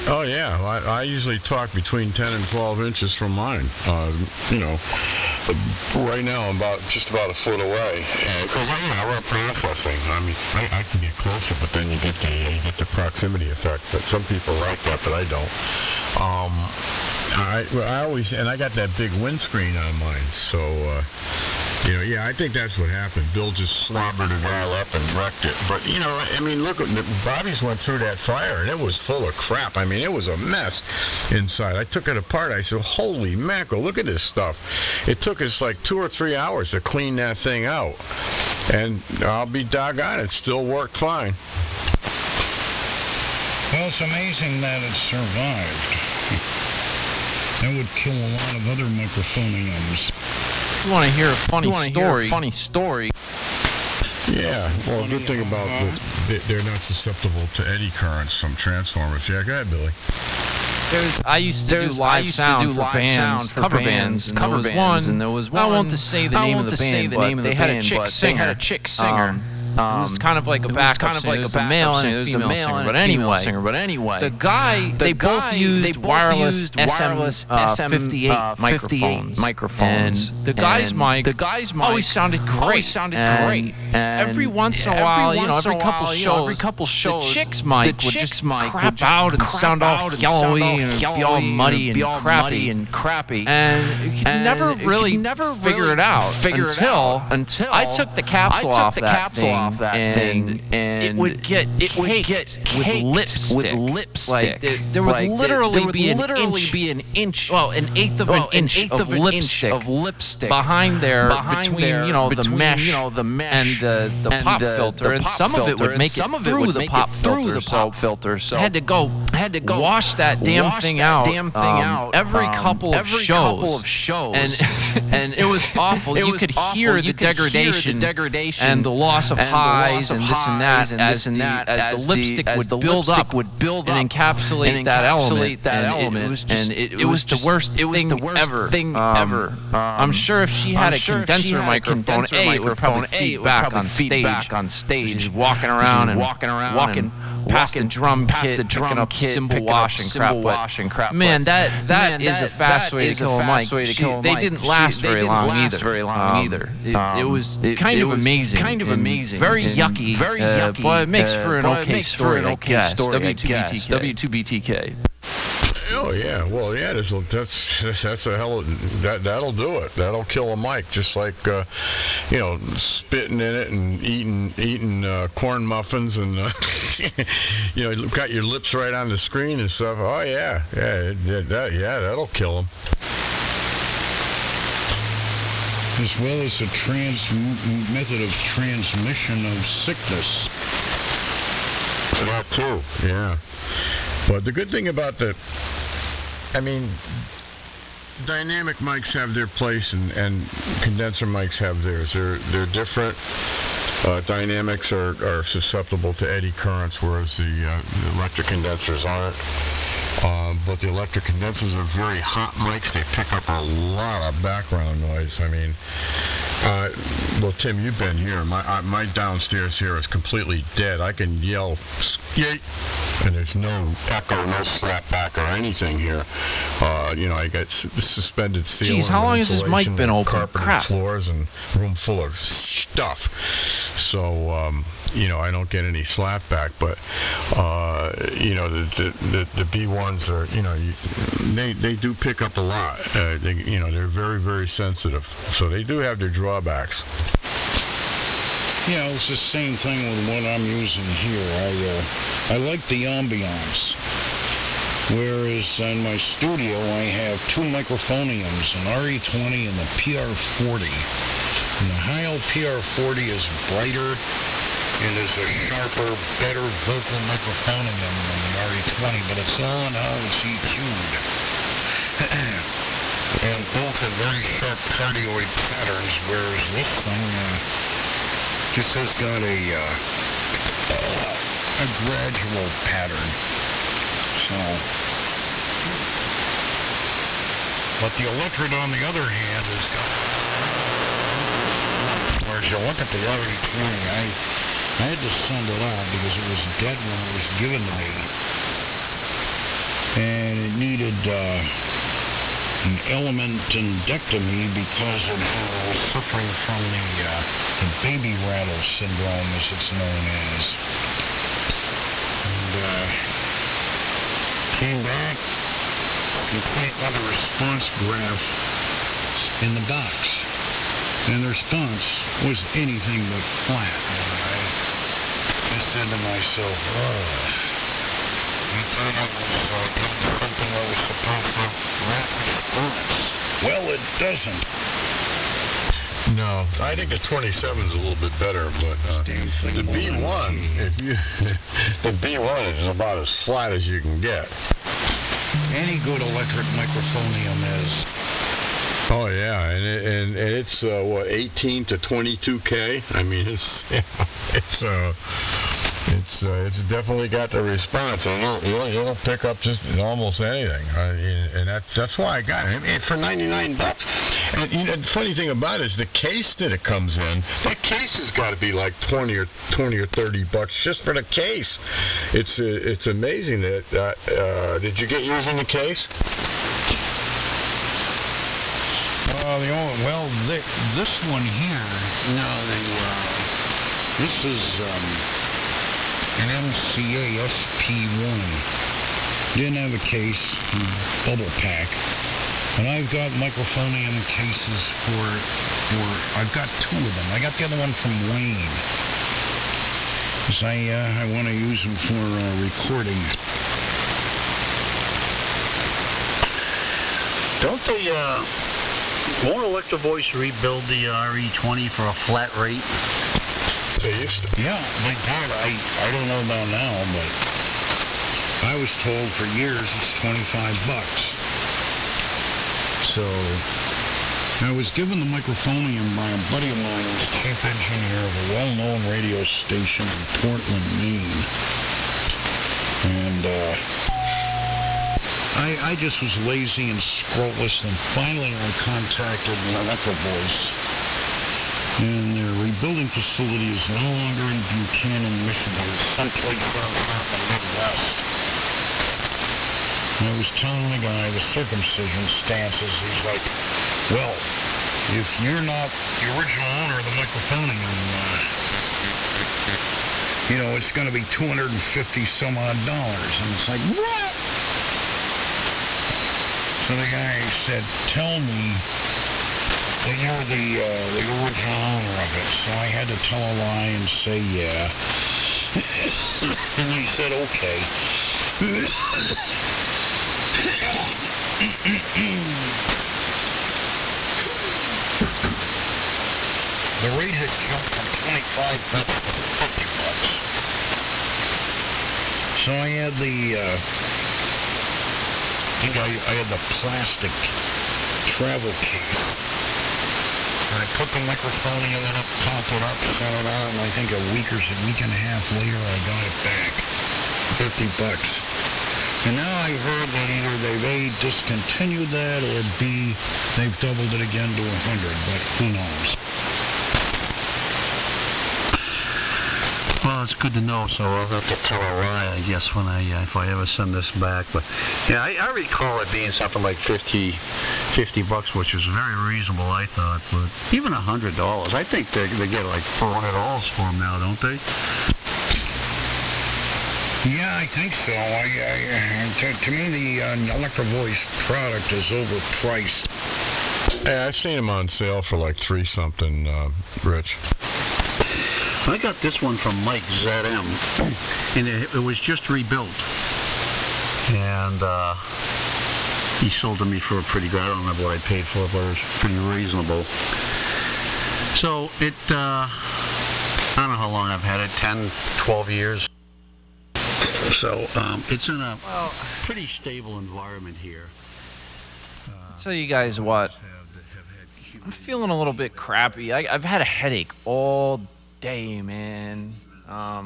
Oh, yeah. I usually talk between 10 and 12 inches from mine. Right now, I'm just about a foot away. Because I run processing. I mean, I can get closer, but then you get the proximity effect. But some people like that, but I don't. I got that big windscreen on mine, so I think that's what happened. Bill just slobbered it all up and wrecked it. But look, Bobby's went through that fire and it was full of crap. I mean, it was a mess inside. I took it apart. I said, "Holy mackerel! Look at this stuff." It took us like 2 or 3 hours to clean that thing out, and I'll be doggone, it still worked fine. Well, it's amazing that it survived. That would kill a lot of other microphoniums. If you want to hear a funny story. Yeah, well, good thing about they're not susceptible to eddy currents from transformers. Yeah, go ahead, Billy. I used to do live sound for bands, cover bands, and there was one. I won't say the name of the band, but they had a chick singer. It was kind of like a backup singer. It was a male and a female singer. But anyway, the guy, they both used wireless SM58 microphones. And the guy's mic always sounded great. And every once in a while, every couple shows, the chick's mic would just crap out and sound all yellowy and be all muddy and crappy. And you could never really figure it out until I took the capsule off that thing. And it would get caked with lipstick. Like there would literally be an inch, an eighth of an inch of lipstick behind there, between the mesh and the pop filter, and some of it would make it through the pop filter. So I had to go wash that damn thing out every couple of shows, and it was awful. You could hear the degradation and the loss of highs and this and that as the lipstick would build up and encapsulate that element. It was the worst thing ever. I'm sure if she had a condenser microphone, it would probably feed back on stage. She's walking around and walking past the drum kit, picking up cymbal wash and crap. Man, that is a fast way to kill a mic. They didn't last very long either. It was kind of amazing. Very yucky, but it makes for an okay story, I guess. W2BTK. Oh yeah, well yeah, that's a hell of that'll do it. That'll kill a mic, just like spitting in it and eating corn muffins and got your lips right on the screen and stuff. Oh yeah, that'll kill them. As well as a method of transmission of sickness. That too, yeah. But the good thing about dynamic mics have their place and condenser mics have theirs. They're different. Dynamics are susceptible to eddy currents, whereas the electric condensers aren't. But the electric condensers are very hot mics. They pick up a lot of background noise. I mean, well, Tim, you've been here. My downstairs here is completely dead. I can yell yay. And there's no echo, no slapback or anything here. I got suspended ceiling. Geez, how long has this mic been open? Carpeted Crap. floors and room full of stuff. So, I don't get any slapback, but, the B1s are, they do pick up a lot. They're very, very sensitive. So they do have their drawbacks. Yeah, it's the same thing with what I'm using here. I like the ambiance. Whereas in my studio, I have two microphoniums, an RE20 and the PR40. And the Heil PR40 is brighter and is a sharper, better vocal microphonium than the RE20, but it's all in how it's EQ'd. And both have very sharp cardioid patterns, whereas this thing just has got a gradual pattern. So, but the Electret, on the other hand, has got. Whereas you look at the RE20, I had to send it out because it was dead when it was given to me, and it needed an elementectomy because it was suffering from the baby rattle syndrome, as it's known as. And came back, complete with a response graph in the box. And the response was anything but flat. And I said to myself, you thought I was doing something I was supposed to that response. Well, it doesn't. No, I think the 27 is a little bit better, but the B1, the B1 is about as flat as you can get. Any good electric microphonium is. Oh yeah, and it's 18 to 22K. I mean, it's definitely got the response, and it'll pick up just almost anything. And that's why I got it for $99. And the funny thing about it is the case that it comes in. That case has got to be like $20 or $30 just for the case. It's amazing that. Did you get yours in the case? This one here. No, this is an MCA SP1. Didn't have a case, bubble pack. And I've got microphonium cases for I've got two of them. I got the other one from Wayne. Because I want to use them for recording. Don't they, won't Electro Voice rebuild the RE20 for a flat rate? They used to. Yeah, they did. I don't know about now, but I was told for years it's $25. So I was given the microphonium by a buddy of mine who was chief engineer of a well-known radio station in Portland, Maine. And I just was lazy and scrolless, and finally I contacted Electro Voice. And their rebuilding facility is no longer in Buchanan, Michigan. It's someplace out in the Midwest. And I was telling the guy the circumcision stances. He's like, well, if you're not the original owner of the microphonium, it's going to be $250 some odd. And it's like, what? So the guy said, tell me that you're the original owner of it. So I had to tell a lie and say, yeah. And he said, okay. The rate had jumped from $25 to $50. So I had I had the plastic travel case. And I put the microphonium in it, popped it up, set it out, and I think a week and a half later I got it back. $50. And now I heard that either they've A, discontinued that, or B, they've doubled it again to $100, but who knows? Well, it's good to know, so I'll have to tell a lie, I guess, when if I ever send this back. But yeah, I recall it being something like $50, which was very reasonable, I thought. But even $100, I think they get like $400 for them now, don't they? Yeah, I think so. To me, the Electro Voice product is overpriced. Yeah, I've seen them on sale for like $3 something, Rich. I got this one from Mike ZM, and it was just rebuilt. And he sold to me for a pretty good, I don't remember what I paid for it, but it was pretty reasonable. So it, I don't know how long I've had it, 10, 12 years. So it's in a pretty stable environment here. I'll tell you guys what, I'm feeling a little bit crappy. I've had a headache all day, man. I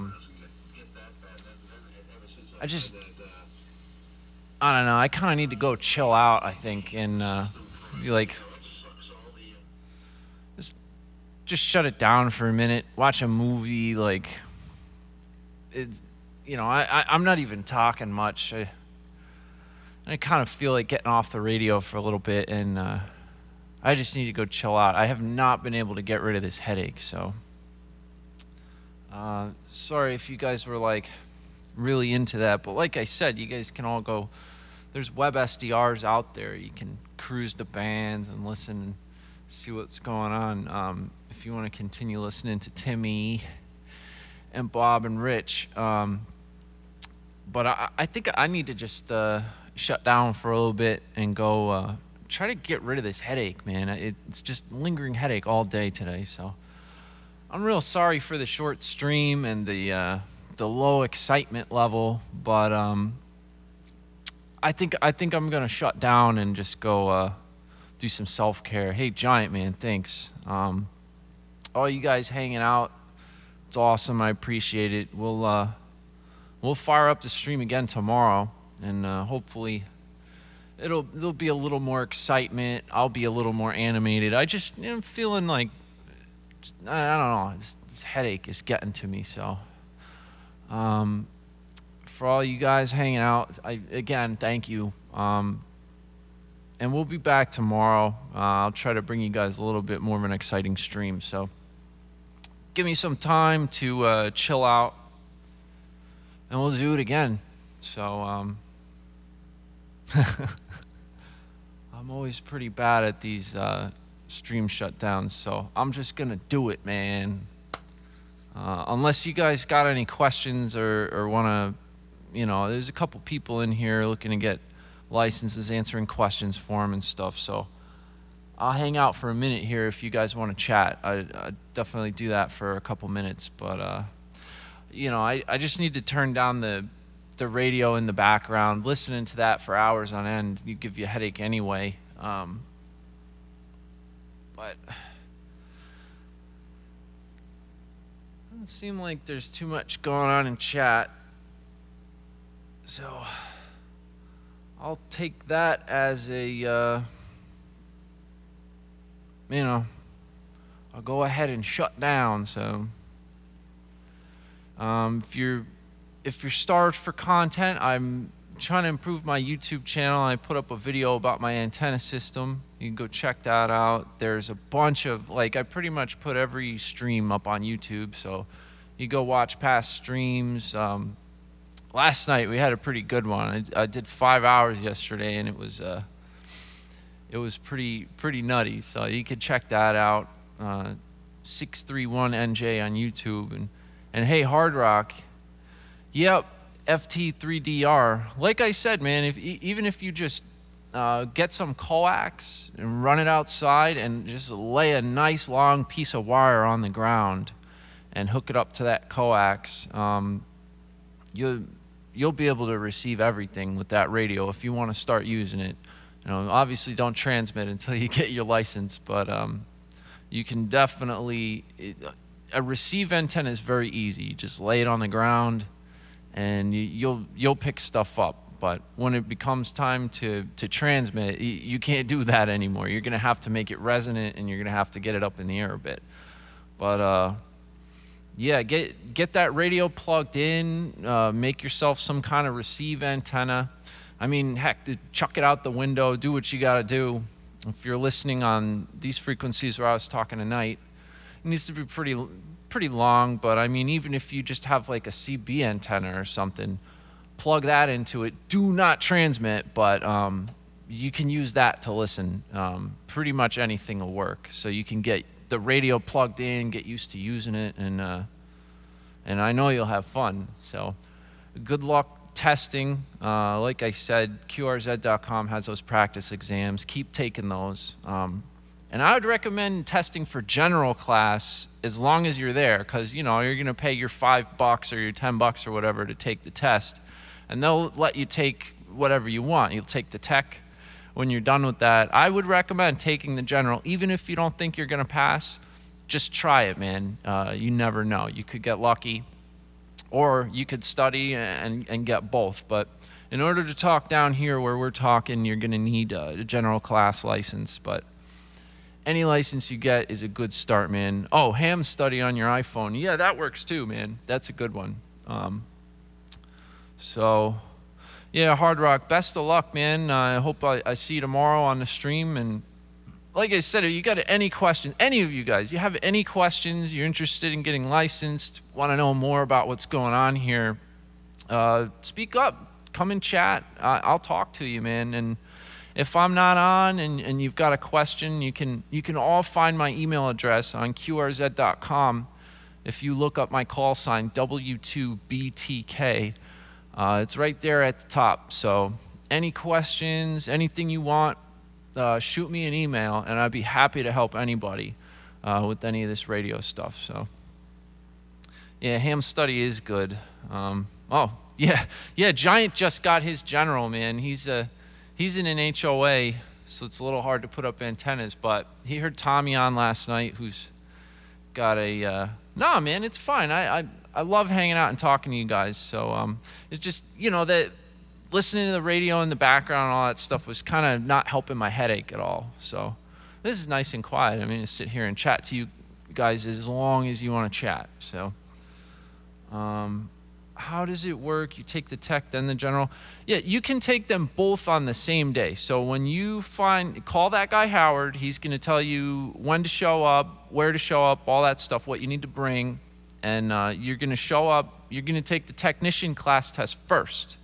don't know. I kind of need to go chill out, I think, and be like, just shut it down for a minute, watch a movie. Like, I'm not even talking much. I kind of feel like getting off the radio for a little bit, and I just need to go chill out. I have not been able to get rid of this headache, so sorry if you guys were like really into that, but like I said, you guys can all go. There's web SDRs out there. You can cruise the bands and listen and see what's going on. If you want to continue listening to Timmy and Bob and Rich, but I think I need to just shut down for a little bit and go try to get rid of this headache, man. It's just lingering headache all day today, so I'm real sorry for the short stream and the low excitement level, but I think I'm gonna shut down and just go do some self-care. Hey, Giant Man, thanks. All you guys hanging out, it's awesome. I appreciate it. We'll fire up the stream again tomorrow, and hopefully there'll be a little more excitement. I'll be a little more animated. I'm feeling like, I don't know, this headache is getting to me. So for all you guys hanging out, again, thank you. And we'll be back tomorrow. I'll try to bring you guys a little bit more of an exciting stream. So give me some time to chill out, and we'll do it again. So I'm always pretty bad at these stream shutdowns, so I'm just gonna do it, man. Unless you guys got any questions or wanna, there's a couple people in here looking to get licenses, answering questions for them and stuff, so I'll hang out for a minute here if you guys want to chat. I definitely do that for a couple minutes, but I just need to turn down the radio in the background. Listening to that for hours on end, you give you a headache anyway. But it doesn't seem like there's too much going on in chat, so I'll take that as a I'll go ahead and shut down. So if you're starved for content, I'm trying to improve my YouTube channel. I put up a video about my antenna system. You can go check that out. There's a bunch of, I pretty much put every stream up on YouTube, so you go watch past streams. Last night we had a pretty good one. I did 5 hours yesterday, and it was pretty nutty. So you could check that out. 631NJ on YouTube, and hey, Hard Rock. Yep, FT3DR. Like I said, man, even if you just get some coax and run it outside and just lay a nice long piece of wire on the ground and hook it up to that coax, you'll be able to receive everything with that radio if you want to start using it. Obviously don't transmit until you get your license, but you can definitely. A receive antenna is very easy. You just lay it on the ground, and you'll pick stuff up. But when it becomes time to transmit, you can't do that anymore. You're gonna have to make it resonant, and you're gonna have to get it up in the air a bit. But yeah, get that radio plugged in. Make yourself some kind of receive antenna. I mean, heck, chuck it out the window. Do what you got to do. If you're listening on these frequencies where I was talking tonight, it needs to be pretty long. But I mean, even if you just have like a CB antenna or something, plug that into it. Do not transmit, but you can use that to listen. Pretty much anything will work. So you can get the radio plugged in, get used to using it, and I know you'll have fun. So good luck testing. Like I said, QRZ.com has those practice exams. Keep taking those. And I would recommend testing for general class as long as you're there, because you're going to pay your $5 or your $10 or whatever to take the test, and they'll let you take whatever you want. You'll take the tech. When you're done with that, I would recommend taking the general, even if you don't think you're going to pass. Just try it, man. You never know. You could get lucky, or you could study and get both. But in order to talk down here where we're talking, you're going to need a general class license. But any license you get is a good start, man. Oh, ham study on your iPhone. Yeah, that works too, man. That's a good one. Yeah, Hard Rock, best of luck, man. I hope I see you tomorrow on the stream. And like I said, if you got any questions, any of you guys, you have any questions, you're interested in getting licensed, want to know more about what's going on here, speak up. Come and chat. I'll talk to you, man. And if I'm not on and you've got a question, you can all find my email address on QRZ.com. If you look up my call sign, W2BTK, it's right there at the top. So any questions, anything you want, shoot me an email, and I'd be happy to help anybody with any of this radio stuff. So yeah, ham study is good. Oh yeah, Giant just got his general, man. He's in an HOA, so it's a little hard to put up antennas, but he heard Tommy on last night, who's got a nah, man, it's fine. I love hanging out and talking to you guys. So it's just, that listening to the radio in the background and all that stuff was kind of not helping my headache at all. So this is nice and quiet. I mean, to sit here and chat to you guys as long as you want to chat. So how does it work? You take the tech, then the general. Yeah, you can take them both on the same day. So when you call that guy Howard, he's going to tell you when to show up, where to show up, all that stuff, what you need to bring. And you're going to show up, you're going to take the technician class test first.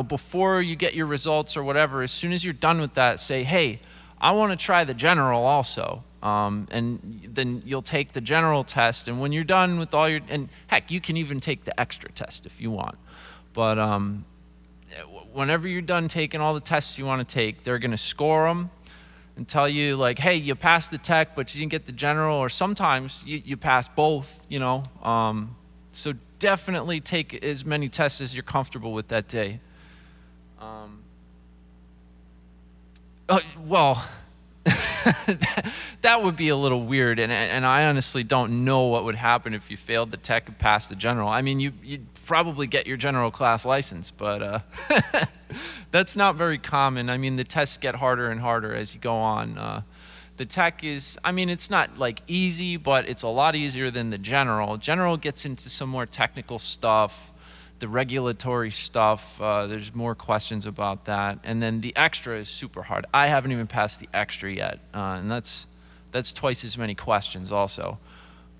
Before you get your results or whatever, as soon as you're done with that, say, hey, I want to try the general also. And then you'll take the general test. And when you're done with all and heck, you can even take the extra test if you want. But whenever you're done taking all the tests you want to take, they're going to score them and tell you, like, hey, you passed the tech, but you didn't get the general, or sometimes you pass both, So definitely take as many tests as you're comfortable with that day. That would be a little weird, and I honestly don't know what would happen if you failed the tech and passed the general. I mean, you'd probably get your general class license, but that's not very common. I mean, the tests get harder and harder as you go on. The tech is, it's not like easy, but it's a lot easier than the general. General gets into some more technical stuff, the regulatory stuff. There's more questions about that. And then the extra is super hard. I haven't even passed the extra yet, and that's twice as many questions also.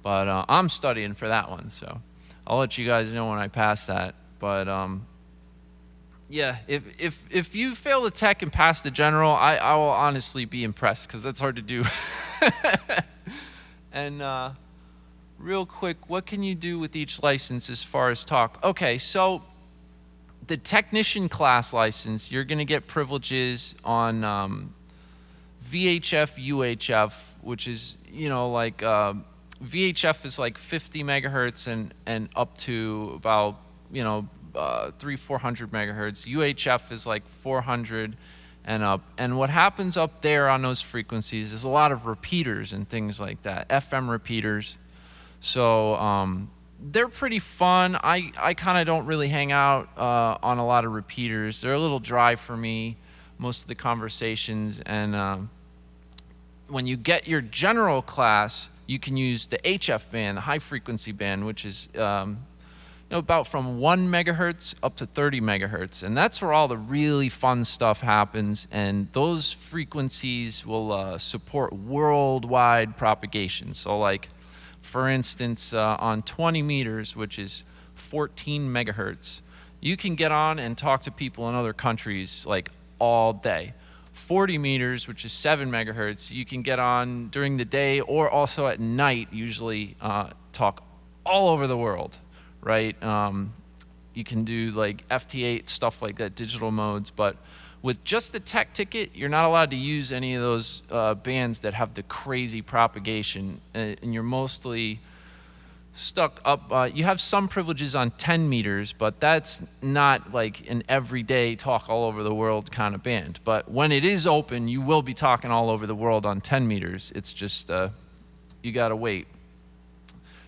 But I'm studying for that one, so I'll let you guys know when I pass that. But yeah, if you fail the tech and pass the general, I will honestly be impressed, because that's hard to do. And real quick, what can you do with each license as far as talk? Okay, so the technician class license, you're going to get privileges on VHF, UHF, which is, VHF is like 50 megahertz and up to about, 300-400 megahertz. UHF is like 400 and up. And what happens up there on those frequencies is a lot of repeaters and things like that, FM repeaters. So they're pretty fun. I kind of don't really hang out on a lot of repeaters. They're a little dry for me, most of the conversations. And when you get your general class, you can use the HF band, the high frequency band, which is about from 1 megahertz up to 30 megahertz, and that's where all the really fun stuff happens. And those frequencies will support worldwide propagation. So, like, for instance, on 20 meters, which is 14 megahertz, you can get on and talk to people in other countries like all day. 40 meters, which is 7 megahertz, you can get on during the day or also at night, usually talk all over the world. Right? You can do like FT8, stuff like that, digital modes, but with just the tech ticket, you're not allowed to use any of those bands that have the crazy propagation, and you're mostly stuck up. You have some privileges on 10 meters, but that's not like an everyday talk all over the world kind of band. But when it is open, you will be talking all over the world on 10 meters. It's just, you gotta wait.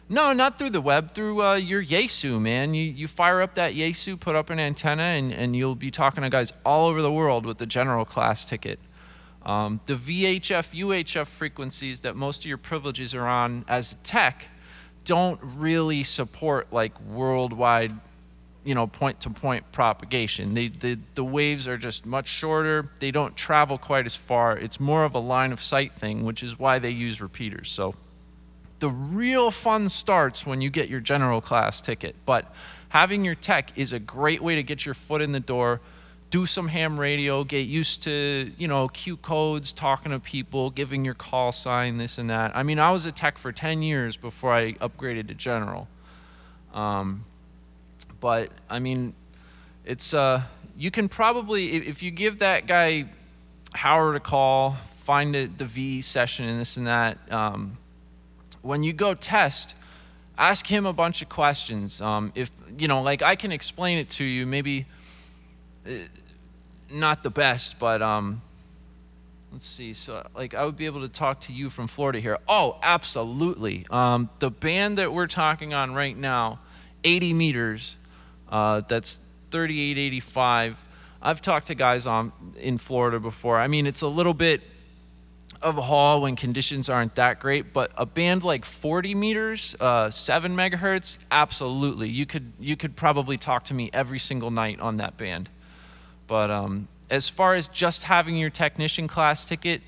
No, not through the web, through your Yaesu, man. You fire up that Yaesu, put up an antenna, and you'll be talking to guys all over the world with the general class ticket. The VHF, UHF frequencies that most of your privileges are on as a tech don't really support like worldwide, point-to-point propagation. The waves are just much shorter. They don't travel quite as far. It's more of a line of sight thing, which is why they use repeaters. So the real fun starts when you get your general class ticket, but having your tech is a great way to get your foot in the door, do some ham radio, get used to, Q codes, talking to people, giving your call sign, this and that. I mean, I was a tech for 10 years before I upgraded to general. But I mean, it's, you can probably, if you give that guy Howard a call, find the VE session and this and that, when you go test, ask him a bunch of questions. If, like I can explain it to you, maybe not the best, but let's see. So like I would be able to talk to you from Florida here. Oh, absolutely. The band that we're talking on right now, 80 meters, that's 3885. I've talked to guys in Florida before. I mean, it's a little bit of a haul when conditions aren't that great, but a band like 40 meters, 7 megahertz, absolutely. You could probably talk to me every single night on that band. But as far as just having your technician class ticket,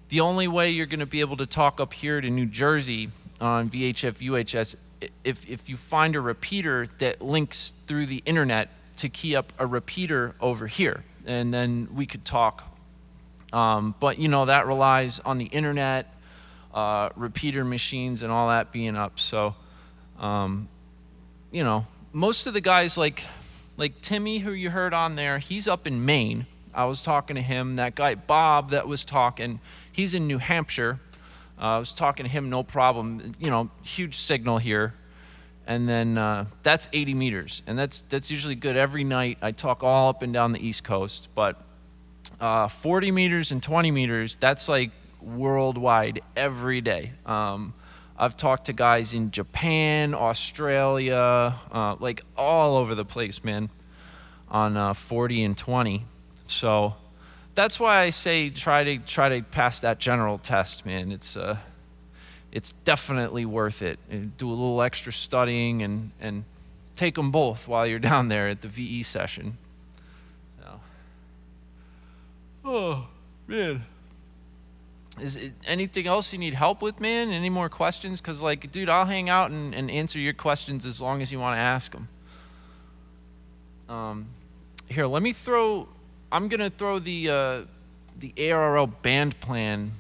the only way you're going to be able to talk up here to New Jersey on VHF, UHF, if you find a repeater that links through the internet to key up a repeater over here, and then we could talk. But that relies on the internet, repeater machines and all that being up. So, most of the guys like Timmy, who you heard on there, he's up in Maine. I was talking to him. That guy Bob that was talking, he's in New Hampshire. I was talking to him, no problem. Huge signal here. And then that's 80 meters, and that's usually good every night. I talk all up and down the East Coast, but 40 meters and 20 meters, that's like worldwide every day. I've talked to guys in Japan, Australia, like all over the place, man, on 40 and 20. So that's why I say try to pass that general test, man. It's definitely worth it. Do a little extra studying and take them both while you're down there at the VE session. Oh, man. Is it anything else you need help with, man? Any more questions? Because, like, dude, I'll hang out and answer your questions as long as you want to ask them. Here, let me throw... I'm going to throw the ARRL band plan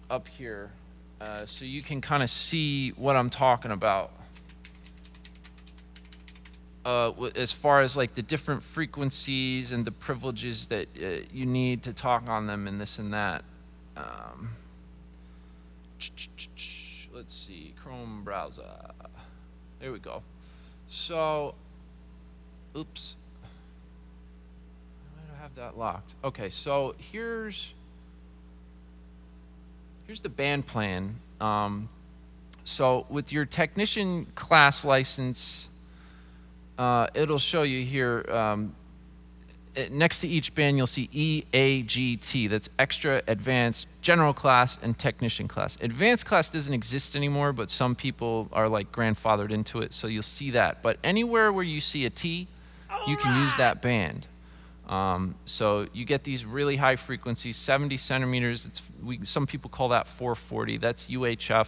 up here so you can kind of see what I'm talking about. As far as like the different frequencies and the privileges that you need to talk on them and this and that. Let's see, Chrome browser. There we go. So, oops. Why do I have that locked? Okay, so here's the band plan. So with your technician class license, it'll show you here, next to each band, you'll see EAGT. That's Extra, Advanced, General Class, and Technician Class. Advanced Class doesn't exist anymore, but some people are like grandfathered into it, so you'll see that. But anywhere where you see a T, you can use that band. So you get these really high frequencies, 70 centimeters. Some people call that 440. That's UHF.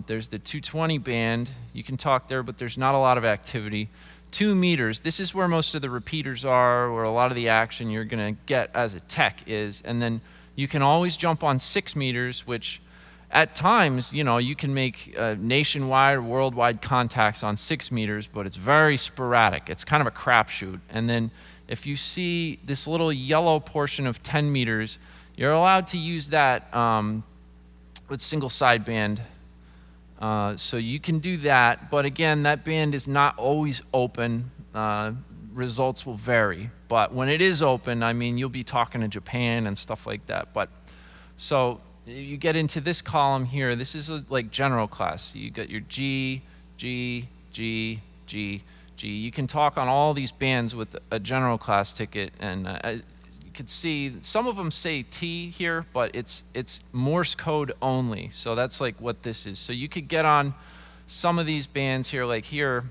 There's the 220 band. You can talk there, but there's not a lot of activity. 2 meters, this is where most of the repeaters are, where a lot of the action you're going to get as a tech is. And then you can always jump on 6 meters, which at times, you can make nationwide or worldwide contacts on 6 meters, but it's very sporadic. It's kind of a crapshoot. And then if you see this little yellow portion of 10 meters, you're allowed to use that with single sideband. So you can do that, but again, that band is not always open. Results will vary, but when it is open, I mean, you'll be talking to Japan and stuff like that. But so you get into this column here. This is like general class. You got your G, G, G, G, G. You can talk on all these bands with a general class ticket, and you could see some of them say T here, but it's Morse code only. So that's like what this is. So you could get on some of these bands here, like here,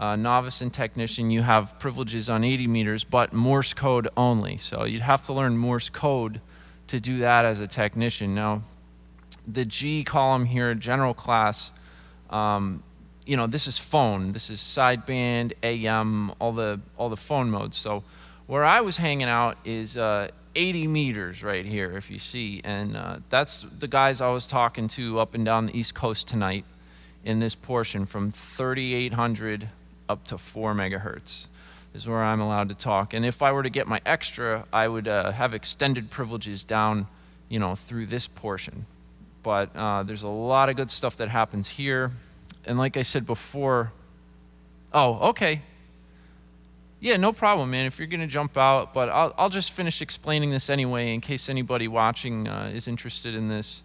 novice and technician, you have privileges on 80 meters, but Morse code only. So you'd have to learn Morse code to do that as a technician. Now, the G column here, general class, this is phone. This is sideband, AM, all the phone modes. So where I was hanging out is 80 meters right here, if you see, and that's the guys I was talking to up and down the East Coast tonight in this portion from 3,800 up to 4 megahertz is where I'm allowed to talk. And if I were to get my extra, I would have extended privileges down, through this portion. But there's a lot of good stuff that happens here. And like I said before, oh, okay. Yeah, no problem, man, if you're going to jump out. But I'll just finish explaining this anyway in case anybody watching is interested in this.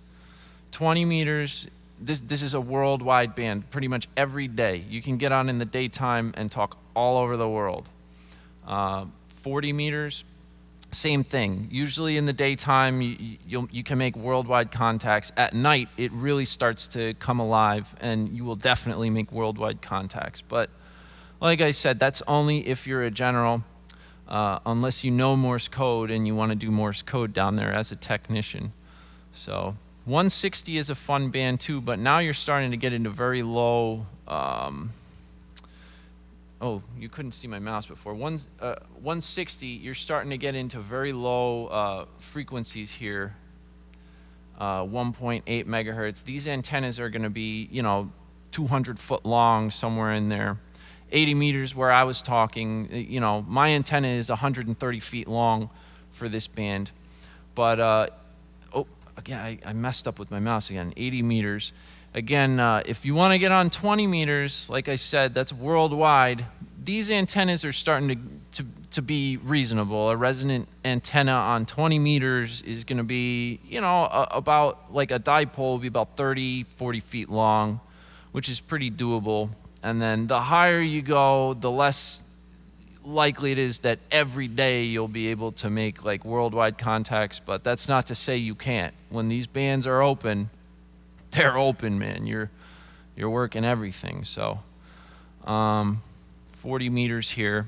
20 meters, this is a worldwide band pretty much every day. You can get on in the daytime and talk all over the world. 40 meters, same thing. Usually in the daytime, you can make worldwide contacts. At night, it really starts to come alive, and you will definitely make worldwide contacts. But like I said, that's only if you're a general, unless you know Morse code and you want to do Morse code down there as a technician. So 160 is a fun band too, but now you're starting to get into very low, oh, you couldn't see my mouse before. 160, you're starting to get into very low frequencies here, 1.8 megahertz. These antennas are going to be, 200 foot long, somewhere in there. 80 meters where I was talking, my antenna is 130 feet long for this band. But, again, I messed up with my mouse again, 80 meters. Again, if you want to get on 20 meters, like I said, that's worldwide. These antennas are starting to be reasonable. A resonant antenna on 20 meters is going to be, about like a dipole will be about 30, 40 feet long, which is pretty doable. And then the higher you go, the less likely it is that every day you'll be able to make like worldwide contacts, but that's not to say you can't. When these bands are open, they're open, man. You're working everything. So 40 meters here.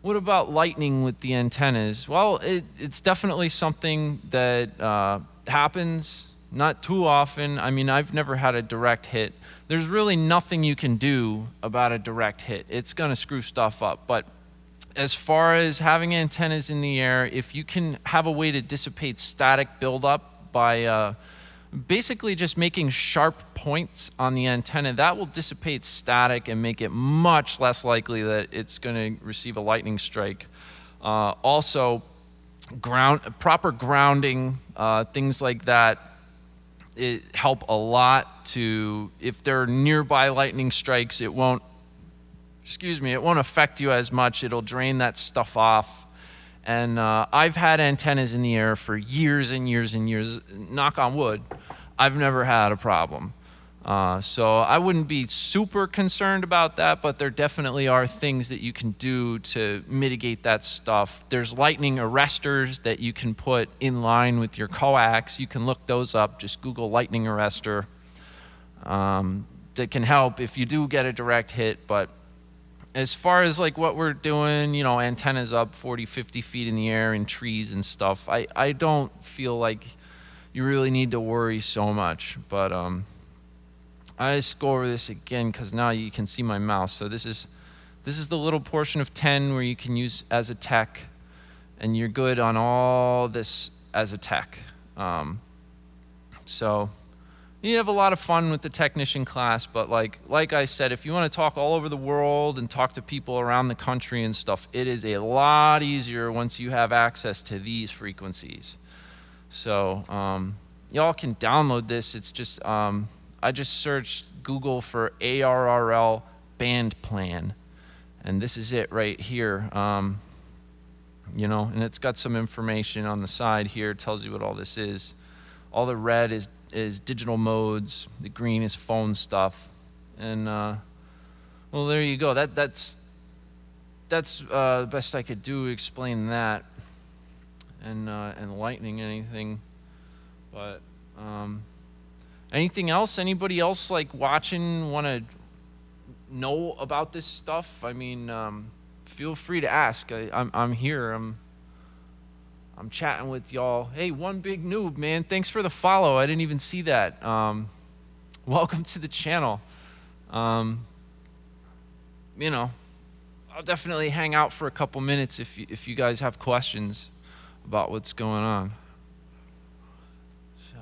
What about lightning with the antennas? Well, it's definitely something that happens not too often. I mean, I've never had a direct hit. There's really nothing you can do about a direct hit. It's going to screw stuff up. But as far as having antennas in the air, if you can have a way to dissipate static buildup by basically just making sharp points on the antenna, that will dissipate static and make it much less likely that it's going to receive a lightning strike. Also, proper grounding, things like that, it help a lot to, if there are nearby lightning strikes, it won't affect you as much. It'll drain that stuff off. And I've had antennas in the air for years and years and years. Knock on wood, I've never had a problem. So I wouldn't be super concerned about that, but there definitely are things that you can do to mitigate that stuff. There's lightning arresters that you can put in line with your coax. You can look those up. Just Google lightning arrestor. That can help if you do get a direct hit. But as far as like what we're doing, you know, antennas up 40, 50 feet in the air in trees and stuff, I don't feel like you really need to worry so much. But I just go over this again because now you can see my mouse. So this is the little portion of 10 where you can use as a tech, and you're good on all this as a tech. So you have a lot of fun with the technician class, but like I said, if you want to talk all over the world and talk to people around the country and stuff, it is a lot easier once you have access to these frequencies. So y'all can download this. It's just I just searched Google for ARRL band plan, and this is it right here. You know, and it's got some information on the side here. It tells you what all this is. All the red is digital modes. The green is phone stuff. And well, there you go. That's the best I could do to explain that. And lightning anything. But anything else? Anybody else like watching want to know about this stuff? I mean, feel free to ask. I'm here. I'm chatting with y'all. Hey, One Big Noob, man. Thanks for the follow. I didn't even see that. Welcome to the channel. You know, I'll definitely hang out for a couple minutes if you guys have questions about what's going on. So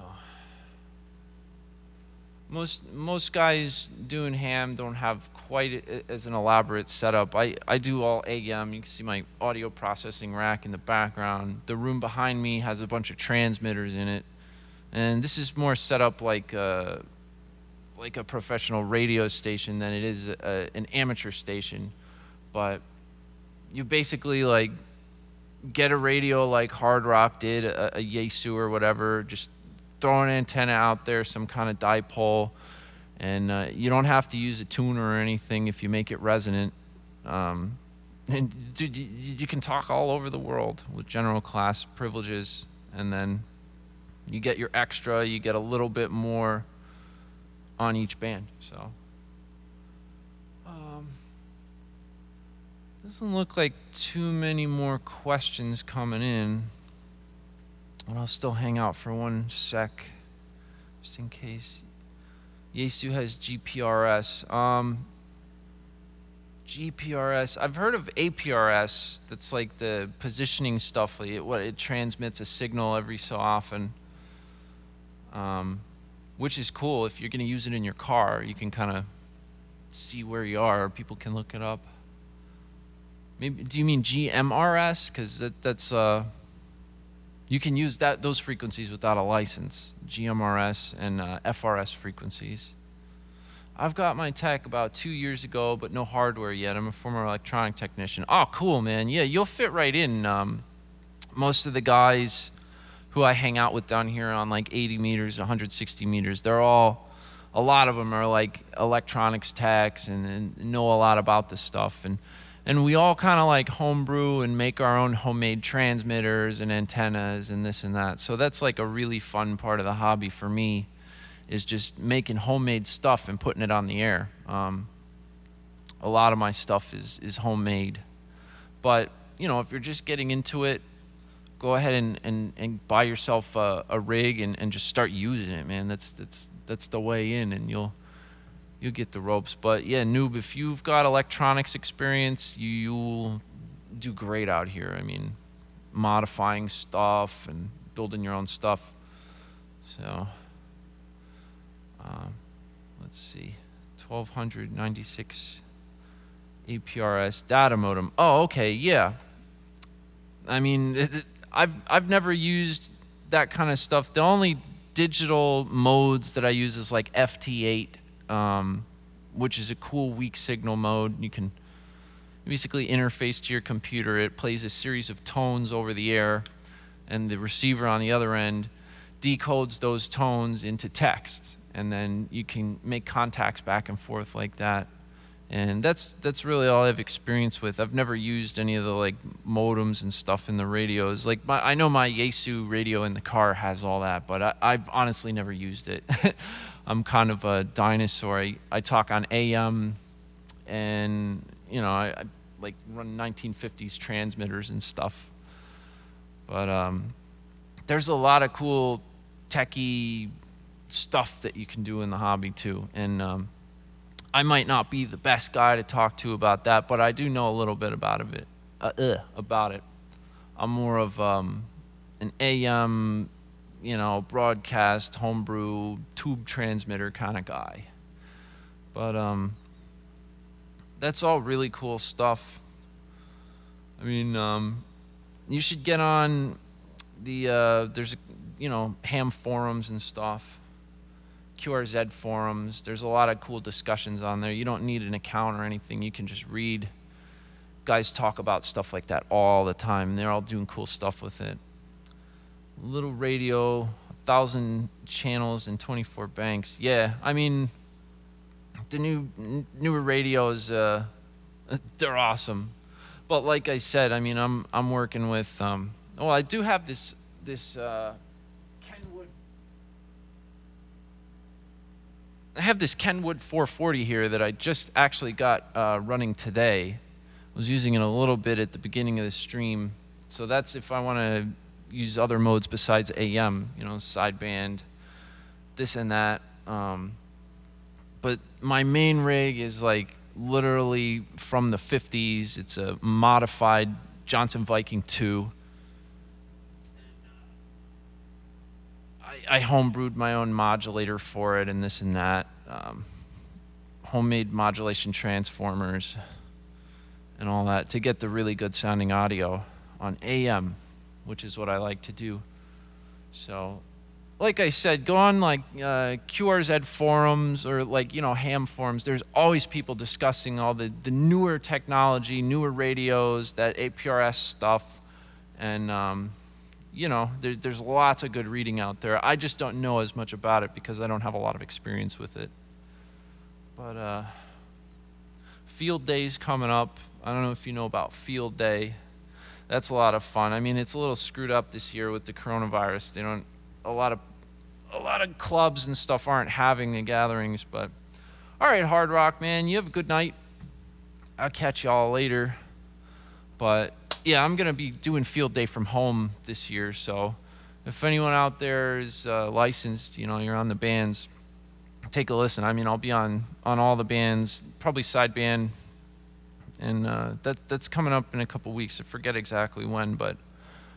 most guys doing ham don't have quite as an elaborate setup. I do all AM. You can see my audio processing rack in the background. The room behind me has a bunch of transmitters in it, and this is more set up like a professional radio station than it is an amateur station. But you basically like get a radio like Hard Rock did, a Yaesu or whatever, just throw an antenna out there, some kind of dipole, and you don't have to use a tuner or anything if you make it resonant. And dude, you can talk all over the world with general class privileges, and then you get your extra, you get a little bit more on each band. So doesn't look like too many more questions coming in. But I'll still hang out for 1 sec, just in case. Yaesu has GPRS. GPRS. I've heard of APRS. That's like the positioning stuff. It transmits a signal every so often, which is cool. If you're going to use it in your car, you can kind of see where you are. People can look it up. Maybe. Do you mean GMRS? Because that's you can use those frequencies without a license, GMRS and FRS frequencies. I've got my tech about 2 years ago, but no hardware yet. I'm a former electronic technician. Oh, cool, man. Yeah, you'll fit right in. Most of the guys who I hang out with down here on like 80 meters, 160 meters, a lot of them are like electronics techs and know a lot about this stuff. And we all kind of like homebrew and make our own homemade transmitters and antennas and this and that. So that's like a really fun part of the hobby for me, is just making homemade stuff and putting it on the air. A lot of my stuff is homemade. But, you know, if you're just getting into it, go ahead and buy yourself a rig and just start using it, man. That's the way in, and you'll get the ropes. But yeah, noob, if you've got electronics experience, you'll do great out here. I mean, modifying stuff and building your own stuff. So let's see, 1296 APRS data modem. Oh, okay, yeah. I mean, I've never used that kind of stuff. The only digital modes that I use is like FT8. Which is a cool weak signal mode. You can basically interface to your computer. It plays a series of tones over the air, and the receiver on the other end decodes those tones into text. and then you can make contacts back and forth like that. And that's really all I've experienced with. I've never used any of the like modems and stuff in the radios. Like I know my Yaesu radio in the car has all that, but I've honestly never used it. I'm kind of a dinosaur. I talk on AM, and you know I like run 1950s transmitters and stuff. But there's a lot of cool techie stuff that you can do in the hobby too, and I might not be the best guy to talk to about that, but I do know a little bit about it. I'm more of an AM, you know, broadcast, homebrew, tube transmitter kind of guy. But that's all really cool stuff. I mean, you should get on the there's ham forums and stuff. QRZ forums. There's a lot of cool discussions on there. You don't need an account or anything. You can just read. Guys talk about stuff like that all the time, and they're all doing cool stuff with it. Little radio, 1,000 channels and 24 banks. Yeah, I mean, the newer radios, they're awesome. But like I said, I mean, I'm working with. I do have this Kenwood. I have this Kenwood 440 here that I just actually got running today. I was using it a little bit at the beginning of the stream. So that's if I want to use other modes besides AM, you know, sideband, this and that. But my main rig is like literally from the 50s. It's a modified Johnson Viking 2. I homebrewed my own modulator for it and this and that. Homemade modulation transformers and all that to get the really good sounding audio on AM, which is what I like to do. So, like I said, go on like QRZ forums or like, you know, ham forums. There's always people discussing all the newer technology, newer radios, that APRS stuff, and you know, there's lots of good reading out there. I just don't know as much about it because I don't have a lot of experience with it. But Field Day's coming up. I don't know if you know about Field Day. That's a lot of fun. I mean, it's a little screwed up this year with the coronavirus. They don't. A lot of clubs and stuff aren't having the gatherings. But all right, Hard Rock man, you have a good night. I'll catch y'all later. But yeah, I'm going to be doing Field Day from home this year, so if anyone out there is licensed, you know, you're on the bands, take a listen. I mean, I'll be on all the bands, probably sideband, and that's coming up in a couple weeks. I forget exactly when, but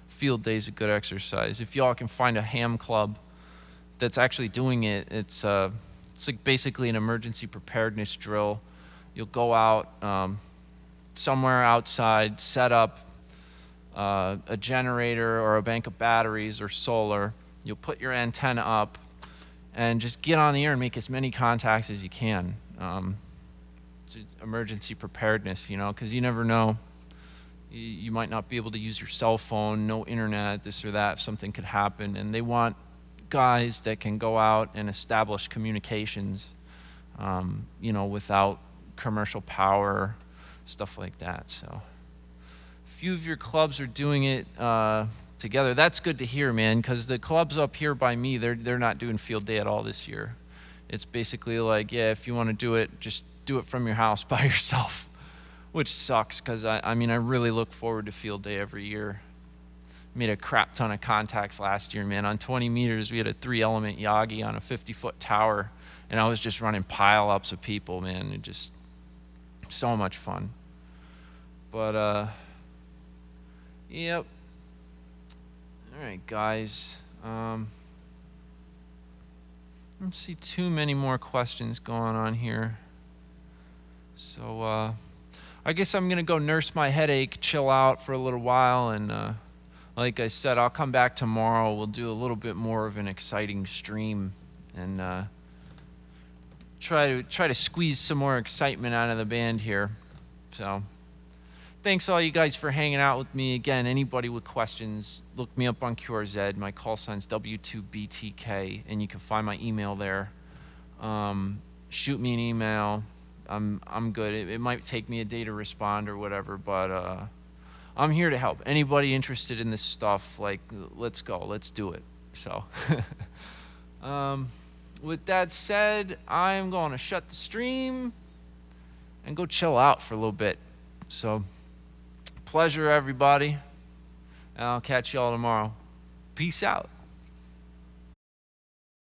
Field Day is a good exercise. If y'all can find a ham club that's actually doing it, it's like basically an emergency preparedness drill. You'll go out somewhere outside, set up a generator or a bank of batteries or solar. You'll put your antenna up and just get on the air and make as many contacts as you can. It's emergency preparedness, you know, because you never know. You might not be able to use your cell phone, no internet, this or that. Something could happen, and they want guys that can go out and establish communications, you know, without commercial power, stuff like that. So few of your clubs are doing it together. That's good to hear, man, because the clubs up here by me, they're not doing Field Day at all this year. It's basically like, yeah, if you want to do it, just do it from your house by yourself, which sucks because I mean, I really look forward to Field Day every year. Made a crap ton of contacts last year, man. On 20 meters, we had a 3-element Yagi on a 50-foot tower, and I was just running pile-ups of people, man. It just so much fun. But yep. All right, guys. I don't see too many more questions going on here. So I guess I'm going to go nurse my headache, chill out for a little while, and like I said, I'll come back tomorrow. We'll do a little bit more of an exciting stream and try to squeeze some more excitement out of the band here. So thanks all you guys for hanging out with me. Again, anybody with questions, look me up on QRZ. My call sign's W2BTK, and you can find my email there. shoot me an email. I'm good. It might take me a day to respond or whatever, but I'm here to help. Anybody interested in this stuff, like, let's go. Let's do it. So, with that said, I'm going to shut the stream and go chill out for a little bit. So, pleasure, everybody. And I'll catch you all tomorrow. Peace out.